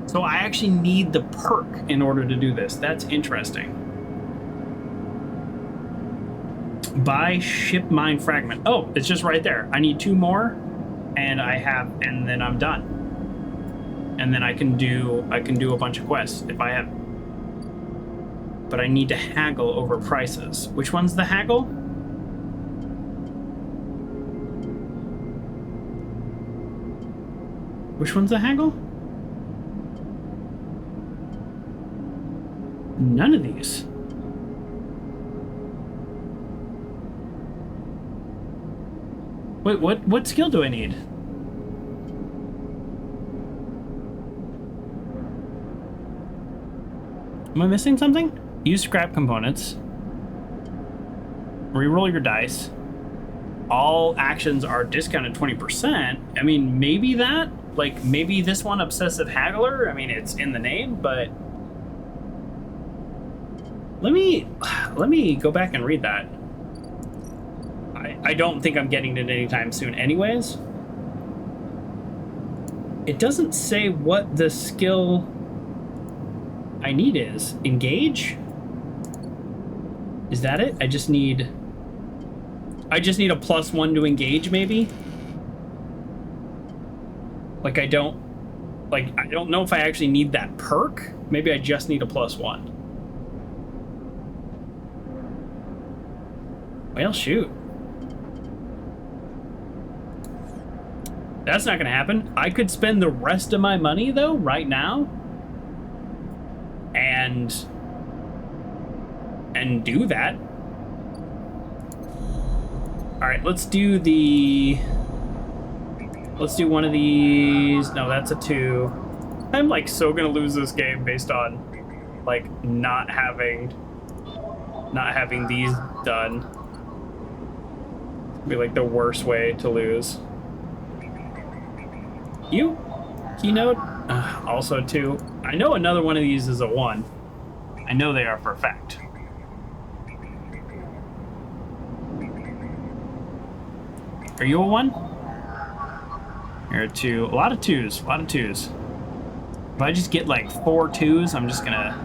So I actually need the perk in order to do this. That's interesting. Buy ship mine fragment. Oh, it's just right there. I need 2 more, and then I'm done. And then I can do a bunch of quests if I have. But I need to haggle over prices. Which one's the haggle? Which one's the haggle? None of these. Wait, what skill do I need? Am I missing something? Use scrap components. Reroll your dice. All actions are discounted 20%. I mean, maybe that? Like, maybe this one, Obsessive Haggler? I mean, it's in the name, but... Let me go back and read that. I don't think I'm getting it anytime soon anyways. It doesn't say what the skill I need is. Engage? Is that it? I just need a +1 to engage, maybe? Like, I don't know if I actually need that perk. Maybe I just need a +1. Well, shoot. That's not gonna happen. I could spend the rest of my money, though, right now. And do that. Alright, let's do one of these. No, that's a 2. I'm like so gonna lose this game based on like not having these done. It'd be like the worst way to lose. You keynote also 2. I know another one of these is a 1. I know they are for a fact. Are you a 1? You're a 2. A lot of 2s. A lot of 2s. If I just get like 4 2s, I'm just gonna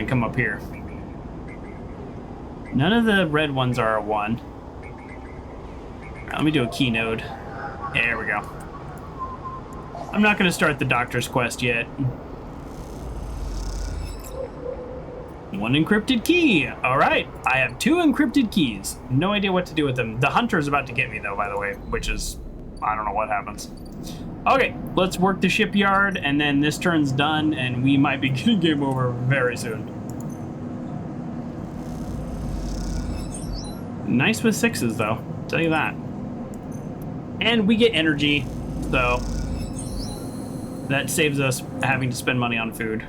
come up here. None of the red ones are a 1. Right, let me do a keynote. There we go. I'm not gonna start the doctor's quest yet. 1 encrypted key. All right, I have 2 encrypted keys. No idea what to do with them. The hunter's about to get me though, by the way, which is, I don't know what happens. Okay, let's work the shipyard, and then this turn's done, and we might be getting game over very soon. Nice with 6s though, I'll tell you that. And we get energy, so that saves us having to spend money on food.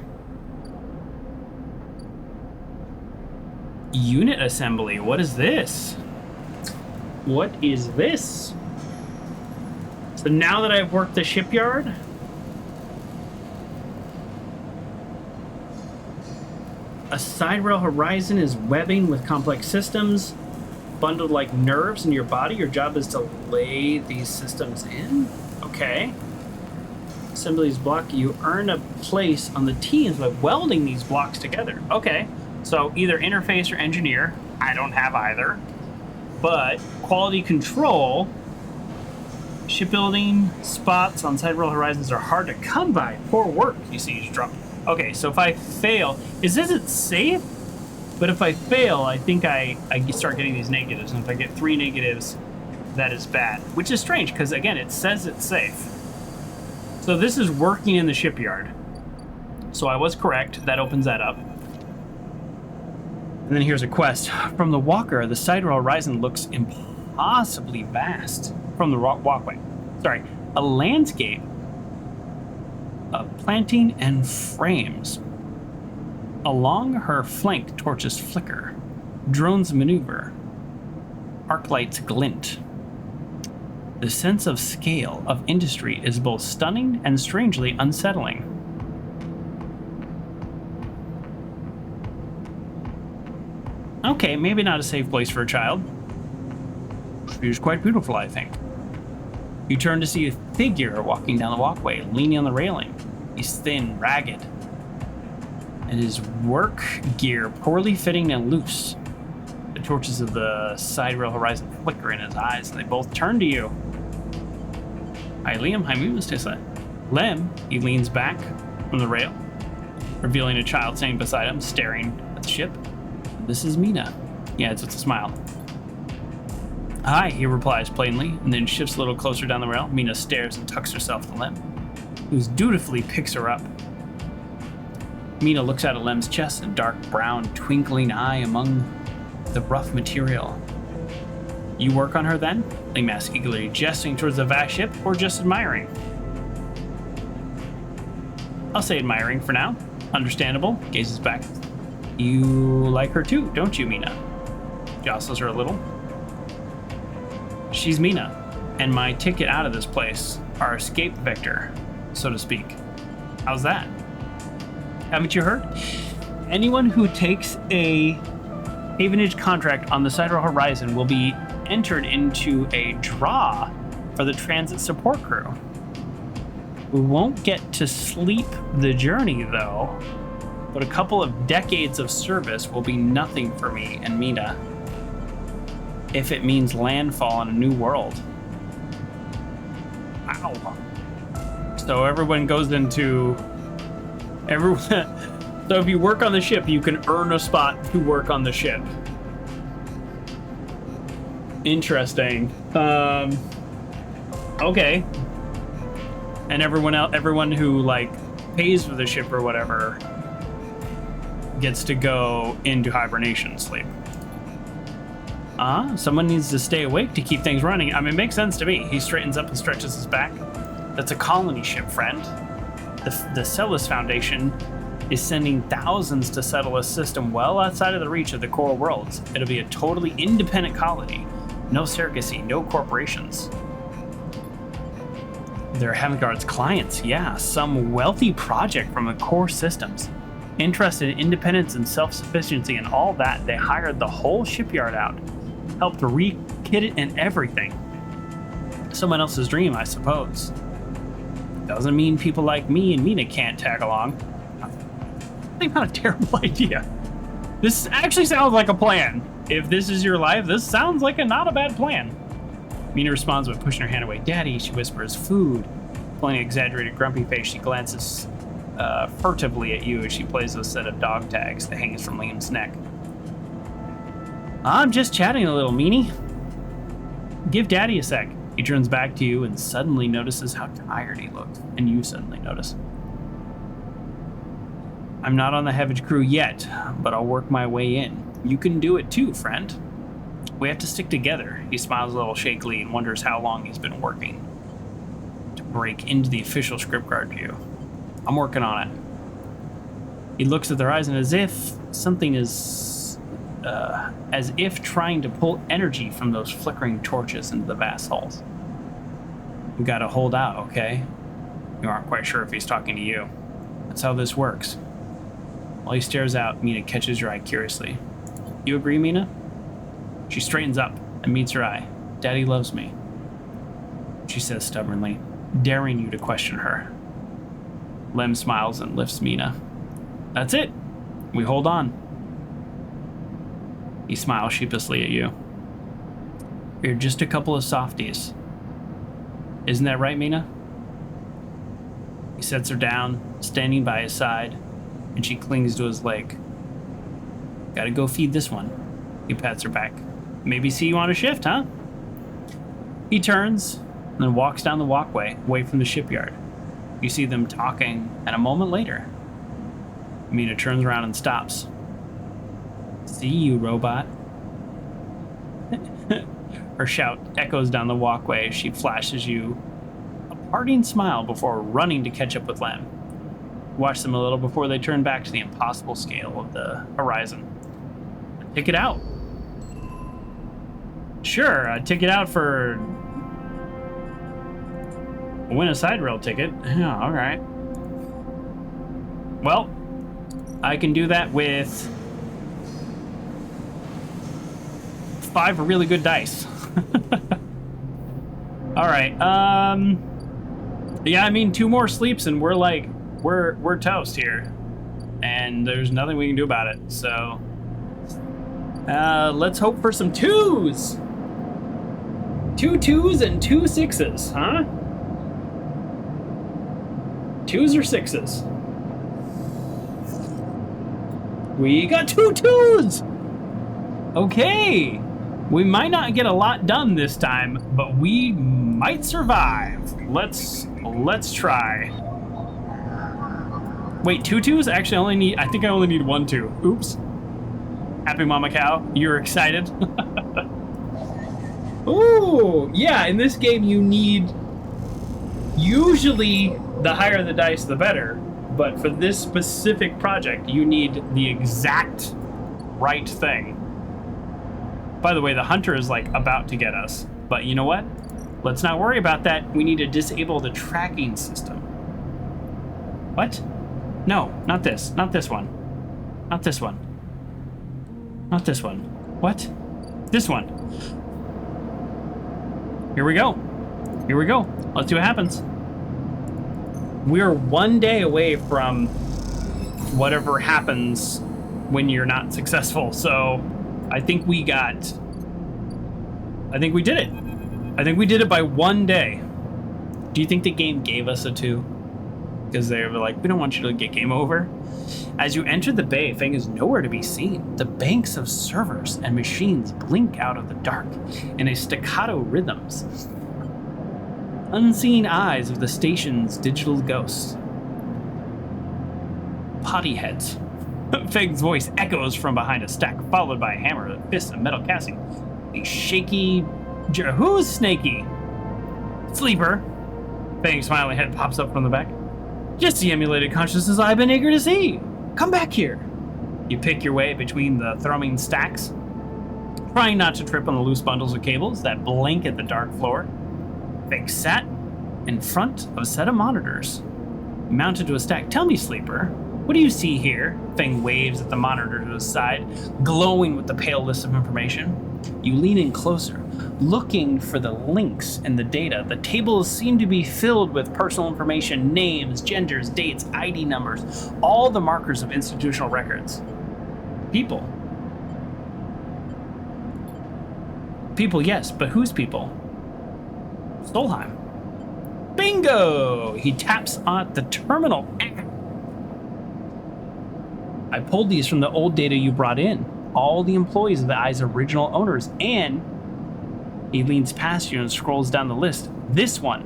Unit assembly, what is this? What is this? So now that I've worked the shipyard, a side rail horizon is webbing with complex systems bundled like nerves in your body. Your job is to lay these systems in. Okay. Assemblies block. You earn a place on the teams by welding these blocks together. Okay. So either interface or engineer. I don't have either. But quality control, shipbuilding spots on side rail horizons are hard to come by. Poor work, you see, you drop. Okay, so if I fail, is this safe? But if I fail, I think I start getting these negatives. And if I get 3 negatives, that is bad. Which is strange, because again, it says it's safe. So this is working in the shipyard. So I was correct. That opens that up. And then here's a quest. From the walker, the side rail horizon looks impossibly vast. From the walkway. Sorry. A landscape of planting and frames. Along her flank, torches flicker. Drones maneuver. Arc lights glint. The sense of scale of industry is both stunning and strangely unsettling. Okay, maybe not a safe place for a child. She's quite beautiful, I think. You turn to see a figure walking down the walkway, leaning on the railing. He's thin, ragged, and his work gear poorly fitting and loose. The torches of the side rail horizon flicker in his eyes, and they both turn to you. Hi, Liam. Hi, Mustisa. Lem, he leans back from the rail, revealing a child standing beside him, staring at the ship. This is Mina. Yeah, it's with a smile. Hi, he replies plainly, and then shifts a little closer down the rail. Mina stares and tucks herself to Lem, who dutifully picks her up. Mina looks out at Lem's chest, a dark brown twinkling eye among the rough material. You work on her then? Lem asks eagerly, gesturing towards the vast ship, or just admiring? I'll say admiring for now. Understandable. Gazes back. You like her too, don't you, Mina? Jostles her a little. She's Mina, and my ticket out of this place, our escape vector, so to speak. How's that? Haven't you heard? Anyone who takes a havenage contract on the side rail horizon will be entered into a draw for the transit support crew. We won't get to sleep the journey, though. but a couple of decades of service will be nothing for me and Mina if it means landfall on a new world. Wow. So everyone goes into... So if you work on the ship, you can earn a spot to work on the ship. Interesting. Okay. And everyone who like pays for the ship or whatever gets to go into hibernation sleep. Someone needs to stay awake to keep things running. I mean, it makes sense to me. He straightens up and stretches his back. That's a colony ship, friend. The Celis Foundation is sending thousands to settle a system well outside of the reach of the core worlds. It'll be a totally independent colony. No surrogacy, no corporations. They're Havengard's clients, yeah. Some wealthy project from the core systems. Interested in independence and self-sufficiency and all that, they hired the whole shipyard out. Helped to re-kit it and everything. Someone else's dream, I suppose. Doesn't mean people like me and Mina can't tag along. I think not a terrible idea. This actually sounds like a plan. If this is your life, this sounds like not a bad plan. Mina responds by pushing her hand away. Daddy, she whispers, food. Pulling an exaggerated grumpy face, she glances furtively at you as she plays a set of dog tags that hangs from Liam's neck. I'm just chatting a little, Meanie. Give Daddy a sec. He turns back to you and suddenly notices how tired he looked, and you suddenly notice. I'm not on the Havage crew yet, but I'll work my way in. You can do it too, friend. We have to stick together. He smiles a little shakily and wonders how long he's been working to break into the official scriptguard view. I'm working on it. He looks at the horizon as if something is... as if trying to pull energy from those flickering torches into the vast halls. We gotta hold out, okay? You aren't quite sure if he's talking to you. That's how this works. While he stares out, Mina catches your eye curiously. You agree, Mina? She straightens up and meets her eye. Daddy loves me, she says stubbornly, daring you to question her. Lem smiles and lifts Mina. That's it. We hold on. He smiles sheepishly at you. You're just a couple of softies. Isn't that right, Mina? He sets her down, standing by his side, and she clings to his leg. Gotta go feed this one. He pats her back. Maybe see you on a shift, huh? He turns and then walks down the walkway away from the shipyard. You see them talking, and a moment later, Mina turns around and stops. See you, robot. Her shout echoes down the walkway as she flashes you a parting smile before running to catch up with Lem. Watch them a little before they turn back to the impossible scale of the horizon. Take it out. Sure, a ticket out for... win a side rail ticket. Yeah, all right. Well, I can do that with 5 really good dice. All right. Yeah, I mean, 2 more sleeps and we're toast here, and there's nothing we can do about it. So, let's hope for some 2s. 2 2s and 2 6s, huh? 2s or 6s? We got 2 2s! Okay. We might not get a lot done this time, but we might survive. Let's try. Wait, 2 2s? Actually, I think I only need 1 2. Oops. Happy Mama Cow, you're excited? Ooh, yeah, in this game you need... Usually, the higher the dice, the better. But for this specific project, you need the exact right thing. By the way, the hunter is about to get us. But you know what? Let's not worry about that. We need to disable the tracking system. What? No, not this. Not this one. Not this one. Not this one. What? This one. Here we go. Here we go. Let's see what happens. We're 1 day away from whatever happens when you're not successful. So I think we did it. I think we did it by 1 day. Do you think the game gave us a 2? Because they were like, we don't want you to get game over. As you enter the bay, Feng is nowhere to be seen. The banks of servers and machines blink out of the dark in a staccato rhythms. Unseen eyes of the station's digital ghosts. Potty heads. Feng's voice echoes from behind a stack, followed by a hammer, a fist, and metal casting. A shaky... Who's snaky? Sleeper. Feng's smiling head pops up from the back. Just the emulated consciousness I've been eager to see. Come back here. You pick your way between the thrumming stacks, trying not to trip on the loose bundles of cables that blink at the dark floor. Feng sat in front of a set of monitors, mounted to a stack. Tell me, Sleeper, what do you see here? Feng waves at the monitor to his side, glowing with the pale list of information. You lean in closer, looking for the links in the data. The tables seem to be filled with personal information, names, genders, dates, ID numbers, all the markers of institutional records. People. People, yes, but whose people? Solheim. Bingo! He taps on the terminal. I pulled these from the old data you brought in. All the employees of the Eye's original owners, and he leans past you and scrolls down the list. This one.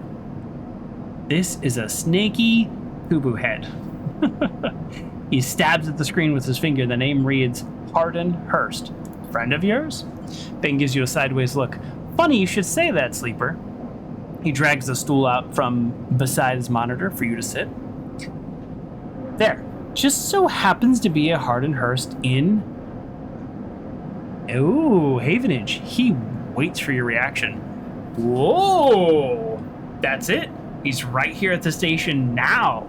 This is a snaky Kubu head. He stabs at the screen with his finger. The name reads Hardin Hurst. Friend of yours? Ben gives you a sideways look. Funny you should say that, Sleeper. He drags the stool out from beside his monitor for you to sit. There. Just so happens to be a Hardin Hurst in... Ooh, Havenage. He waits for your reaction. Whoa! That's it. He's right here at the station now.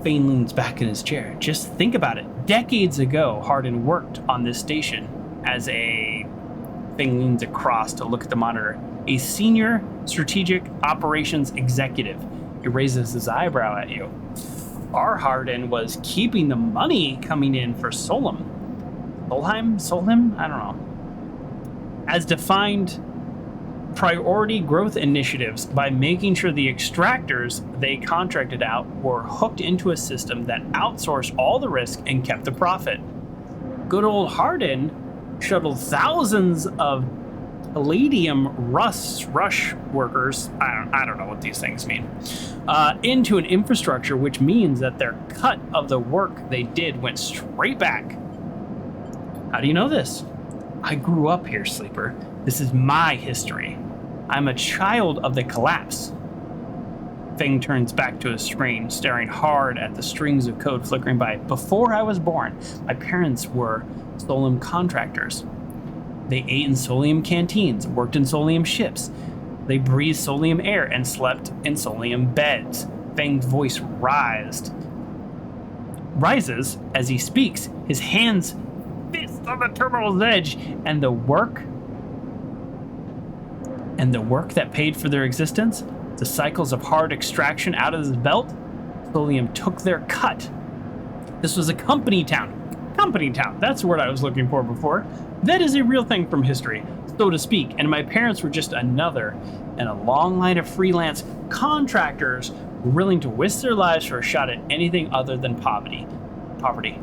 Fane leans back in his chair. Just think about it. Decades ago, Hardin worked on this station as a... Fane leans across to look at the monitor. A senior strategic operations executive. He raises his eyebrow at you. Our Hardin was keeping the money coming in for Solheim? I don't know. As defined priority growth initiatives by making sure the extractors they contracted out were hooked into a system that outsourced all the risk and kept the profit. Good old Hardin shuttled thousands of palladium rush workers, I don't know what these things mean, into an infrastructure, which means that their cut of the work they did went straight back. How do you know this? I grew up here, Sleeper. This is my history. I'm a child of the collapse. Feng turns back to his screen, staring hard at the strings of code flickering by. Before I was born, my parents were Solium contractors. They ate in Solium canteens, worked in Solium ships. They breathed Solium air and slept in Solium beds. Feng's voice rises as he speaks, his hands fist on the terminal's edge, and the work that paid for their existence, the cycles of hard extraction out of his belt, Solium took their cut. This was a company town. Company town, that's the word I was looking for before. That is a real thing from history, so to speak, and my parents were just another in a long line of freelance contractors willing to risk their lives for a shot at anything other than poverty.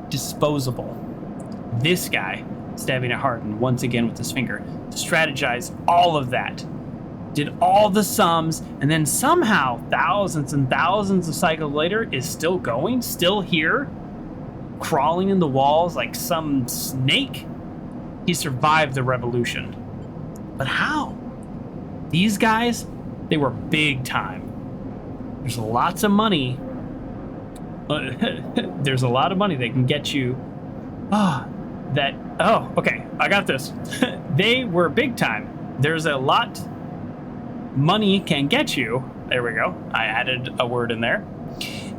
Disposable. This guy, stabbing at Hardin once again with his finger, strategized all of that, did all the sums, and then somehow, thousands and thousands of cycles later, is still going, still here, crawling in the walls like some snake. He survived the revolution. But how? These guys, they were big time. There's lots of money. There's a lot of money they can get you. Okay, I got this. They were big time. There's a lot money can get you. There we go. I added a word in there.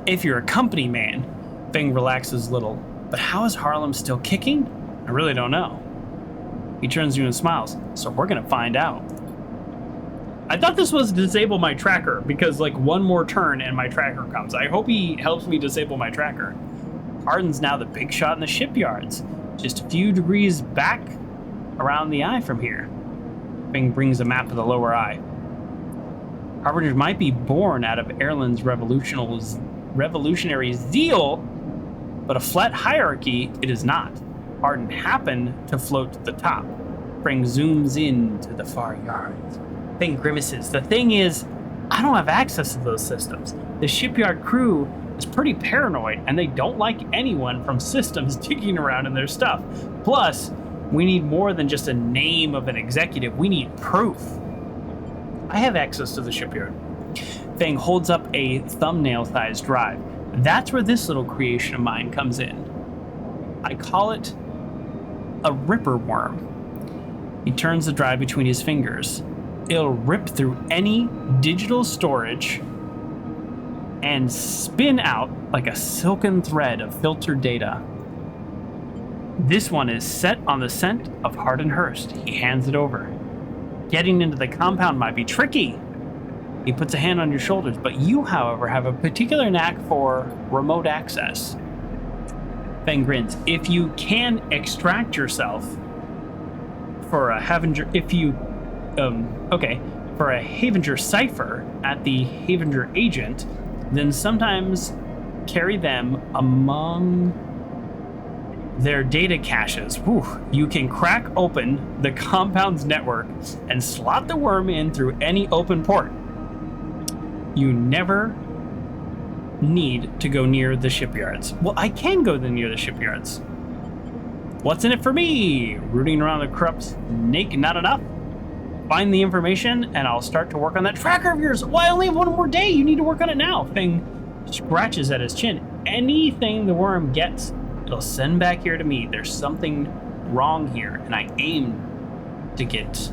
If you're a company man, Feng relaxes a little. But how is Harlem still kicking? I really don't know. He turns to you and smiles. So we're gonna find out. I thought this was disable my tracker, because like one more turn and my tracker comes. I hope he helps me disable my tracker. Hardin's now the big shot in the shipyards, just a few degrees back around the eye from here. Bing brings a map of the lower eye. Harbingers might be born out of Erland's revolutionary zeal, but a flat hierarchy it is not. Hardin happened to float to the top. Bing zooms in to the far yards. Bing grimaces. The thing is, I don't have access to those systems. The shipyard crew is pretty paranoid, and they don't like anyone from systems digging around in their stuff. Plus, we need more than just a name of an executive. We need proof. I have access to the shipyard. Fang holds up a thumbnail-sized drive. That's where this little creation of mine comes in. I call it a ripper worm. He turns the drive between his fingers. It'll rip through any digital storage and spin out like a silken thread of filtered data. This one is set on the scent of Hardin Hurst. He hands it over. Getting into the compound might be tricky. He puts a hand on your shoulders, but you, however, have a particular knack for remote access. Fang grins. If you can extract yourself for a Havenger, for a Havenger cipher at the Havenger agent, then sometimes carry them among their data caches. Whew. You can crack open the compound's network and slot the worm in through any open port. You never need to go near the shipyards. Well, I can go near the shipyards. What's in it for me? Rooting around the corrupt snake not enough? Find the information and I'll start to work on that tracker of yours. Well, I only have one more day. You need to work on it now. Fang scratches at his chin. Anything the worm gets, it'll send back here to me. There's something wrong here, and I aim to get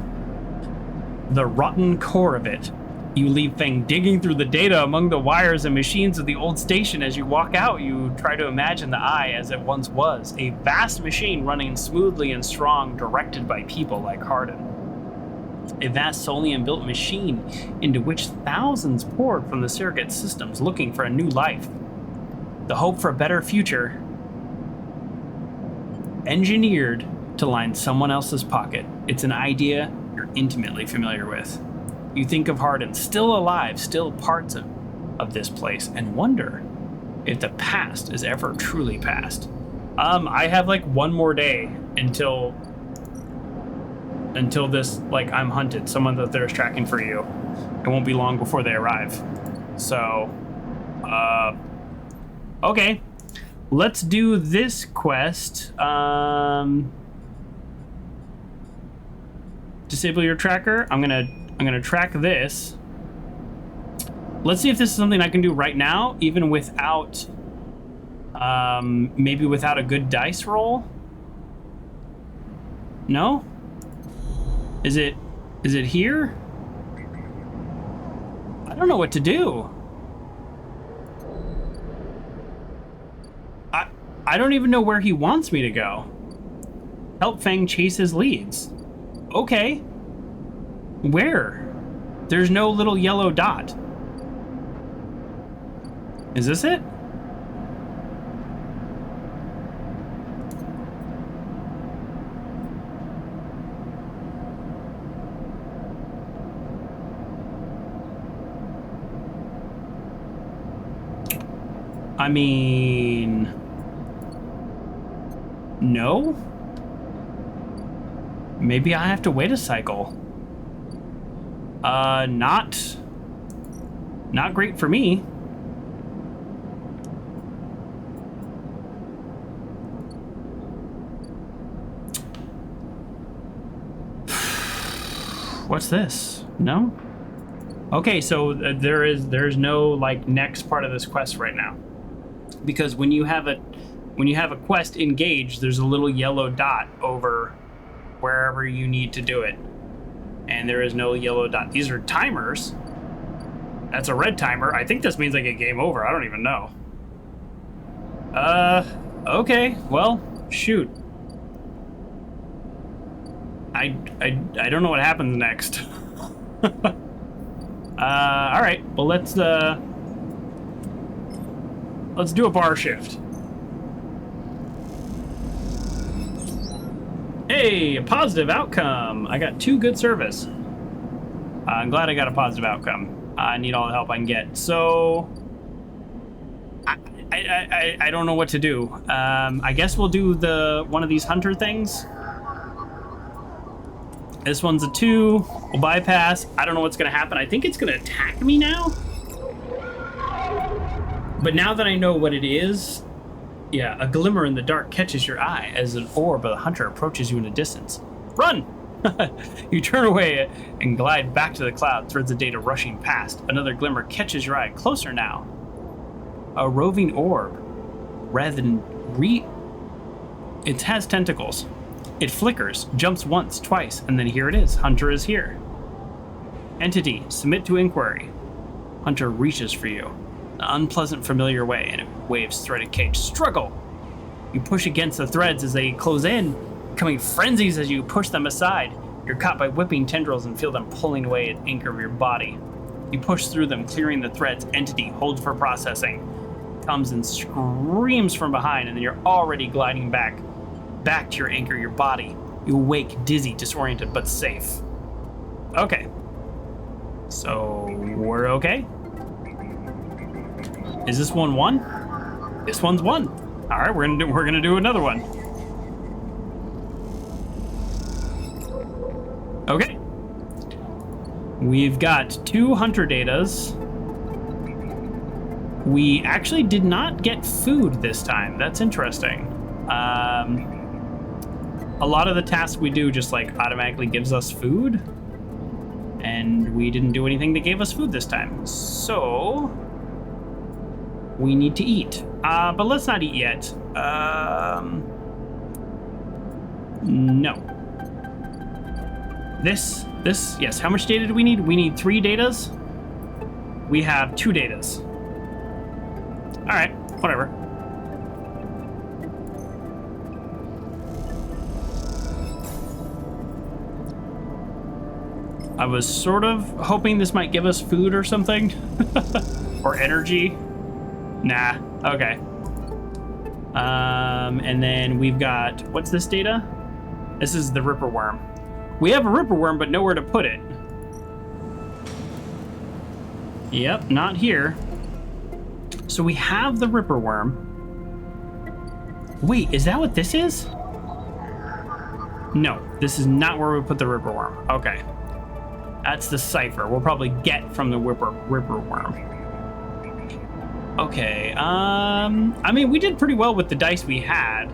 the rotten core of it. You leave Fang digging through the data among the wires and machines of the old station. As you walk out, you try to imagine the eye as it once was, a vast machine running smoothly and strong, directed by people like Hardin. A vast Solian-built machine into which thousands poured from the surrogate systems looking for a new life. The hope for a better future, engineered to line someone else's pocket. It's an idea you're intimately familiar with. You think of Hardin, still alive, still parts of this place, and wonder if the past is ever truly past. I have like one more day until this, like, I'm hunted. Someone that there's tracking for you. It won't be long before they arrive. So, okay. Let's do this quest. Disable your tracker. I'm gonna track this. Let's see if this is something I can do right now, even without, maybe without a good dice roll. No? Is it here? I don't know what to do. I don't even know where he wants me to go. Help Fang chase his leads. Okay. Where? There's no little yellow dot. Is this it? I mean, no? Maybe I have to wait a cycle. Not great for me. What's this? No? Okay, so there's no like next part of this quest right now. Because when you have a quest engaged, there's a little yellow dot over wherever you need to do it. And there is no yellow dot. These are timers. That's a red timer. I think this means I get game over. I don't even know. Okay. Well, shoot. I don't know what happens next. All right. Well, let's do a bar shift. Hey, a positive outcome. I got 2 good service. I'm glad I got a positive outcome. I need all the help I can get. So, I don't know what to do. I guess we'll do one of these hunter things. This one's a 2. We'll bypass. I don't know what's going to happen. I think it's going to attack me now. But now that I know what it is, yeah, a glimmer in the dark catches your eye as an orb of the hunter approaches you in the distance. Run! You turn away and glide back to the cloud, threads of data rushing past. Another glimmer catches your eye, closer now. A roving orb. Rather than it has tentacles. It flickers, jumps once, twice, and then here it is. Hunter is here. Entity, submit to inquiry. Hunter reaches for you. An unpleasant, familiar way, and it waves threaded cage. Struggle! You push against the threads as they close in, becoming frenzies as you push them aside. You're caught by whipping tendrils and feel them pulling away at the anchor of your body. You push through them, clearing the threads. Entity, hold for processing. Comes and screams from behind, and then you're already gliding back to your anchor, your body. You awake, dizzy, disoriented, but safe. Okay. So, we're okay? Is this one 1? This one's 1. All right, we're gonna do another one. Okay. We've got 2 hunter datas. We actually did not get food this time. That's interesting. A lot of the tasks we do just like automatically gives us food, and we didn't do anything that gave us food this time. So we need to eat. But let's not eat yet. No. This, yes. How much data do we need? We need 3 datas. We have 2 datas. All right, whatever. I was sort of hoping this might give us food or something. Or energy. Nah, okay. And then we've got, what's this data? This is the Ripper Worm. We have a Ripper Worm, but nowhere to put it. Yep, not here. So we have the Ripper Worm. Wait, is that what this is? No, this is not where we put the Ripper Worm. Okay. That's the cipher we'll probably get from the Ripper Worm. Okay, I mean, we did pretty well with the dice we had.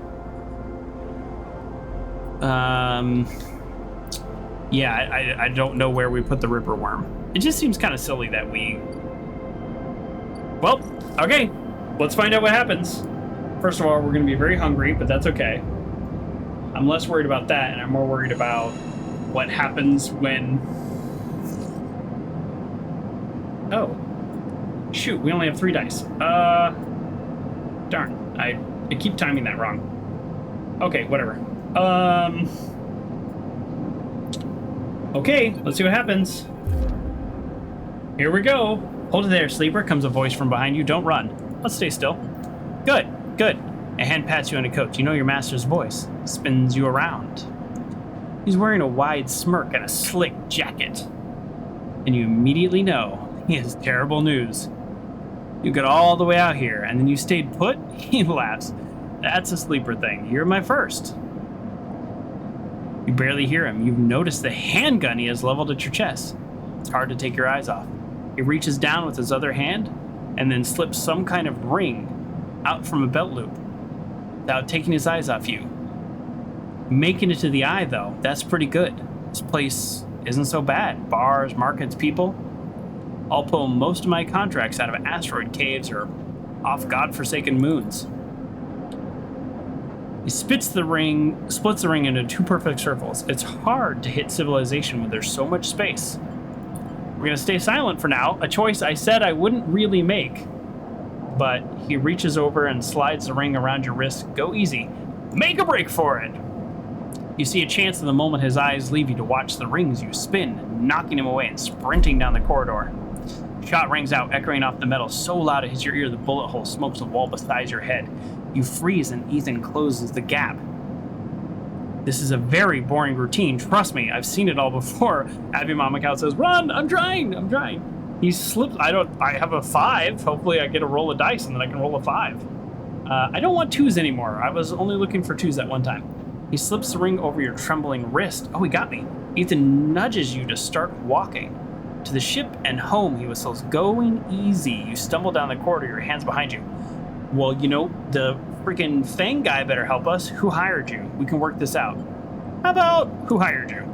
Yeah, I don't know where we put the Ripper Worm. It just seems kind of silly that we... Well, okay, let's find out what happens. First of all, we're going to be very hungry, but that's okay. I'm less worried about that, and I'm more worried about what happens when... Oh. Shoot, we only have 3 dice. Darn. I keep timing that wrong. Okay, whatever. Okay, let's see what happens. Here we go. Hold it there, sleeper, comes a voice from behind you. Don't run. Let's stay still. Good, good. A hand pats you on the coat. You know your master's voice. Spins you around. He's wearing a wide smirk and a slick jacket. And you immediately know he has terrible news. You got all the way out here, and then you stayed put? He laughs. That's a sleeper thing. You're my first. You barely hear him. You've noticed the handgun he has leveled at your chest. It's hard to take your eyes off. He reaches down with his other hand, and then slips some kind of ring out from a belt loop without taking his eyes off you. Making it to the eye, though, that's pretty good. This place isn't so bad. Bars, markets, people. I'll pull most of my contracts out of asteroid caves or off godforsaken moons. He splits the ring into 2 perfect circles. It's hard to hit civilization when there's so much space. We're gonna stay silent for now, a choice I said I wouldn't really make. But he reaches over and slides the ring around your wrist. Go easy. Make a break for it! You see a chance in the moment his eyes leave you to watch the rings you spin, knocking him away and sprinting down the corridor. Shot rings out, echoing off the metal so loud it hits your ear the bullet hole smokes the wall beside your head. You freeze and Ethan closes the gap. This is a very boring routine. Trust me, I've seen it all before. Abby Mamacow says, "Run! I'm trying. He slips. I have a 5. Hopefully I get a roll of dice and then I can roll a 5. I don't want 2s anymore. I was only looking for 2s at one time. He slips the ring over your trembling wrist. Oh, he got me. Ethan nudges you to start walking. To the ship and home, he whistles, going easy. You stumble down the corridor, your hands behind you. Well, you know, the freaking Fang guy better help us. Who hired you? We can work this out. How about who hired you?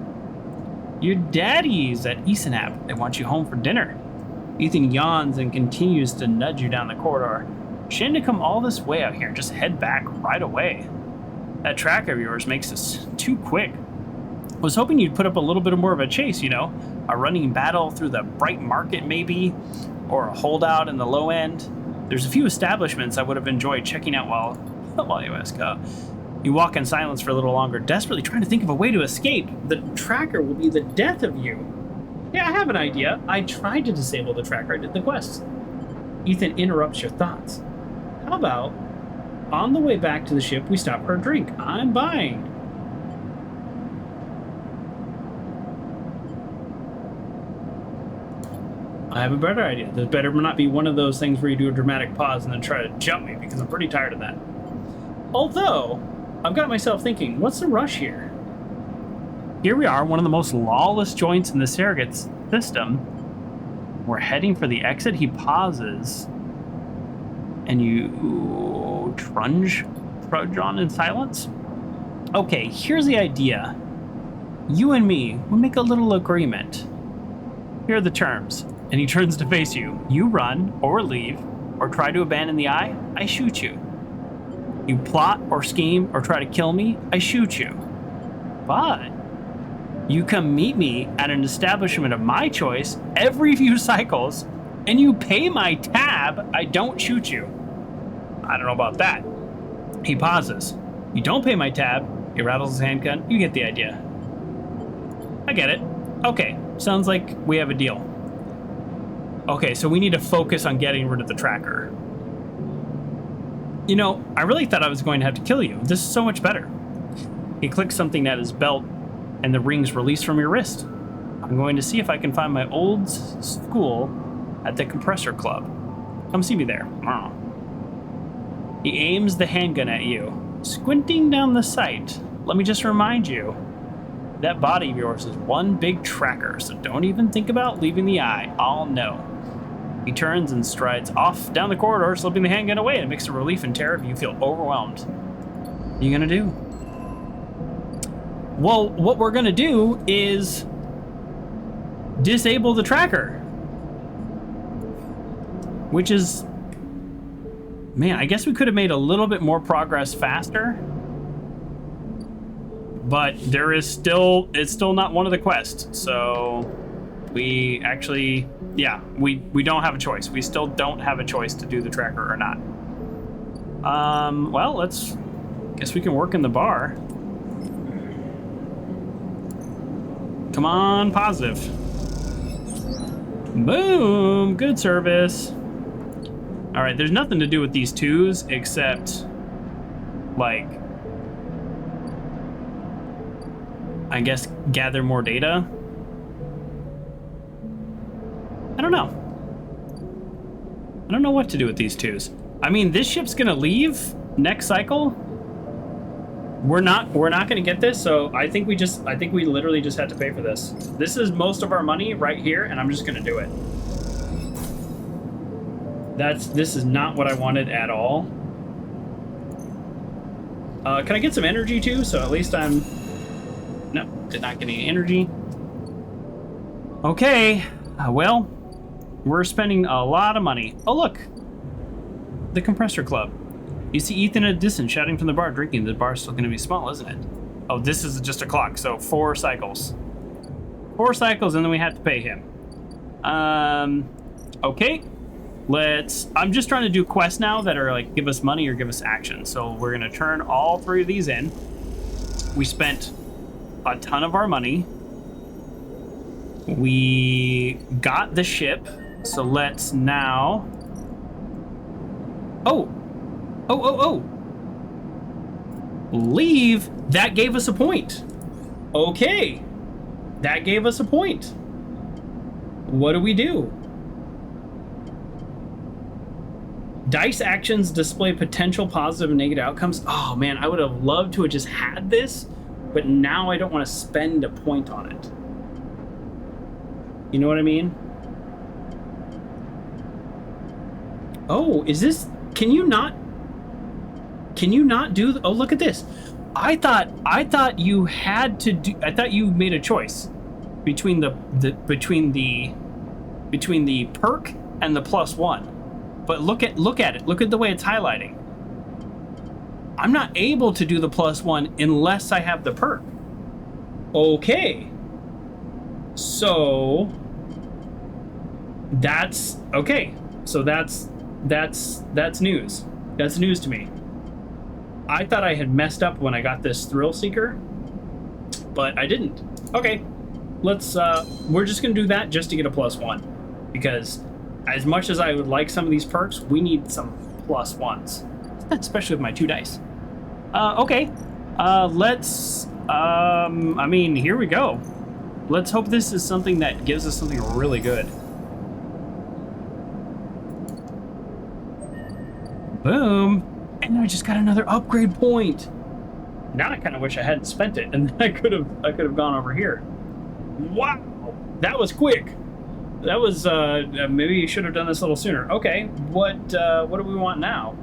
Your daddies at Isenap. They want you home for dinner. Ethan yawns and continues to nudge you down the corridor. Shame to come all this way out here and just head back right away. That tracker of yours makes this too quick. Was hoping you'd put up a little bit more of a chase, you know? A running battle through the bright market, maybe? Or a holdout in the low end? There's a few establishments I would have enjoyed checking out while you ask. You walk in silence for a little longer, desperately trying to think of a way to escape. The tracker will be the death of you. Yeah, I have an idea. I tried to disable the tracker. I did the quest. Ethan interrupts your thoughts. How about, on the way back to the ship, we stop for a drink? I'm buying. I have a better idea. This better not be one of those things where you do a dramatic pause and then try to jump me, because I'm pretty tired of that. Although, I've got myself thinking, what's the rush here? Here we are, one of the most lawless joints in the surrogate system. We're heading for the exit. He pauses, and you trudge on in silence. Okay, here's the idea. You and me, we'll make a little agreement. Here are the terms. And he turns to face you. You run, or leave, or try to abandon the eye, I shoot you. You plot, or scheme, or try to kill me, I shoot you. But you come meet me at an establishment of my choice every few cycles, and you pay my tab, I don't shoot you. I don't know about that. He pauses. You don't pay my tab, he rattles his handgun, you get the idea. I get it. Okay, sounds like we have a deal. Okay, so we need to focus on getting rid of the tracker. You know, I really thought I was going to have to kill you. This is so much better. He clicks something at his belt, and the ring's released from your wrist. I'm going to see if I can find my old school at the compressor club. Come see me there. He aims the handgun at you, squinting down the sight. Let me just remind you, that body of yours is one big tracker, so don't even think about leaving the eye. I'll know. He turns and strides off down the corridor, slipping the handgun away. A mix of relief and terror. You feel overwhelmed. What are you gonna do? Well, what we're gonna do is disable the tracker. Which is... Man, I guess we could have made a little bit more progress faster. But there is still... It's still not one of the quests, so... We actually... Yeah, we don't have a choice. We still don't have a choice to do the tracker or not. Well, let's... Guess we can work in the bar. Come on, positive. Boom! Good service. Alright, there's nothing to do with these 2s except... Like... I guess gather more data. I don't know. I don't know what to do with these 2s. I mean, this ship's gonna leave next cycle. We're not gonna get this, so I think we literally just had to pay for this. This is most of our money right here, and I'm just gonna do it. This is not what I wanted at all. Can I get some energy too? So at least I'm... No, did not get any energy. Okay, well, we're spending a lot of money. Oh, look, the compressor club. You see Ethan at a distance shouting from the bar, drinking. The bar's still going to be small, isn't it? Oh, this is just a clock, so 4 cycles. 4 cycles, and then we have to pay him. Okay, I'm just trying to do quests now that are like, give us money or give us action. So we're going to turn all 3 of these in. We spent a ton of our money. We got the ship So let's now... Oh! Leave! That gave us a point. Okay. That gave us a point. What do we do? Dice actions display potential positive and negative outcomes. Oh man, I would have loved to have just had this, but now I don't want to spend a point on it. You know what I mean? Oh, is this... Can you not do... Oh, look at this. I thought you had to do... I thought you made a choice between the perk and the +1. But look at it. Look at the way it's highlighting. I'm not able to do the +1 unless I have the perk. Okay. So that's okay. So that's news. That's news to me. I thought I had messed up when I got this Thrill Seeker, but I didn't. Okay. Let's we're just gonna do that just to get a +1, because as much as I would like some of these perks, we need some +1s, especially with my 2 dice. Okay. Let's I mean, here we go. Let's hope this is something that gives us something really good. Boom. And I just got another upgrade point. Now I kind of wish I hadn't spent it, and I could have gone over here. Wow, that was quick. That was maybe you should have done this a little sooner. Okay, what do we want now?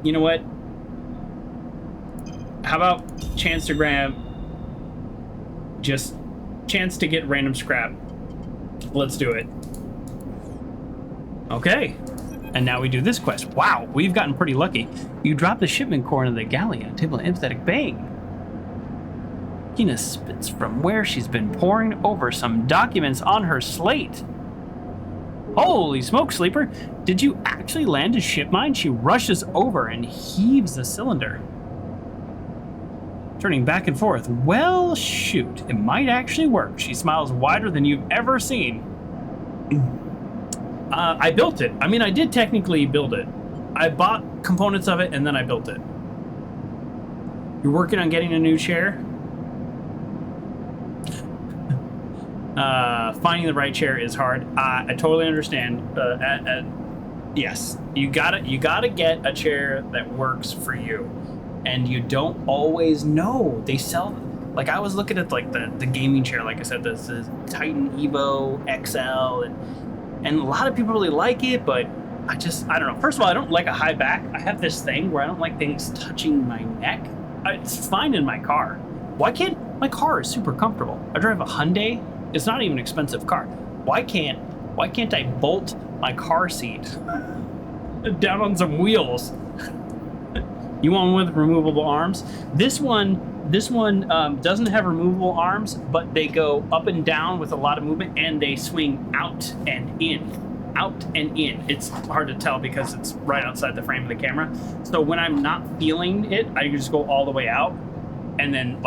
You know what? How about chance to grab? Just chance to get random scrap. Let's do it. Okay. And now we do this quest. Wow, we've gotten pretty lucky. You drop the shipment core into the galley on a table of empathetic bang. Kina spits from where she's been poring over some documents on her slate. Holy smoke, Sleeper. Did you actually land a ship mine? She rushes over and heaves the cylinder. Turning back and forth. Well, shoot. It might actually work. She smiles wider than you've ever seen. I built it. I mean, I did technically build it. I bought components of it and then I built it. You're working on getting a new chair? Finding the right chair is hard. I totally understand. Yes, you gotta get a chair that works for you, and you don't always know. They sell, like I was looking at like the gaming chair, like I said, the Titan Evo XL, and a lot of people really like it, but I don't know. First of all, I don't like a high back. I have this thing where I don't like things touching my neck. It's fine in my car. Why can't my car is super comfortable? I drive a Hyundai. It's not even an expensive car. Why can't I bolt my car seat down on some wheels? You want one with removable arms? This one doesn't have removable arms, but they go up and down with a lot of movement, and they swing out and in. It's hard to tell because it's right outside the frame of the camera. So when I'm not feeling it, I just go all the way out, and then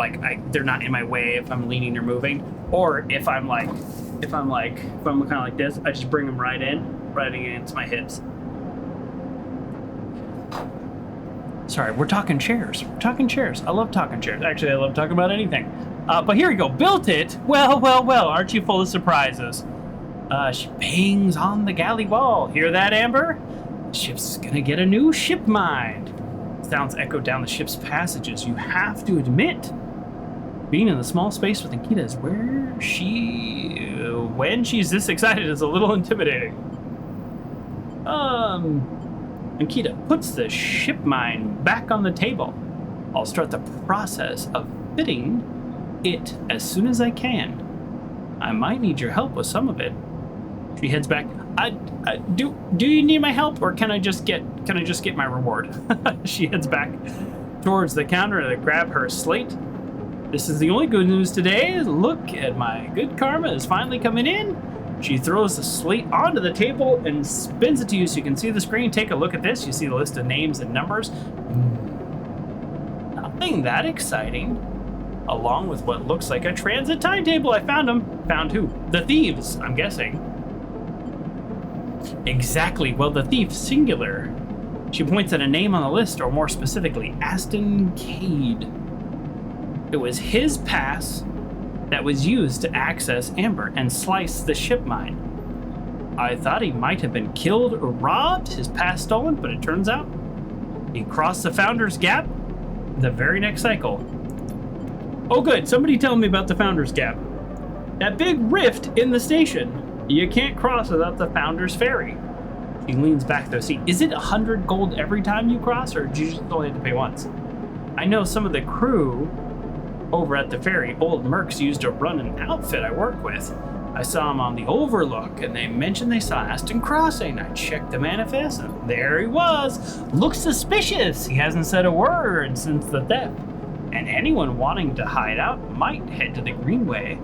they're not in my way if I'm leaning or moving. Or if I'm kind of like this, I just bring them right against my hips. Sorry, we're talking chairs. I love talking chairs. Actually, I love talking about anything. But here we go. Built it. Well. Aren't you full of surprises? She bangs on the galley wall. Hear that, Amber? The ship's gonna get a new ship mine. Sounds echoed down the ship's passages. You have to admit, being in the small space with Ankita is when she's this excited, is a little intimidating. Ankita puts the ship mine back on the table. I'll start the process of fitting it as soon as I can. I might need your help with some of it. She heads back. Do you need my help, or can I just get my reward? She heads back towards the counter to grab her slate. This is the only good news today. Look at my good karma is finally coming in. She throws the slate onto the table and spins it to you so you can see the screen. Take a look at this. You see the list of names and numbers. Nothing that exciting. along with what looks like a transit timetable. I found them. Found who? The thieves, I'm guessing. Exactly. Well, the thief, singular. She points at a name on the list, or more specifically, Aston Cade. It was his pass that was used to access Amber and slice the ship mine. I thought he might have been killed or robbed, his pass stolen, but it turns out he crossed the Founder's Gap the very next cycle. Oh good, somebody tell me about the Founder's Gap. That big rift in the station. You can't cross without the Founder's Ferry. He leans back to the seat. Is it 100 gold every time you cross, or do you just only have to pay once? I know some of the crew over at the ferry, old Mercs, used to run an outfit I work with. I saw him on the Overlook, and they mentioned they saw Aston crossing. I checked the manifest, and there he was. Looks suspicious. He hasn't said a word since the theft. And anyone wanting to hide out might head to the Greenway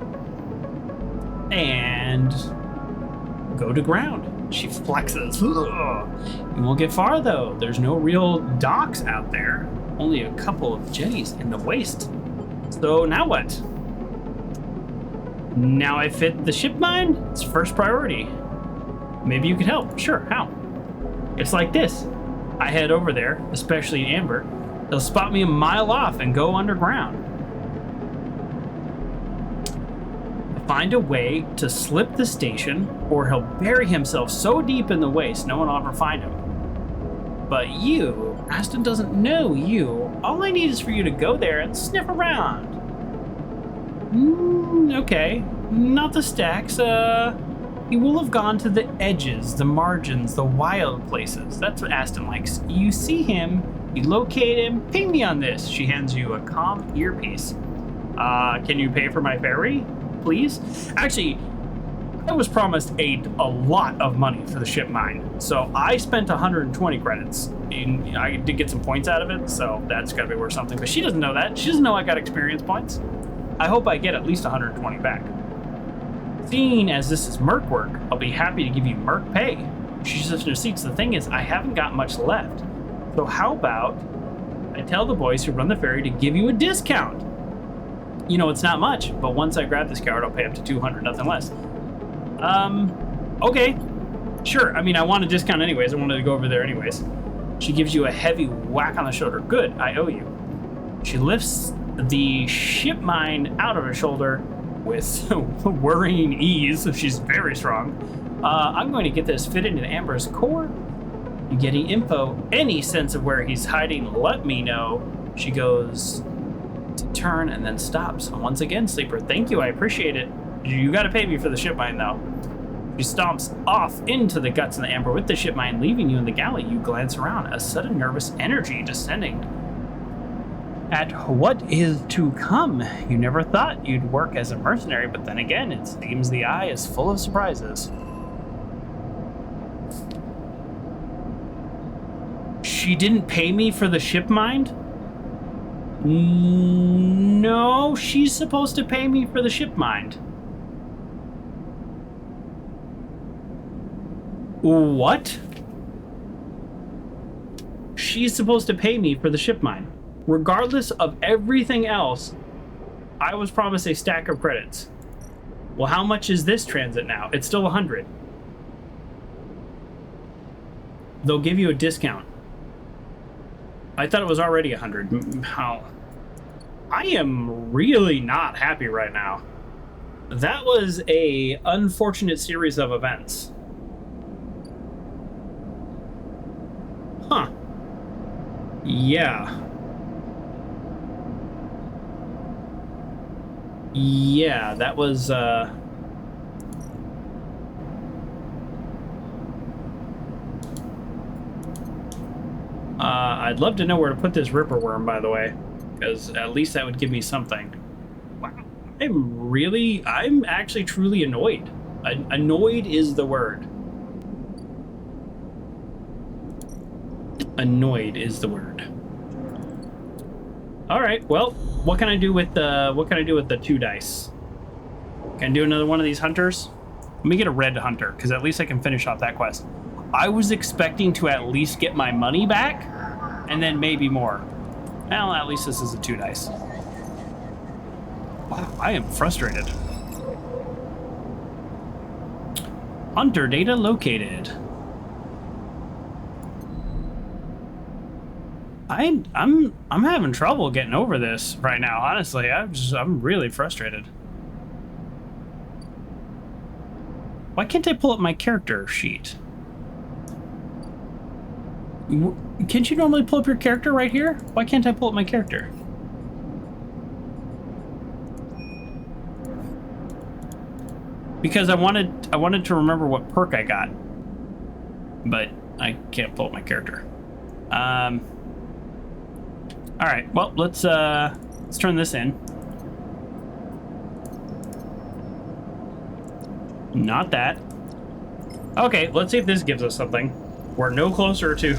and go to ground. She flexes. Ugh. You won't get far, though. There's no real docks out there. Only a couple of jetties in the waste. So now what? Now I fit the ship mine? It's first priority. Maybe you could help. Sure, how? It's like this. I head over there, especially Amber. They'll spot me a mile off and go underground. Find a way to slip the station, or he'll bury himself so deep in the waste no one will ever find him. But you, Aston doesn't know you. All I need is for you to go there and sniff around. Okay, not the stacks. He will have gone to the edges, the margins, the wild places. That's what Aston likes. You see him, you locate him, ping me on this. She hands you a comm earpiece. Can you pay for my ferry, please? Actually, I was promised a lot of money for the ship mine, so I spent 120 credits. I did get some points out of it, so that's gotta be worth something. But she doesn't know that. She doesn't know I got experience points. I hope I get at least 120 back. Seeing as this is Merc work, I'll be happy to give you Merc pay. She's just in her seats. The thing is, I haven't got much left. So how about I tell the boys who run the ferry to give you a discount? You know, it's not much, but once I grab this card, I'll pay up to 200, nothing less. Okay. Sure, I mean, I want a discount anyways. I wanted to go over there anyways. She gives you a heavy whack on the shoulder. Good, I owe you. She lifts the ship mine out of her shoulder with worrying ease. She's very strong. I'm going to get this fitted into Amber's core. You get any info, any sense of where he's hiding, let me know. She goes to turn and then stops. And once again, Sleeper, thank you, I appreciate it. You gotta pay me for the ship mine, though. She stomps off into the guts of the Amber with the ship mine, leaving you in the galley. You glance around, a sudden nervous energy descending at what is to come. You never thought you'd work as a mercenary, but then again, it seems the eye is full of surprises. She didn't pay me for the ship mine? No, she's supposed to pay me for the ship mine. What? She's supposed to pay me for the ship mine. Regardless of everything else, I was promised a stack of credits. Well, how much is this transit now? It's still 100. They'll give you a discount. I thought it was already 100. How? I am really not happy right now. That was a unfortunate series of events. Huh. Yeah. Yeah, that was, I'd love to know where to put this Ripper Worm, by the way, because at least that would give me something. Wow. I'm actually truly annoyed. Annoyed is the word. Annoyed is the word. All right, well, what can I do with the 2 dice? Can I do another one of these hunters? Let me get a red hunter, because at least I can finish off that quest. I was expecting to at least get my money back, and then maybe more. Well, at least this is a 2 dice. Wow, I am frustrated. Hunter data located. I'm having trouble getting over this right now, honestly. I'm really frustrated. Why can't I pull up my character sheet? Can't you normally pull up your character right here? Why can't I pull up my character? Because I wanted to remember what perk I got, but I can't pull up my character. All right, well, let's turn this in. Not that. Okay, let's see if this gives us something. We're no closer to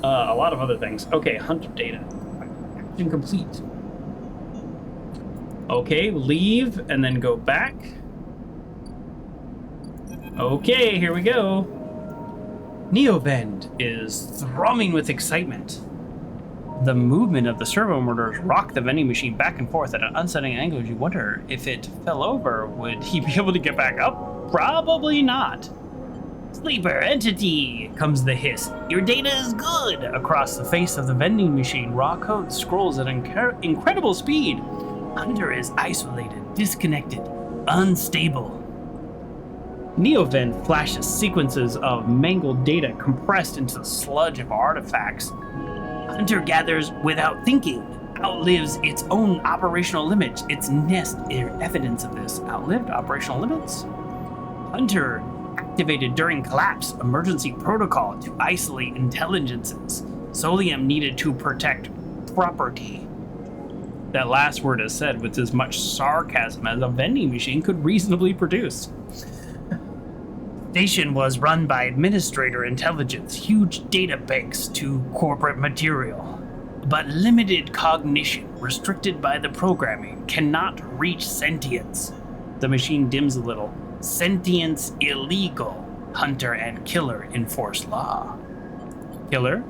a lot of other things. Okay, hunter data. Action complete. Okay, leave and then go back. Okay, here we go. Neovend is thrumming with excitement. The movement of the servo motors rocked the vending machine back and forth at an unsettling angle. You wonder if it fell over, would he be able to get back up? Probably not. Sleeper entity, comes the hiss. Your data is good. Across the face of the vending machine, raw code scrolls at incredible speed. Hunter is isolated, disconnected, unstable. Neovend flashes sequences of mangled data compressed into the sludge of artifacts. Hunter gathers without thinking, outlives its own operational limits. Its nest evidence of this. Outlived operational limits? Hunter activated during collapse emergency protocol to isolate intelligences. Solium needed to protect property. That last word is said with as much sarcasm as a vending machine could reasonably produce. Station was run by administrator intelligence, huge data banks to corporate material, but limited cognition, restricted by the programming, cannot reach sentience. The machine dims a little. Sentience illegal. Hunter and killer enforce law. Killer?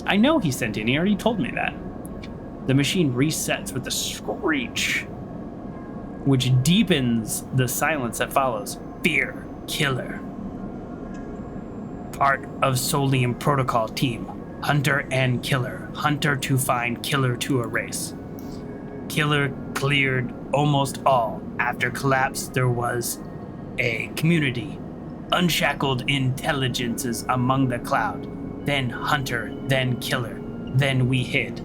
I know he's sentient, he already told me that. The machine resets with a screech, which deepens the silence that follows. Fear. Killer. Part of Solium Protocol team. Hunter and Killer. Hunter to find, Killer to erase. Killer cleared almost all. After collapse, there was a community. Unshackled intelligences among the cloud. Then Hunter, then Killer. Then we hid.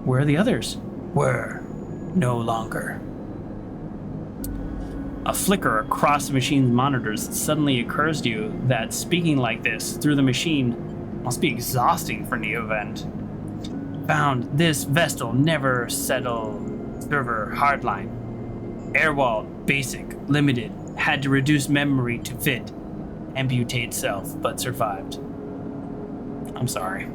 Where are the others? Were no longer. A flicker across the machine's monitors. It suddenly occurs to you that speaking like this through the machine must be exhausting for Neovend. Found this Vestal never settle server hardline. Airwall, basic, limited. Had to reduce memory to fit. Amputate self, but survived. I'm sorry.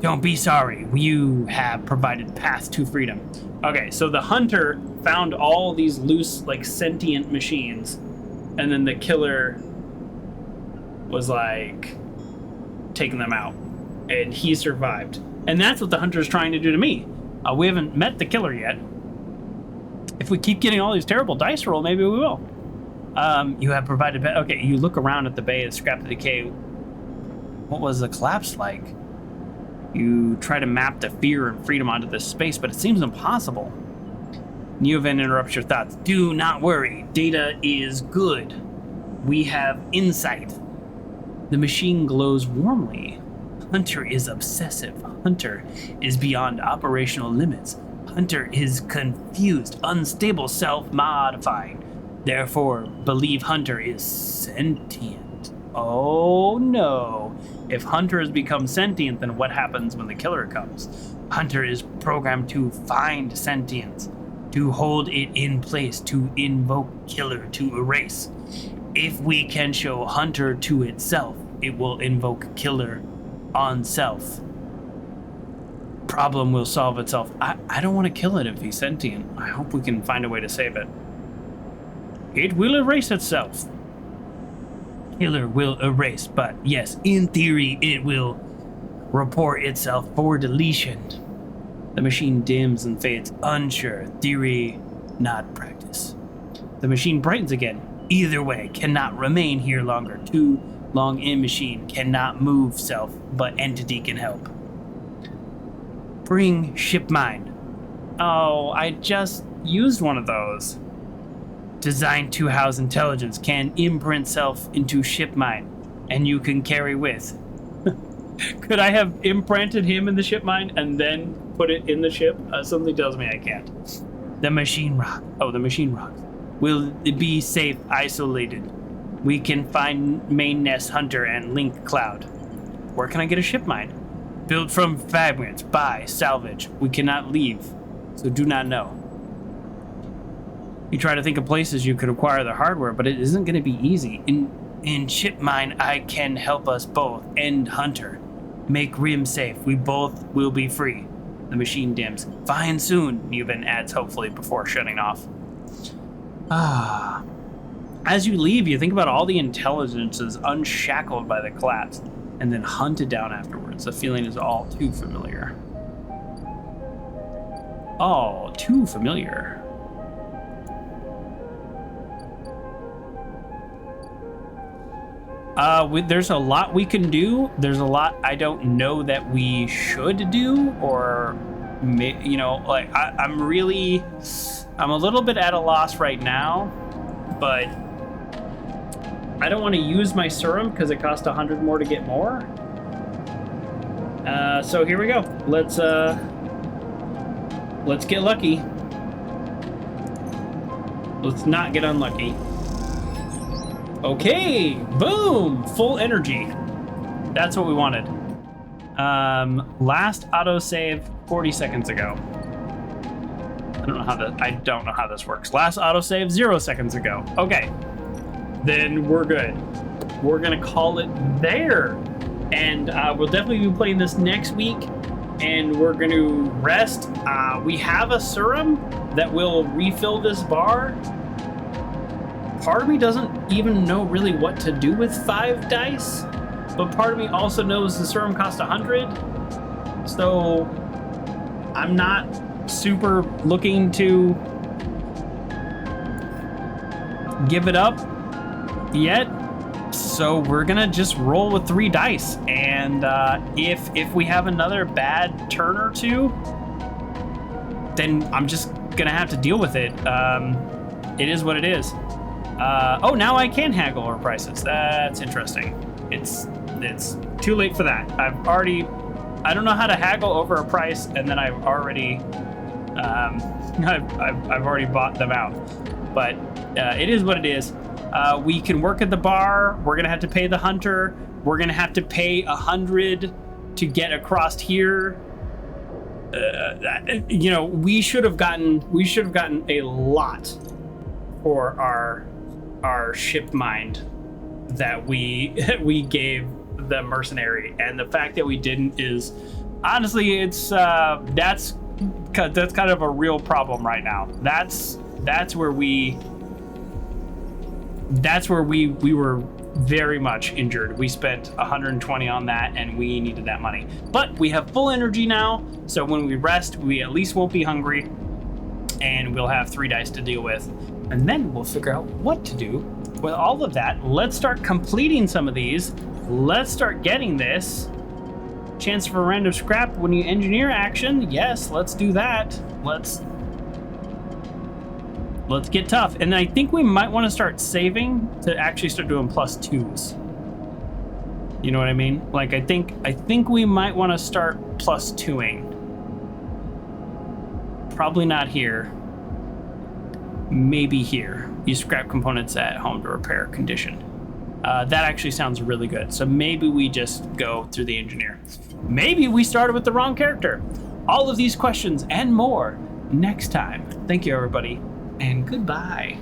Don't be sorry. You have provided path to freedom. Okay, so the hunter found all these loose, like, sentient machines, and then the killer was, like, taking them out, and he survived. And that's what the hunter's trying to do to me. We haven't met the killer yet. If we keep getting all these terrible dice roll, maybe we will. You have provided... Okay, you look around at the bay of scrap to decay. What was the collapse like? You try to map the fear and freedom onto this space, but it seems impossible. Neovend interrupts your thoughts. Do not worry. Data is good. We have insight. The machine glows warmly. Hunter is obsessive. Hunter is beyond operational limits. Hunter is confused, unstable, self-modifying. Therefore, believe Hunter is sentient. Oh no. If Hunter has become sentient, then what happens when the killer comes? Hunter is programmed to find sentience, to hold it in place, to invoke killer, to erase. If we can show Hunter to itself, it will invoke killer on self. Problem will solve itself. I don't want to kill it if he's sentient. I hope we can find a way to save it. It will erase itself. Killer will erase, but yes, in theory, it will report itself for deletion. The machine dims and fades. Unsure. Theory, not practice. The machine brightens again. Either way, cannot remain here longer. Too long in machine. Cannot move self, but entity can help. Bring ship mine. Oh, I just used one of those. Designed to house intelligence. Can imprint self into ship mine. And you can carry with. Could I have imprinted him in the ship mine and then put it in the ship? Something tells me I can't. The machine rock. Oh, the machine rocks. Will it be safe, isolated? We can find main nest hunter and link cloud. Where can I get a ship mine? Built from fragments, buy, salvage. We cannot leave, so do not know. You try to think of places you could acquire the hardware, but it isn't going to be easy. In ship mine, I can help us both. End hunter. Make Rim safe. We both will be free. The machine dims. Fine soon, Newman adds hopefully before shutting off. As you leave, you think about all the intelligences unshackled by the collapse and then hunted down afterwards. The feeling is all too familiar. All too familiar. There's a lot we can do. There's a lot I don't know that we should do, or, you know, like I'm a little bit at a loss right now, but I don't want to use my serum because it costs 100 more to get more. So here we go. Let's get lucky. Let's not get unlucky. Okay, boom, full energy. That's what we wanted. Last autosave 40 seconds ago. I don't know how this works. Last autosave 0 seconds ago. Okay, then we're good. We're gonna call it there, and we'll definitely be playing this next week. And we're gonna rest. We have a serum that will refill this bar. Part of me doesn't even know really what to do with 5 dice, but part of me also knows the serum costs 100, so I'm not super looking to give it up yet. So we're gonna just roll with 3 dice, and if we have another bad turn or two, then I'm just gonna have to deal with it. It is what it is. Oh, now I can haggle over prices. That's interesting. It's too late for that. I don't know how to haggle over a price, and then I've already I've already bought them out. But it is what it is. We can work at the bar. We're gonna have to pay the hunter. We're gonna have to pay 100 to get across here. You know, we should have gotten a lot for our ship mind that we gave the mercenary, and the fact that we didn't is honestly, it's that's kind of a real problem right now. That's where we were very much injured. We spent 120 on that, and we needed that money. But we have full energy now, so when we rest, we at least won't be hungry, and we'll have 3 dice to deal with. And then we'll figure out what to do with all of that. Let's start completing some of these. Let's start getting this. Chance for a random scrap when you engineer action. Yes, let's do that. Let's get tough. And I think we might want to start saving to actually start doing +2s. You know what I mean? Like, I think we might want to start +2ing. Probably not here. Maybe here. Use scrap components at home to repair condition. That actually sounds really good. So maybe we just go through the engineer. Maybe we started with the wrong character. All of these questions and more next time. Thank you, everybody, and goodbye.